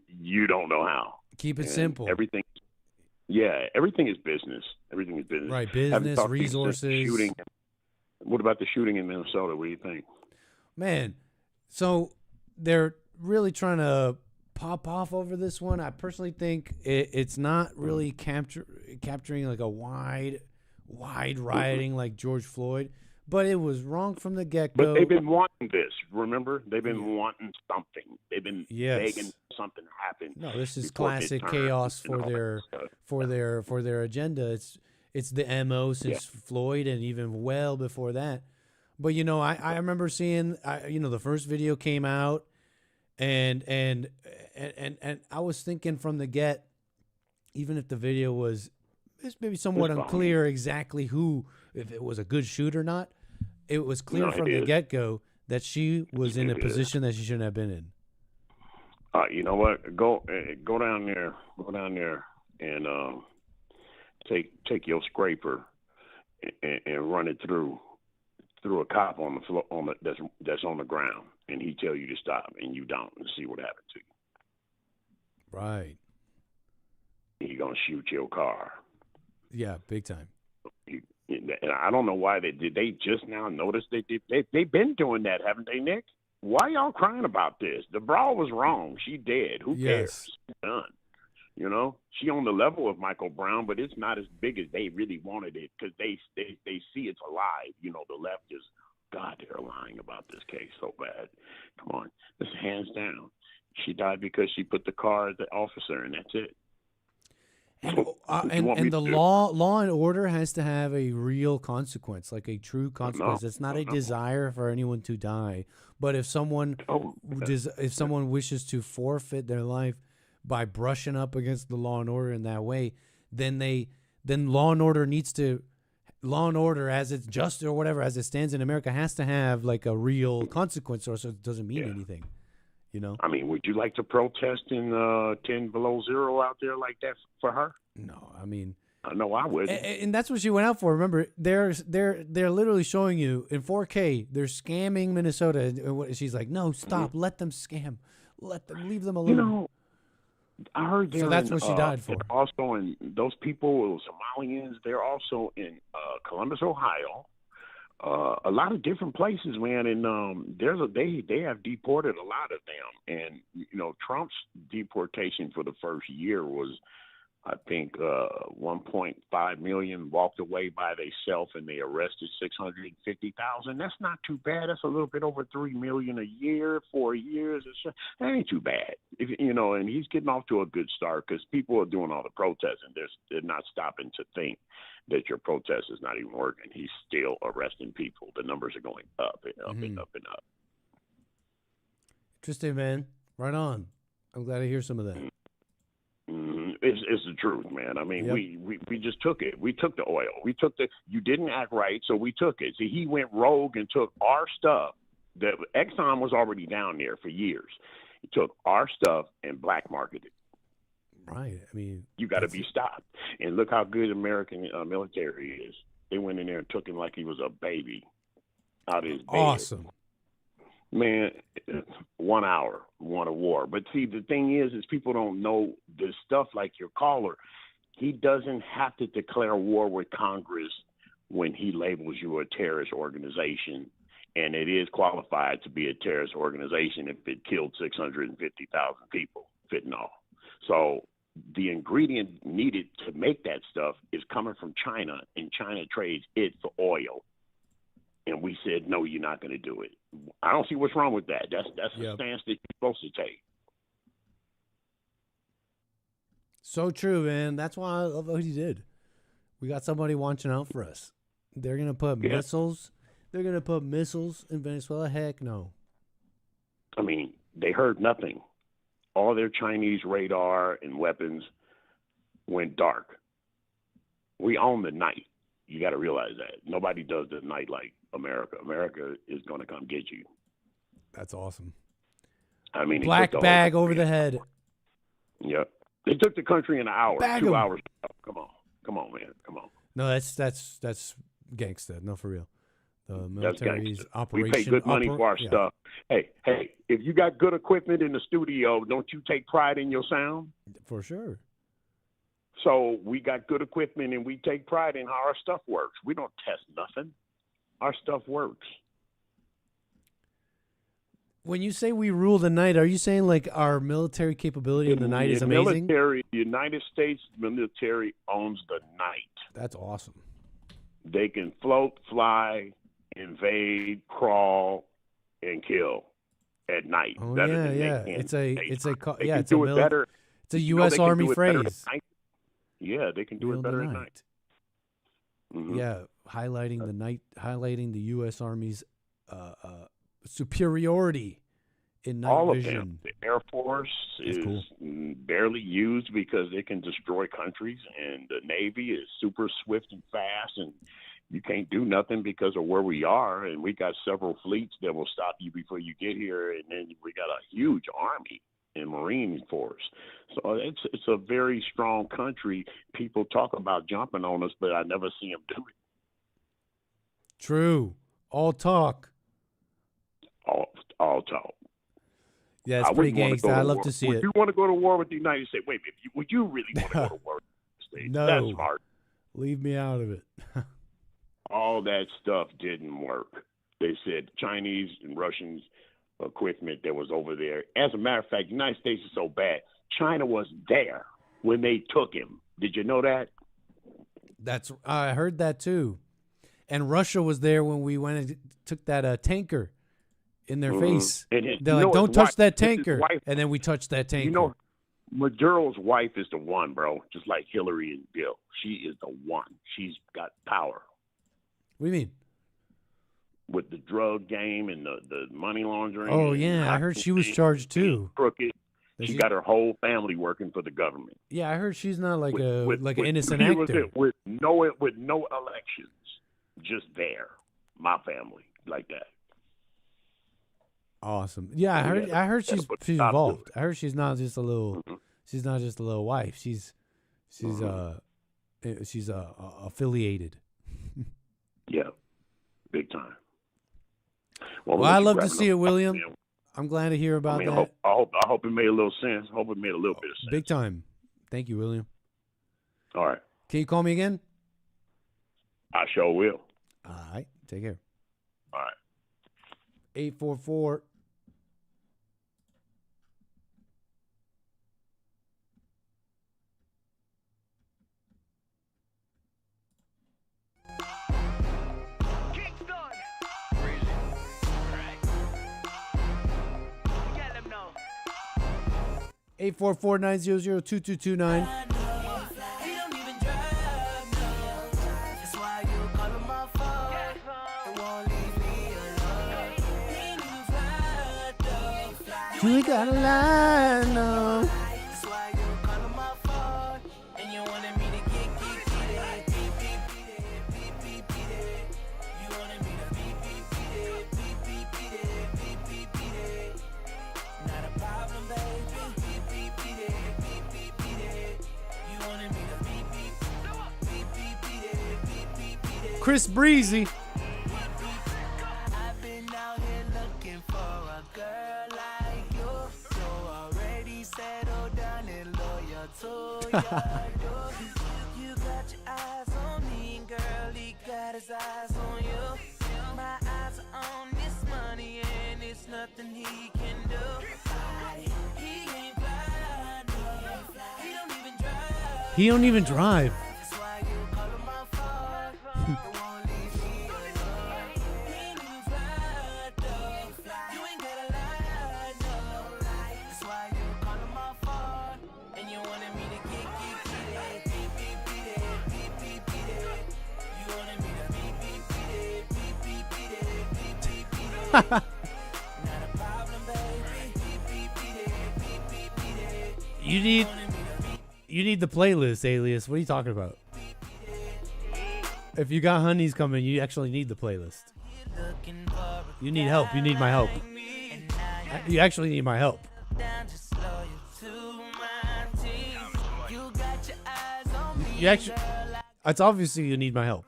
you don't know how. Keep it And simple. Everything is business. Everything is business. Right, Haven't business, talked to you since the resources. shooting. What about the shooting in Minnesota? What do you think? Man, so they're really trying to pop off over this one. I personally think it's not really capturing like a wide rioting like George Floyd, but it was wrong from the get-go. But they've been wanting this. Remember, they've been wanting something. They've been begging something to happen. No, this is before classic midterms chaos and all that stuff. for their agenda. It's the MO since Floyd and even well before that. But you know, I remember seeing the first video came out, and I was thinking from the get, even if the video was maybe somewhat unclear exactly if it was a good shoot or not, it was clear from the get-go that she was in a position that she shouldn't have been in. You know what? Go down there and take your scraper and run it through a cop on the floor that's on the ground, and he tell you to stop, and you don't, and see what happens to you. Right. He gonna shoot your car. Yeah, big time. And I don't know why did they just now notice they've been doing that, haven't they, Nick? Why y'all crying about this? The brawl was wrong. She dead. Who cares? She's done. You know, she on the level of Michael Brown, but it's not as big as they really wanted it because they see it's alive. You know, the left is, God, they're lying about this case so bad. Come on, this is hands down. She died because she put the car at the officer, and that's it. And the law and order has to have a real consequence, like a true consequence. It's not a desire for anyone to die, but if someone wishes to forfeit their life by brushing up against the law and order in that way, then law and order as it's just or whatever as it stands in America has to have like a real consequence, or so it doesn't mean anything. You know? I mean, would you like to protest in 10 below zero out there like that for her? No, I mean, no, I wouldn't. And that's what she went out for. Remember, they're literally showing you in 4K. They're scamming Minnesota. And she's like, no, stop. Let them scam. Leave them alone. You know, I heard so that's what she died for. Also, in those people, Somalians, they're also in Columbus, Ohio. A lot of different places, man, and they have deported a lot of them, and you know Trump's deportation for the first year was, I think, 1.5 million walked away by themselves, and they arrested 650,000. That's not too bad. That's a little bit over 3 million a year, 4 years. That ain't too bad, and he's getting off to a good start because people are doing all the protesting. They're not stopping to think that your protest is not even working. He's still arresting people. The numbers are going up and up and up and up. Interesting, man. Right on. I'm glad to hear some of that. Mm-hmm. It's the truth, man. I mean, we just took it. We took the oil. You didn't act right, so we took it. See, he went rogue and took our stuff. The Exxon was already down there for years. He took our stuff and black marketed it. Right. I mean, you got to be stopped. And look how good American military is. They went in there and took him like he was a baby out of his bed. Awesome. Man, 1 hour, won a war. But see, the thing is people don't know the stuff like your caller. He doesn't have to declare war with Congress when he labels you a terrorist organization. And it is qualified to be a terrorist organization if it killed 650,000 people, fentanyl. So the ingredient needed to make that stuff is coming from China, and China trades it for oil. And we said, no, you're not going to do it. I don't see what's wrong with that. That's the stance that you're supposed to take. So true, man. That's why I love what he did. We got somebody watching out for us. They're going to put missiles. They're going to put missiles in Venezuela. Heck no. I mean, they heard nothing. All their Chinese radar and weapons went dark. We own the night. You got to realize that. Nobody does the night like America. America is going to come get you. That's awesome. I mean, black bag over the head. Yep. They took the country in an hour, Bag 2 'em. hours. Come on, man. Come on. No, that's gangsta. No, for real. The military's gangsta. operation. We pay good money for our stuff. Hey, if you got good equipment in the studio, don't you take pride in your sound? For sure. So we got good equipment, and we take pride in how our stuff works. We don't test nothing. Our stuff works. When you say we rule the night, are you saying like our military capability in the night is amazing? The United States military owns the night. That's awesome. They can float, fly, invade, crawl, and kill at night. Oh, better yeah, than yeah. they can it's a It's a U.S. Army phrase. Yeah, they can do it better at night. Mm-hmm. Yeah, highlighting the night, highlighting the U.S. Army's superiority in night All vision. of them. The Air Force is barely used because they can destroy countries, and the Navy is super swift and fast, and you can't do nothing because of where we are, and we got several fleets that will stop you before you get here, and then we got a huge Army and Marine Force. So it's a very strong country. People talk about jumping on us, but I never see them do it. True. All talk. All talk. Yeah, it's pretty gangsta. I love to see it. Would you want to go to war with the United States? Wait a minute. Would you really want to go to war with the United States? No. That's smart. Leave me out of it. All that stuff didn't work. They said Chinese and Russians equipment that was over there. As a matter of fact, the United States is so bad. China was there when they took him. Did you know that? I heard that too. And Russia was there when we went and took that tanker in their face. They're like, don't touch that tanker. And then we touched that tanker. You know, Maduro's wife is the one, bro. Just like Hillary and Bill. She is the one. She's got power. What do you mean? With the drug game and the money laundering. Oh, yeah. I heard she was charged too. Crooked. She got her whole family working for the government. Yeah, I heard she's not like an innocent actor. With no elections. Just there. My family. Like that. Awesome. Yeah, I heard she's involved. I heard she's not just a little she's not just a little wife. She's affiliated. Yeah. Big time. Well, I love to see it, William. I'm glad to hear about that. I hope it made a little sense. I hope it made a little bit of sense. Big time. Thank you, William. All right. Can you call me again? I sure will. All right. Take care. All right. 844. Eight 844-900-2229. You ain't got a lie, no. Chris Breezy. I've been out here looking for a girl like you. So already settled down and loyal to you. You got your eyes on me, girl. He got his eyes on you. My eyes are on this money, and it's nothing he can do. He ain't fly, no. He don't even drive. He don't even drive. That's why you call him my phone. Won't leave me alone. He ain't even fly, though. You ain't gotta lie, no. That's why you call him my phone. And you wanted me to get it. Beat it. You wanted me to beat it. Not a problem, baby. Beat it. You need the playlist, Alias. What are you talking about? If you got honeys coming, you actually need the playlist. You need help. You need my help. You actually need my help. You actually, it's obviously you need my help.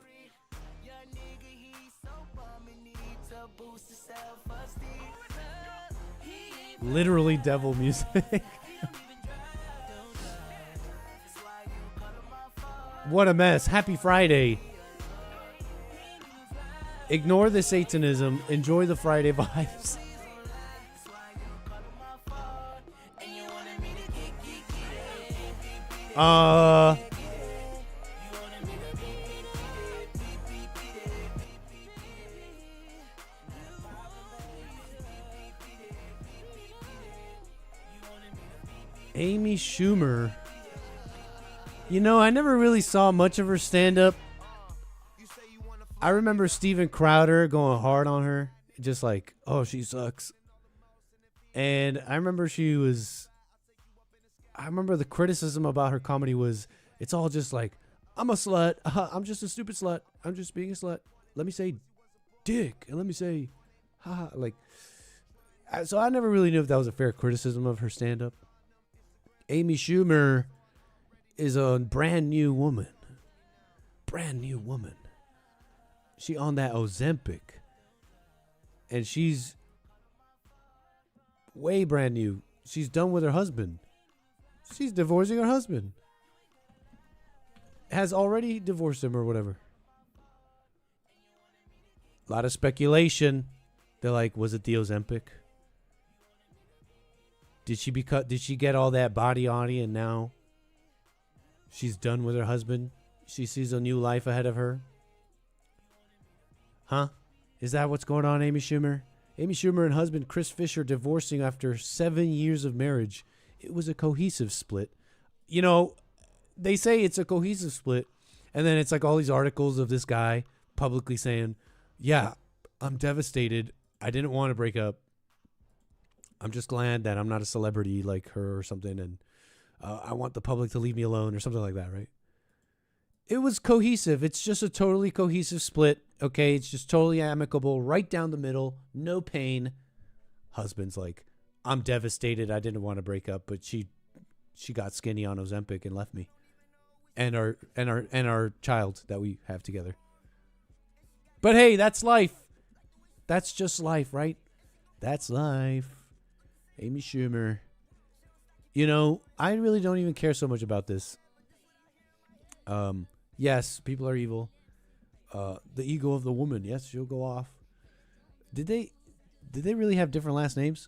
Literally devil music. What a mess. Happy Friday. Ignore the Satanism. Enjoy the Friday vibes. Amy Schumer. You know, I never really saw much of her stand-up. I remember Steven Crowder going hard on her. Just like, oh, she sucks. And I remember I remember the criticism about her comedy was, it's all just like, I'm a slut. I'm just a stupid slut. I'm just being a slut. Let me say dick. And let me say, haha. Like, so I never really knew if that was a fair criticism of her stand-up. Amy Schumer is a brand new woman. Brand new woman. She on that Ozempic. And she's way brand new. She's done with her husband. She's divorcing her husband. Has already divorced him or whatever. A lot of speculation. They're like, was it the Ozempic? Did she get all that body on it and now she's done with her husband? She sees a new life ahead of her? Huh? Is that what's going on, Amy Schumer? Amy Schumer and husband Chris Fisher divorcing after 7 years of marriage. It was a cohesive split. You know, they say it's a cohesive split, and then it's like all these articles of this guy publicly saying, yeah, I'm devastated. I didn't want to break up. I'm just glad that I'm not a celebrity like her or something, and I want the public to leave me alone or something like that, right? It was cohesive. It's just a totally cohesive split, okay? It's just totally amicable, right down the middle, no pain. Husband's like, I'm devastated. I didn't want to break up, but she got skinny on Ozempic and left me, and our child that we have together. But hey, that's life. That's just life, right? That's life. Amy Schumer. You know, I really don't even care so much about this. Yes, people are evil. The ego of the woman. Yes, she'll go off. Did they really have different last names?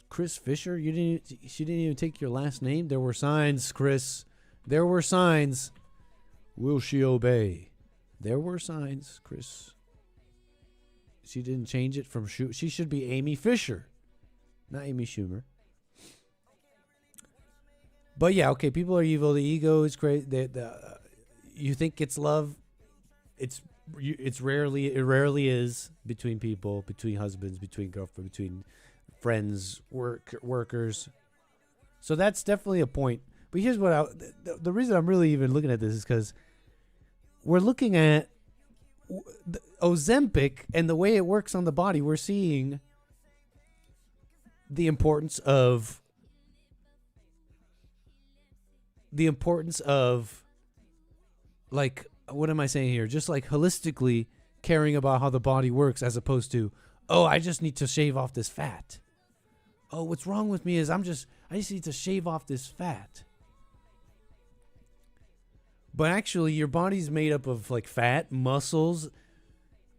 Chris Fisher? She didn't even take your last name? There were signs, Chris. There were signs. Will she obey? There were signs, Chris. She didn't change it from she should be Amy Fisher, not Amy Schumer. But yeah, okay, people are evil. The ego is great. You think it's love. It rarely is between people, between husbands, between girlfriends, between friends, workers. So that's definitely a point. But here's what the reason I'm really even looking at this is because we're looking at Ozempic and the way it works on the body. We're seeing the importance of like, what am I saying here? Just like holistically caring about how the body works, as opposed to, oh, I just need to shave off this fat. Oh, what's wrong with me is I just need to shave off this fat. But actually, your body's made up of like fat, muscles,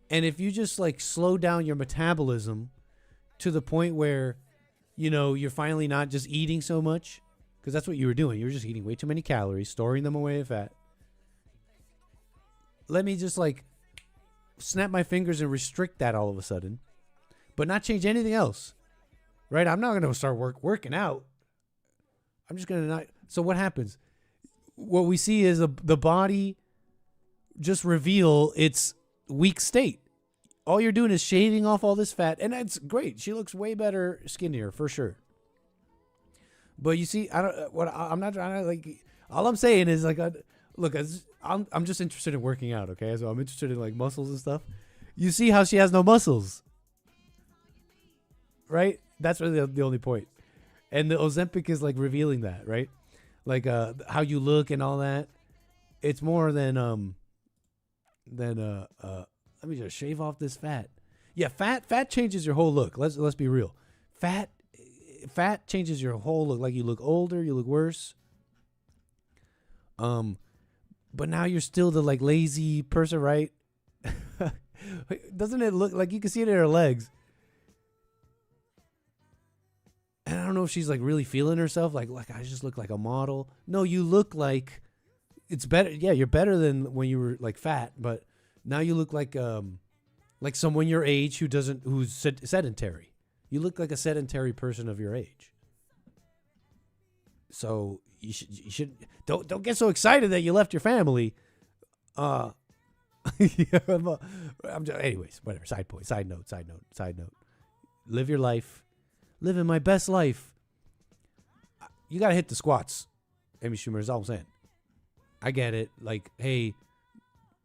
and if you just like slow down your metabolism to the point where, you know, you're finally not just eating so much, because that's what you were doing. You were just eating way too many calories, storing them away as fat. Let me just like snap my fingers and restrict that all of a sudden, but not change anything else. Right? I'm not going to start working out. I'm just going to not. So what happens? What we see is the body just reveal its weak state. All you're doing is shaving off all this fat, and that's great. She looks way better, skinnier for sure. But you see, I'm not trying to like. All I'm saying is like, look, I'm just interested in working out. Okay, so I'm interested in like muscles and stuff. You see how she has no muscles, right? That's really the only point. And the Ozempic is like revealing that, right? Like how you look and all that. It's more than let me just shave off this fat. Yeah, fat changes your whole look. Let's be real. Fat changes your whole look. Like you look older, you look worse. But now you're still the like lazy person, right? Doesn't it look like you can see it in her legs? And I don't know if she's like really feeling herself. Like I just look like a model. No, you look like it's better. Yeah, you're better than when you were like fat, but now you look like someone your age who's sedentary. You look like a sedentary person of your age. So you should don't get so excited that you left your family. Anyways, whatever. Side note. Live your life. Living my best life. You gotta hit the squats. Amy Schumer is all I'm saying. I get it. Like, hey,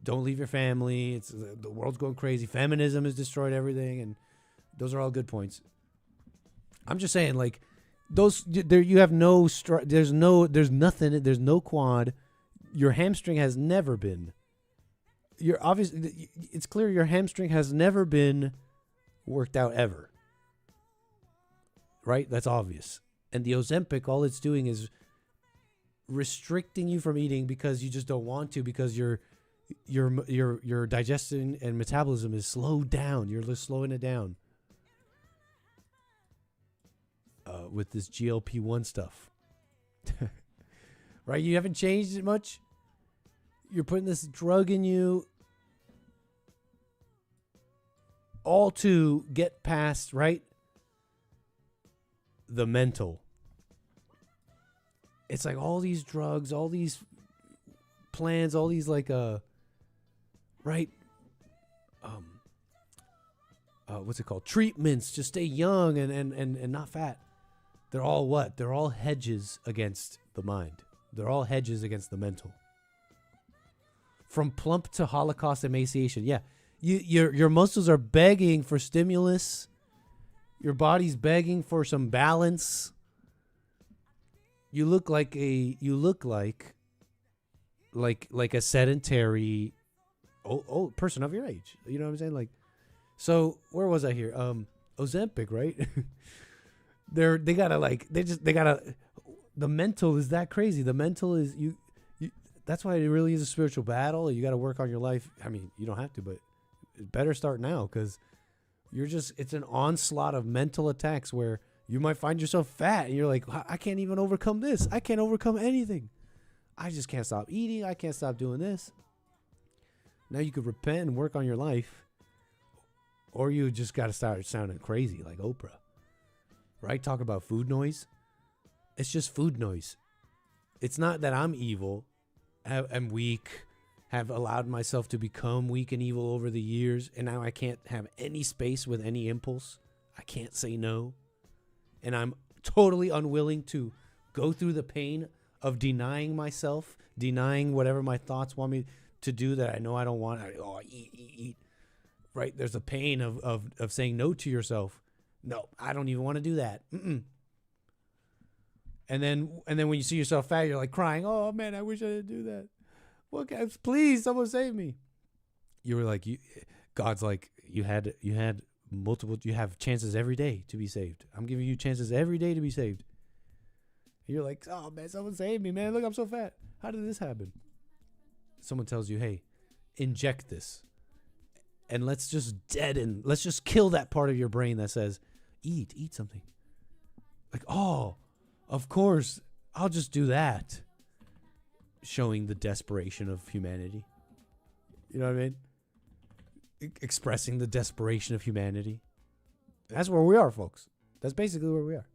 don't leave your family. It's the world's going crazy. Feminism has destroyed everything, and those are all good points. I'm just saying, like, those there you have no there's nothing. There's no quad. Your hamstring has never been. It's clear your hamstring has never been worked out ever. Right? That's obvious. And the Ozempic, all it's doing is restricting you from eating because you just don't want to, because your digestion and metabolism is slowed down. You're just slowing it down with this GLP-1 stuff. Right? You haven't changed it much. You're putting this drug in you all to get past, right? The mental. It's like all these drugs, all these plans, all these like right what's it called? Treatments to stay young and not fat. They're all what? They're all hedges against the mind. They're all hedges against the mental. From plump to Holocaust emaciation. Yeah. Your muscles are begging for stimulus. Your body's begging for some balance. You look like a sedentary old person of your age. You know what I'm saying? Like, so where was I here? Ozempic, right? The mental is that crazy. The mental is you that's why it really is a spiritual battle. You got to work on your life. I mean, you don't have to, but it better start now, because it's an onslaught of mental attacks where you might find yourself fat and you're like, I can't even overcome this. I can't overcome anything. I just can't stop eating. I can't stop doing this. Now you could repent and work on your life, or you just got to start sounding crazy like Oprah, right? Talk about food noise. It's just food noise. It's not that I'm evil. I'm weak. Have allowed myself to become weak and evil over the years, and now I can't have any space with any impulse. I can't say no. And I'm totally unwilling to go through the pain of denying myself, denying whatever my thoughts want me to do that I know I don't want. Eat. Right? There's a pain of saying no to yourself. No, I don't even want to do that. And then when you see yourself fat, you're like crying, oh man, I wish I didn't do that. What guys, please, someone save me. You were like, God's like, you had multiple, you have chances every day to be saved. I'm giving you chances every day to be saved. And you're like, oh man, someone save me, man. Look, I'm so fat. How did this happen? Someone tells you, hey, inject this. And let's just kill that part of your brain that says, eat something. Like, oh, of course, I'll just do that. Showing the desperation of humanity. You know what I mean? Expressing the desperation of humanity. That's where we are, folks. That's basically where we are.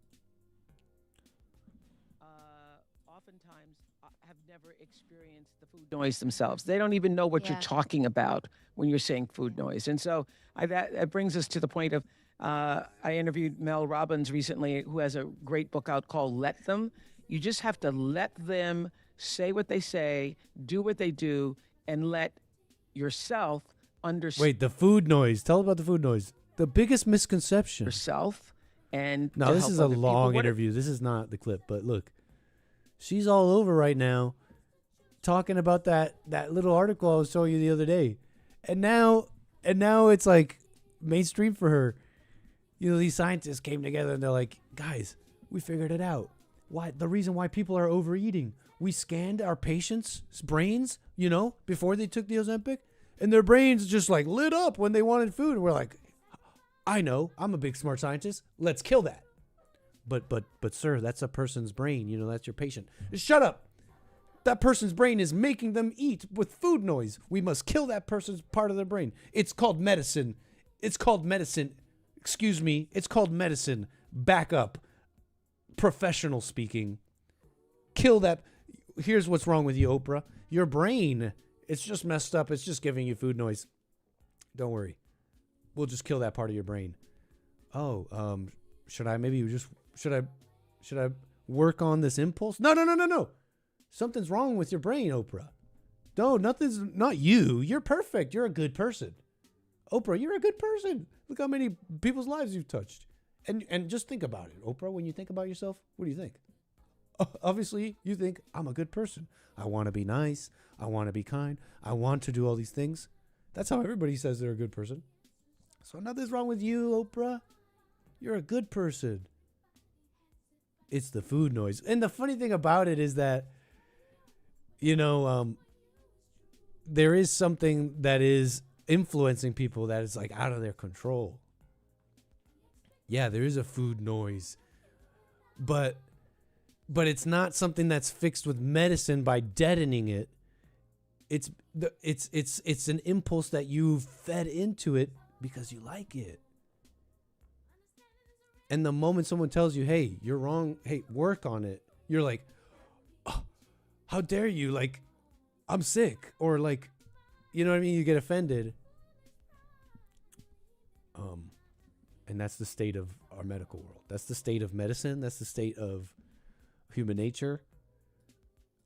Oftentimes have never experienced the food noise themselves. They don't even know what you're talking about when you're saying food noise. And so that brings us to the point of, I interviewed Mel Robbins recently, who has a great book out called Let Them. You just have to let them say what they say, do what they do, and let yourself understand. Wait, the food noise. Tell about the food noise. The biggest misconception. Yourself and no, this is a long interview. This is not the clip, but look, she's all over right now, talking about that little article I was showing you the other day, and now it's like mainstream for her. You know, these scientists came together and they're like, guys, we figured it out. Why the reason why people are overeating? We scanned our patients' brains, you know, before they took the Ozempic, and their brains just like lit up when they wanted food. And we're like, I know, I'm a big smart scientist. Let's kill that. But sir, that's a person's brain. You know, that's your patient. Shut up. That person's brain is making them eat with food noise. We must kill that person's part of their brain. It's called medicine. It's called medicine. Excuse me. It's called medicine. Back up. Professional speaking. Kill that. Here's what's wrong with you, Oprah. Your brain, it's just messed up. It's just giving you food noise. Don't worry. We'll just kill that part of your brain. Oh, should I work on this impulse? No. Something's wrong with your brain, Oprah. No, not you. You're perfect. You're a good person. Oprah, you're a good person. Look how many people's lives you've touched. And just think about it, Oprah. When you think about yourself, what do you think? Obviously, you think, I'm a good person. I want to be nice. I want to be kind. I want to do all these things. That's how everybody says they're a good person. So nothing's wrong with you, Oprah. You're a good person. It's the food noise. And the funny thing about it is that, you know, there is something that is influencing people that is like out of their control. Yeah, there is a food noise. But it's not something that's fixed with medicine by deadening it. It's an impulse that you've fed into it because you like it. And the moment someone tells you, hey, you're wrong, hey, work on it, you're like, oh, how dare you? Like, I'm sick. Or like, you know what I mean? You get offended. And that's the state of our medical world. That's the state of medicine. That's the state of human nature.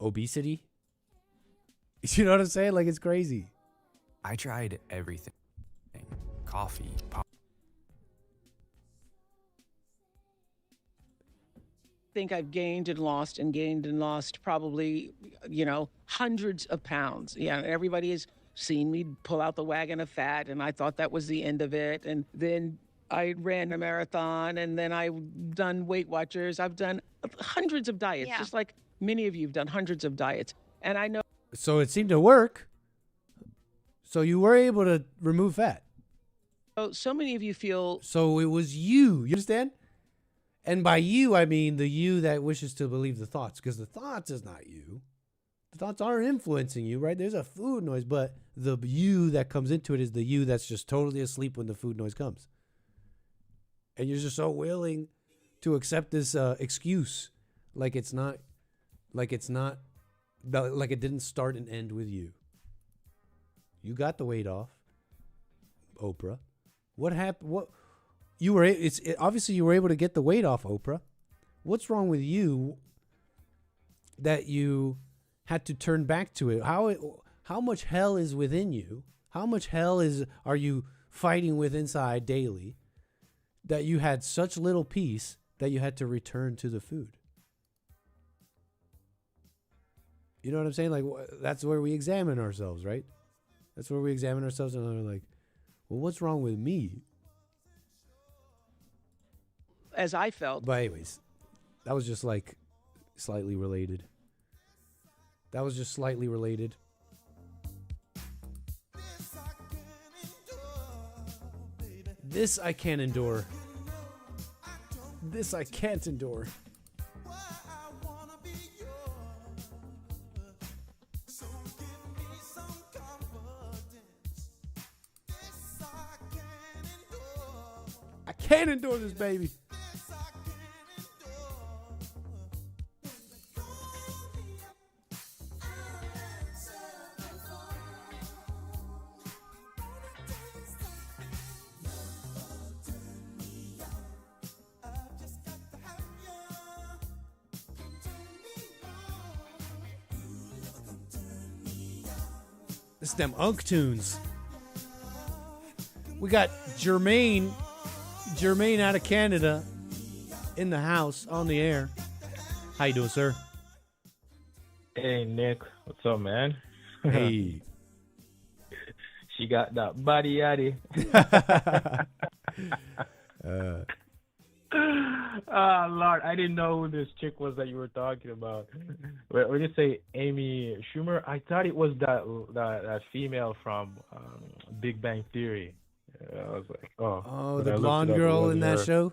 Obesity. You know what I'm saying? Like, it's crazy. I tried everything. Coffee, pop. I think I've gained and lost probably, hundreds of pounds. Yeah, everybody has seen me pull out the wagon of fat, and I thought that was the end of it. And then I ran a marathon, and then I've done Weight Watchers. I've done hundreds of diets, just like many of you have done hundreds of diets. And I know. So it seemed to work. So you were able to remove fat. So many of you feel. So it was you. You understand? And by you, I mean the you that wishes to believe the thoughts, because the thoughts is not you. The thoughts aren't influencing you, right? There's a food noise, but the you that comes into it is the you that's just totally asleep when the food noise comes. And you're just so willing to accept this excuse, like it didn't start and end with you. You got the weight off, Oprah. What happened? What you were? Obviously you were able to get the weight off, Oprah. What's wrong with you that you had to turn back to it? How much hell is within you? How much hell are you fighting with inside daily? That you had such little peace that you had to return to the food. You know what I'm saying? Like, that's where we examine ourselves, right? That's where we examine ourselves and we're like, well, what's wrong with me? As I felt. But anyways, that was just like slightly related. That was just slightly related. This I can't endure. This I can't endure. I can't endure this, baby. This is them Unk tunes. We got Jermaine out of Canada in the house on the air. How you doing, sir? Hey, Nick. What's up, man? Hey. She got that body yaddy. Oh, Lord. I didn't know who this chick was that you were talking about. When you say Amy Schumer, I thought it was that female from Big Bang Theory. I was like, oh, the blonde girl in that show?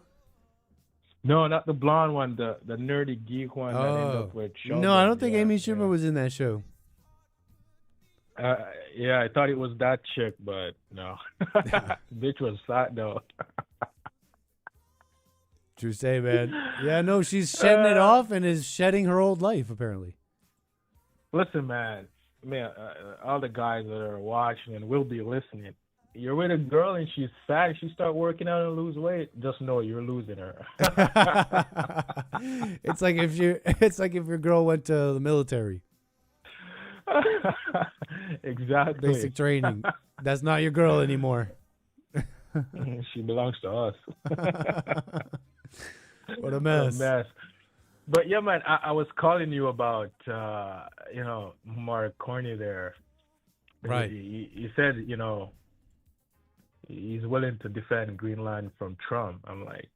No, not the blonde one, the nerdy geek one that ended up with Sheldon. No, I don't think Amy Schumer was in that show. Yeah, I thought it was that chick, but no. Bitch was fat, though. True say, man. Yeah, no, she's shedding it off and is shedding her old life, apparently. Listen, man, all the guys that are watching and will be listening, you're with a girl and she's fat, she start working out and lose weight, just know you're losing her. It's like if your girl went to the military. Exactly. Basic training. That's not your girl anymore. She belongs to us. What a mess. But yeah, man, I was calling you about Mark Corney there. Right. He said, he's willing to defend Greenland from Trump. I'm like,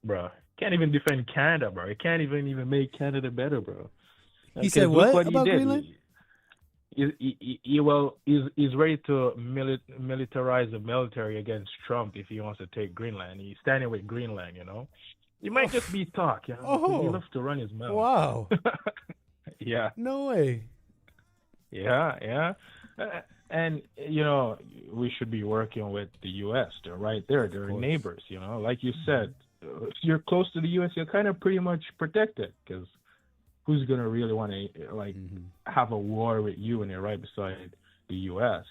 bro, can't even defend Canada, bro. He can't even make Canada better, bro. He said what about Greenland? He's ready to militarize the military against Trump if he wants to take Greenland. He's standing with Greenland, It might just be talk, He loves to run his mouth. Wow. Yeah. No way. Yeah. And, we should be working with the U.S. They're right there. They're neighbors, Like you said, if you're close to the U.S., you're kind of pretty much protected because who's going to really want to, have a war with you when you're right beside the U.S.?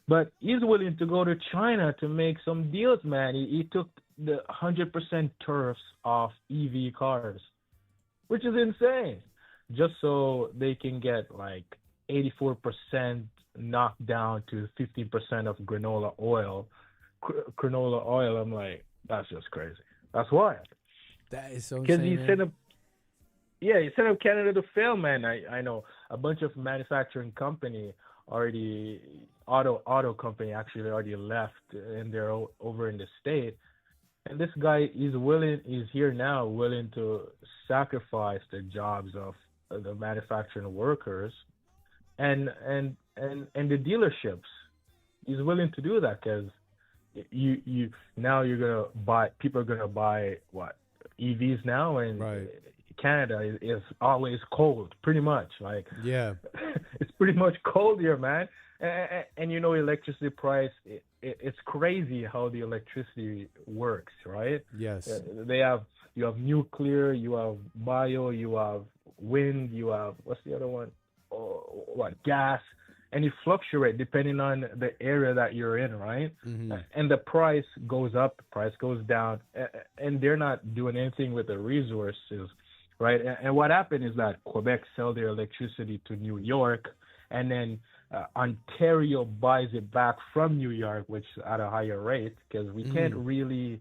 But he's willing to go to China to make some deals, man. He took the 100% tariffs off EV cars, which is insane, just so they can get 84% knocked down to 15% of canola oil. I'm like, that's just crazy. That's wild. That is so because insane. he set up Canada to fail, man. I know a bunch of manufacturing company auto company actually already left, and they're over in the state. And this guy is here now, willing to sacrifice the jobs of the manufacturing workers, and the dealerships. He's willing to do that because people are gonna buy what EVs now, and right. Canada is always cold, pretty much. Yeah, it's pretty much cold here, man. And electricity price, it's crazy how the electricity works, right? Yes. You have nuclear, you have bio, you have wind, you have, what's the other one? Gas. And it fluctuates depending on the area that you're in, right? Mm-hmm. And the price goes up, the price goes down, and they're not doing anything with the resources, right? And what happened is that Quebec sell their electricity to New York, and then Ontario buys it back from New York, which is at a higher rate, because we can't really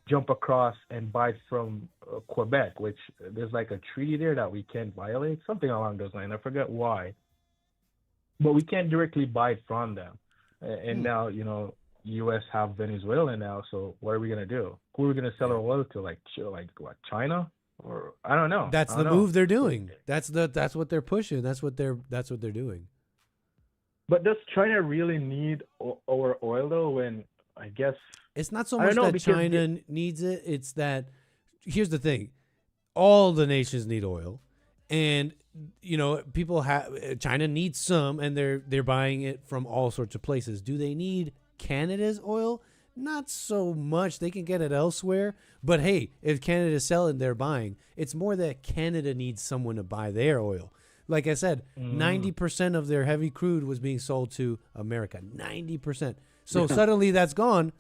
jump across and buy from Quebec, which there's like a treaty there that we can't violate, something along those lines. I forget why, but we can't directly buy it from them. And now, U.S. have Venezuela now, so what are we gonna do? Who are we gonna sell our oil to? Like what? China? Or I don't know. That's the move they're doing. That's what they're pushing. That's what they're doing. But does China really need our oil though? When I guess it's not so much that China needs it. It's that here's the thing: all the nations need oil, and people have China needs some, and they're buying it from all sorts of places. Do they need Canada's oil? Not so much. They can get it elsewhere. But hey, if Canada's selling, they're buying. It's more that Canada needs someone to buy their oil. Like I said, 90% of their heavy crude was being sold to America. 90%. So suddenly that's gone.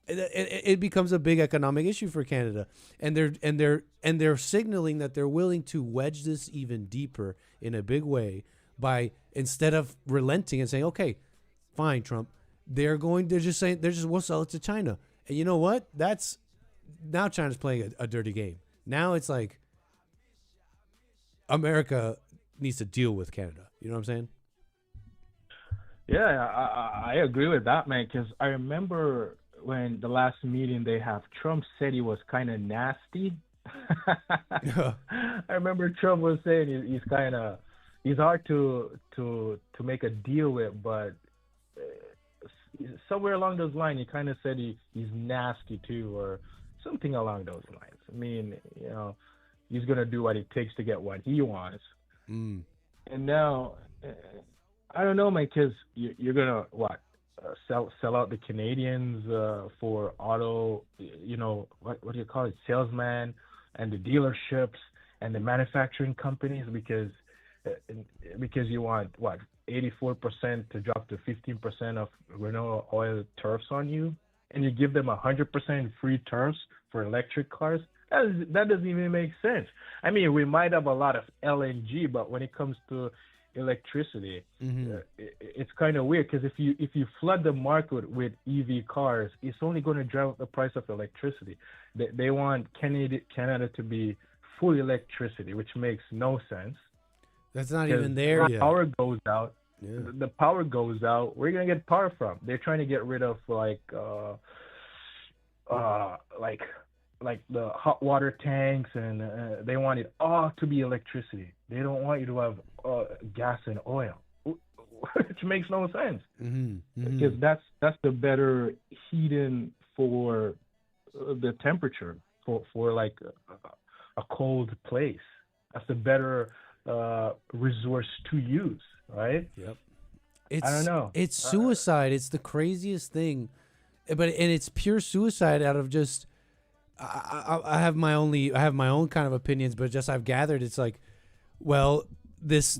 It becomes a big economic issue for Canada, and they're signaling that they're willing to wedge this even deeper in a big way by, instead of relenting and saying, okay, fine, Trump. They're just saying we'll sell it to China. And you know what? Now China's playing a dirty game. Now it's like America needs to deal with Canada. You know what I'm saying? Yeah, I agree with that, man. Because I remember when the last meeting they have, Trump said he was kind of nasty. I remember Trump was saying he's hard to make a deal with, but somewhere along those lines, he kind of said he's nasty too, or something along those lines. I mean, he's gonna do what it takes to get what he wants. And now, I don't know, man, because you're gonna sell out the Canadians for auto, what do you call it, salesman, and the dealerships and the manufacturing companies, because you want 84% to drop to 15% of Renault oil tariffs on you, and you give them 100% free tariffs for electric cars. That doesn't even make sense. I mean, we might have a lot of LNG, but when it comes to electricity, it's kind of weird, because if you flood the market with EV cars, it's only going to drive up the price of electricity. They want Canada to be full electricity, which makes no sense. That's not even there yet. Power goes out. Yeah. The power goes out. Where are you gonna get power from? They're trying to get rid of like the hot water tanks, and they want it all to be electricity. They don't want you to have gas and oil, which makes no sense. Because that's the better heating for the temperature for like a cold place. That's the better resource to use, right? Yep. I don't know. It's suicide. It's the craziest thing, and it's pure suicide out of just. I have my own kind of opinions, but just I've gathered it's like, well, this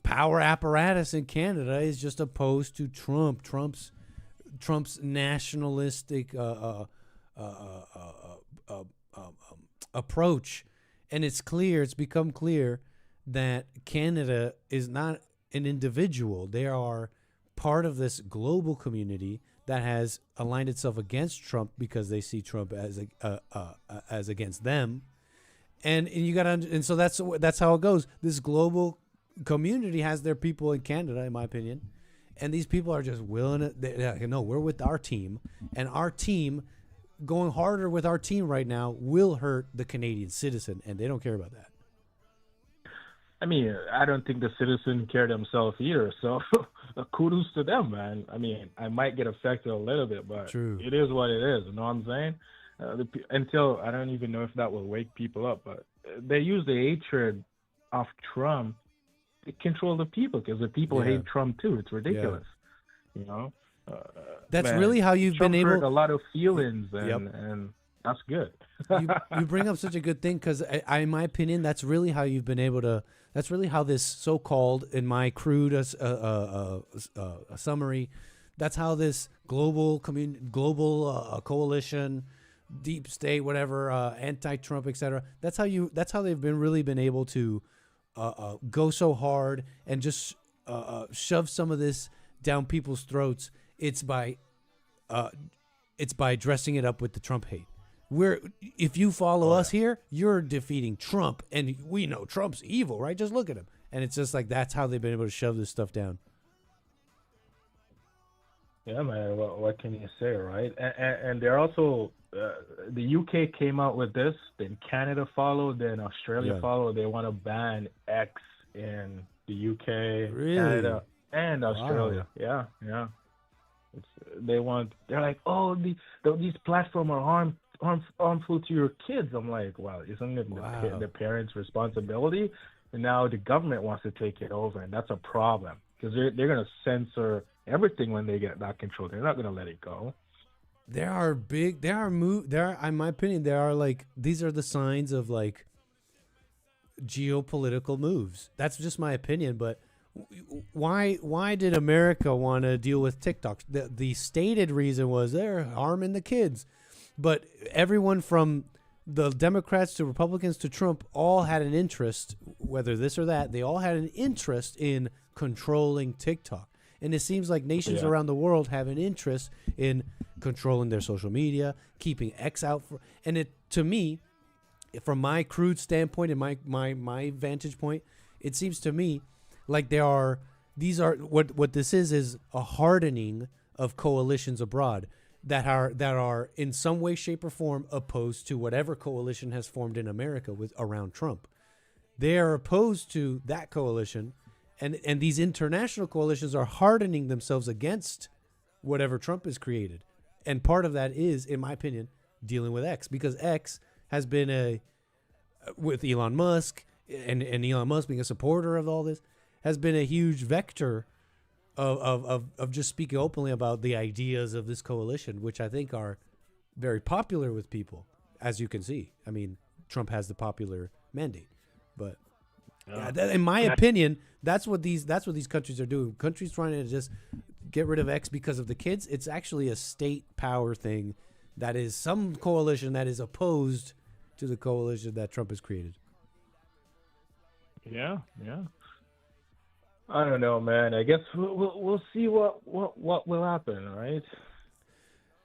power apparatus in Canada is just opposed to Trump's nationalistic approach, and it's become clear that Canada is not an individual. They are part of this global community that has aligned itself against Trump because they see Trump as against them, and you got to, and so that's how it goes. This global community has their people in Canada, in my opinion, and these people are just willing to. No, we're with our team, and our team. Going harder with our team right now will hurt the Canadian citizen, and they don't care about that. I mean, I don't think the citizen care themselves either, so kudos to them, man. I mean, I might get affected a little bit, but It is what it is, you know what I'm saying? Until, I don't even know if that will wake people up, but they use the hatred of Trump to control the people, because the people hate Trump too. It's ridiculous, you know? That's really how you've been able. Hurt a lot of feelings, and that's good. you bring up such a good thing, because in my opinion, that's really how you've been able to. That's really how this so-called, in my crude summary, that's how this global coalition, deep state, whatever, anti-Trump, etc. That's how they've really been able to go so hard and just shove some of this down people's throats. It's by it's by dressing it up with the Trump hate. If you follow us here, you're defeating Trump, and we know Trump's evil, right? Just look at him. And it's just like that's how they've been able to shove this stuff down. Yeah, man. What can you say, right? And they're also the UK came out with this, then Canada followed, then Australia followed. They want to ban X in the UK, Canada, and Australia. Wow. Yeah. They're like, oh, these platforms are harmful to your kids. I'm like, wow, isn't it the parents' responsibility? And now the government wants to take it over, and that's a problem because they're going to censor everything when they get that control. They're not going to let it go. In my opinion, these are the signs of like geopolitical moves. That's just my opinion, but why did America want to deal with TikTok? The stated reason was they're harming the kids, but everyone from the Democrats to Republicans to Trump all had an interest, whether this or that, they all had an interest in controlling TikTok. And it seems like nations around the world have an interest in controlling their social media, keeping X out. And it, to me, from my crude standpoint and my vantage point, it seems to me like what this is a hardening of coalitions abroad that are in some way, shape, or form opposed to whatever coalition has formed in America around Trump. They are opposed to that coalition, and these international coalitions are hardening themselves against whatever Trump has created. And part of that is, in my opinion, dealing with X, because X has been with Elon Musk and Elon Musk being a supporter of all this, has been a huge vector of just speaking openly about the ideas of this coalition, which I think are very popular with people, as you can see. I mean, Trump has the popular mandate, but in my opinion, that's what these countries are doing. Countries trying to just get rid of X because of the kids. It's actually a state power thing that is some coalition that is opposed to the coalition that Trump has created. Yeah. I don't know, man. I guess we'll see what will happen, right?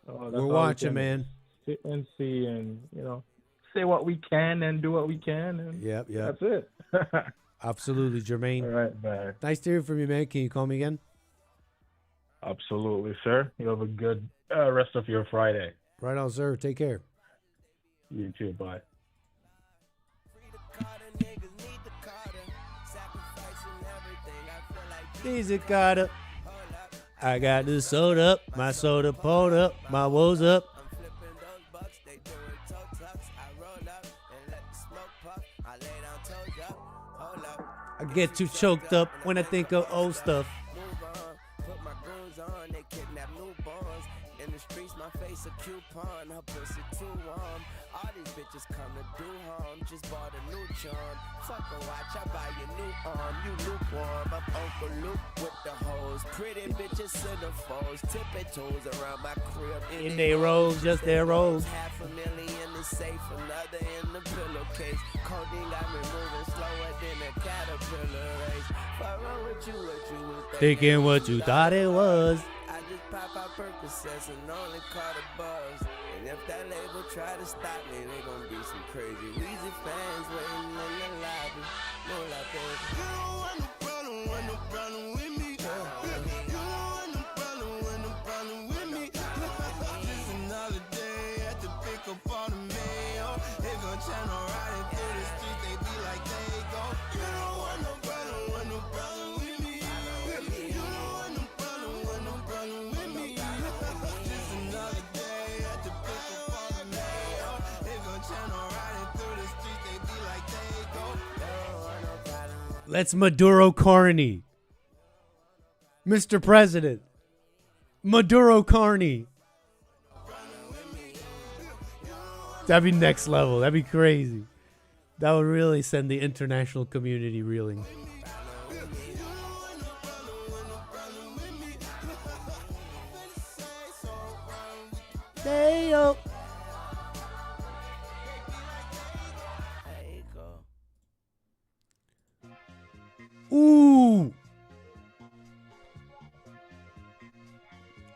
We're watching, man. Sit and see, and say what we can and do what we can, and that's it. Absolutely, Jermaine. All right, man. Nice to hear from you, man. Can you call me again? Absolutely, sir. You have a good rest of your Friday. Right on, sir. Take care. You too. Bye. Easy, Carter. I got the soda up, my soda pulled up, my woes up. I get too choked up when I think of old stuff. A coupon, her pussy too warm. All these bitches come to do harm. Just bought a new charm. Fuck a watch, I buy you new arm. You lukewarm, I'm Uncle Luke with the hoes. Pretty bitches centerfolds. Tipping toes around my crib. In their rolls, just their rolls. $500,000 is safe, another in the pillowcase. Codeine got me moving slower than a caterpillar race. Fuck wrong with you, what you was thinking what you thought it was. I just pop out Percocets and only caught a buzz. And if that label try to stop me, they gon' be some crazy Weezy fans waiting in the lobby. No lie, baby. You don't want no problem with me. You don't want no problem with me. Just another day at the pick up on the mail. They gon' channel riding through the streets, they be like they go. You don't want no problem with me. You don't want no problem with me. Just another day at the pick up on the mail. They gon' channel riding through the streets, they be like they go. They don't want no problem. Let's Maduro Carney. Mr. President. Maduro Carney. That'd be next level. That'd be crazy. That would really send the international community reeling. Hey, yo. Ooh.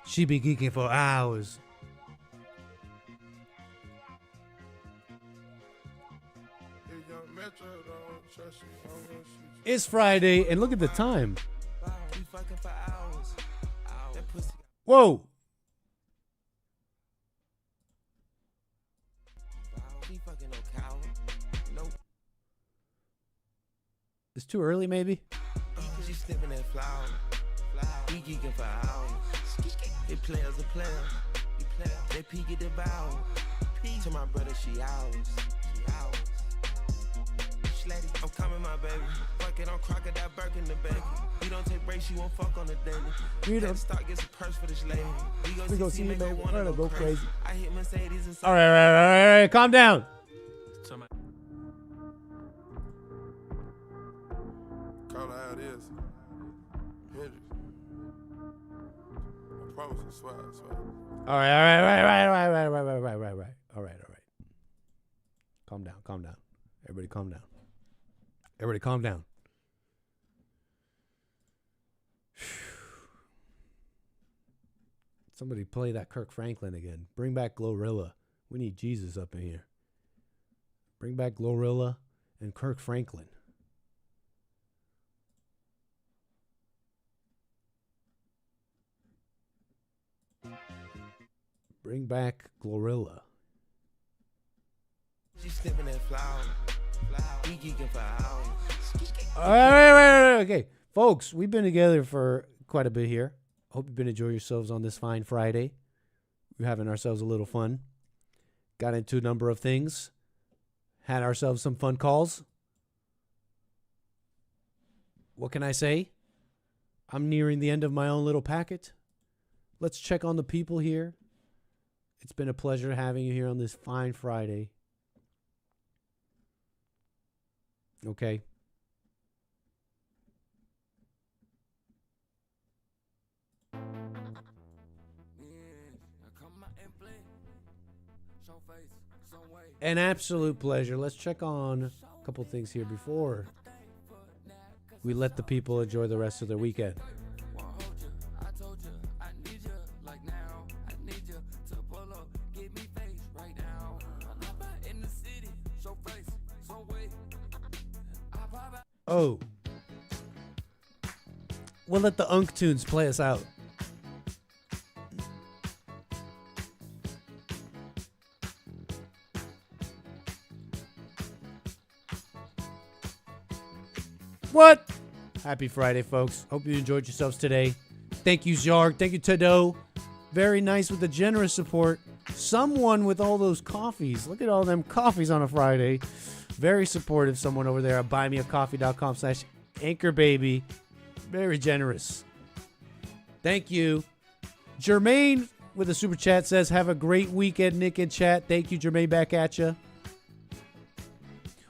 She be geeking for hours. It's Friday, and look at the time. Whoa. It's too early, maybe? She's sniffing that flower. We geeking for hours. It players are players. They peek at the bow. To my brother, she ours. I'm coming, my baby. Fuck it, I'm crocodile Birkin the baby. We don't take breaks, you won't fuck on the daily. We don't start get some purse for this lady. We go see you, baby. We're gonna go crazy. I hit Mercedes and All right. Calm down. Call it how it is. Hendrix. I promise you, swear. All right. All right. Calm down. Everybody calm down. Somebody play that Kirk Franklin again. Bring back Glorilla. We need Jesus up in here. Bring back Glorilla and Kirk Franklin. Bring back Glorilla. She's sniffing that flower. We geeking for hours. All right. Okay. Folks, we've been together for quite a bit here. Hope you've been enjoying yourselves on this fine Friday. We're having ourselves a little fun. Got into a number of things. Had ourselves some fun calls. What can I say? I'm nearing the end of my own little packet. Let's check on the people here. It's been a pleasure having you here on this fine Friday. Okay. An absolute pleasure. Let's check on a couple things here before we let the people enjoy the rest of their weekend. Oh. We'll let the Unk Tunes play us out. What? Happy Friday, folks. Hope you enjoyed yourselves today. Thank you, Zarg. Thank you, Tado. Very nice with the generous support. Someone with all those coffees. Look at all them coffees on a Friday. Very supportive. Someone over there at buymeacoffee.com/anchorbaby. Very generous. Thank you. Jermaine with a super chat says, have a great weekend, Nick and chat. Thank you, Jermaine. Back at you.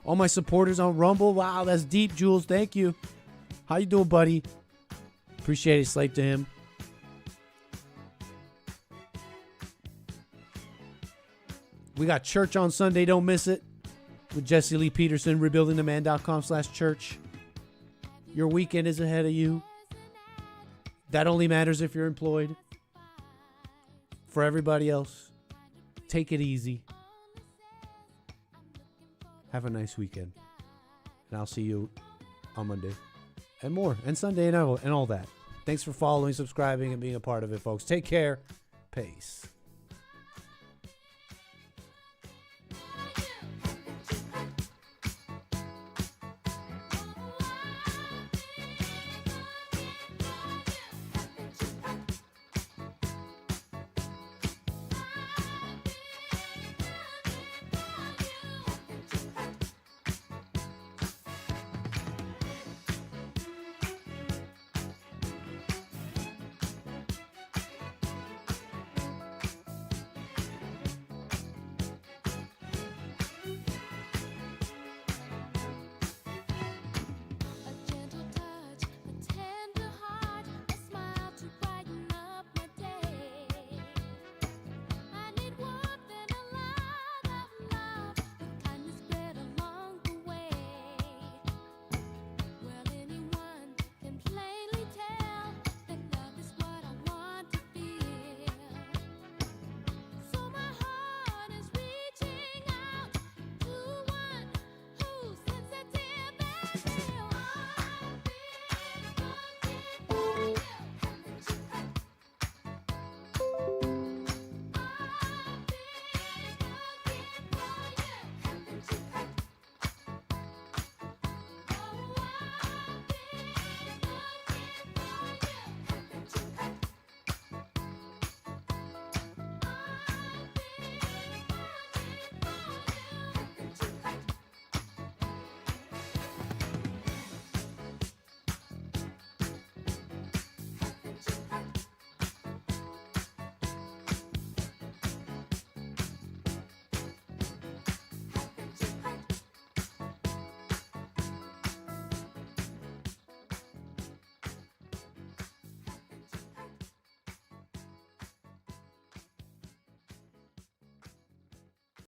All my supporters on Rumble. Wow, that's deep, Jules. Thank you. How you doing, buddy? Appreciate it. Slave to him. We got church on Sunday. Don't miss it. With Jesse Lee Peterson, rebuildingtheman.com/church. Your weekend is ahead of you. That only matters if you're employed. For everybody else, take it easy. Have a nice weekend. And I'll see you on Monday. And more. And Sunday and all that. Thanks for following, subscribing, and being a part of it, folks. Take care. Peace.